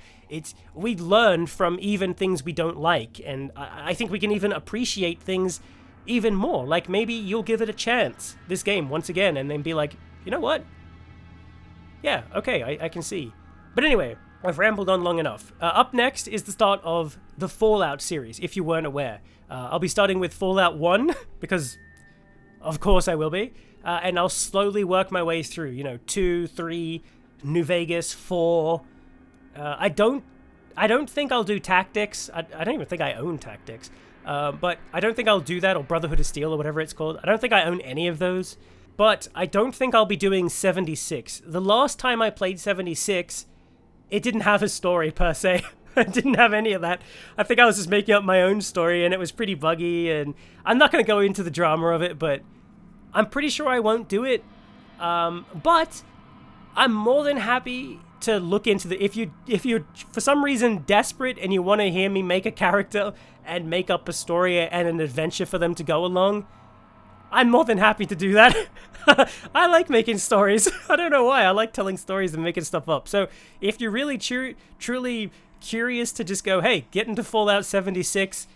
we learn from even things we don't like, and I think we can even appreciate things even more. Like, maybe you'll give it a chance, this game, once again, and then be like, you know what? Yeah, okay, I can see. But anyway, I've rambled on long enough. Up next is the start of the Fallout series, if you weren't aware. I'll be starting with Fallout 1, because of course I will be. And I'll slowly work my way through, you know, 2, 3, New Vegas, 4. I don't think I'll do Tactics. I don't even think I own Tactics. But I don't think I'll do that, or Brotherhood of Steel, or whatever it's called. I don't think I own any of those. But I don't think I'll be doing 76. The last time I played 76, it didn't have a story, per se. I didn't have any of that. I think I was just making up my own story, and it was pretty buggy, and I'm not going to go into the drama of it, but I'm pretty sure I won't do it. But I'm more than happy to look into the... If you're for some reason desperate and you want to hear me make a character and make up a story and an adventure for them to go along, I'm more than happy to do that. I like making stories. I don't know why. I like telling stories and making stuff up. So if you're really truly curious to just go, hey, get into Fallout 76,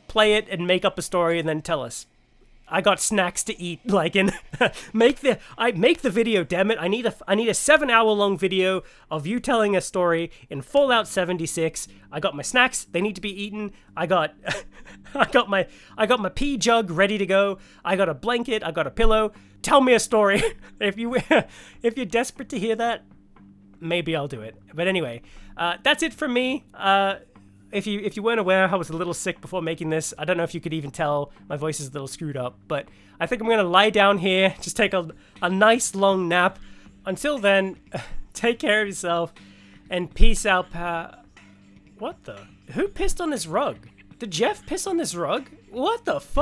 play it and make up a story and then tell us. I got snacks to eat, like, and make the video, damn it. I need a 7-hour-long video of you telling a story in Fallout 76. I got my snacks, they need to be eaten. I got my pee jug ready to go. I got a blanket, I got a pillow. Tell me a story. If you're desperate to hear that, maybe I'll do it. But anyway, that's it from me. If you weren't aware, I was a little sick before making this. I don't know if you could even tell. My voice is a little screwed up. But I think I'm going to lie down here, just take a nice long nap. Until then, take care of yourself, and peace out, What the? Who pissed on this rug? Did Jeff piss on this rug? What the fuck?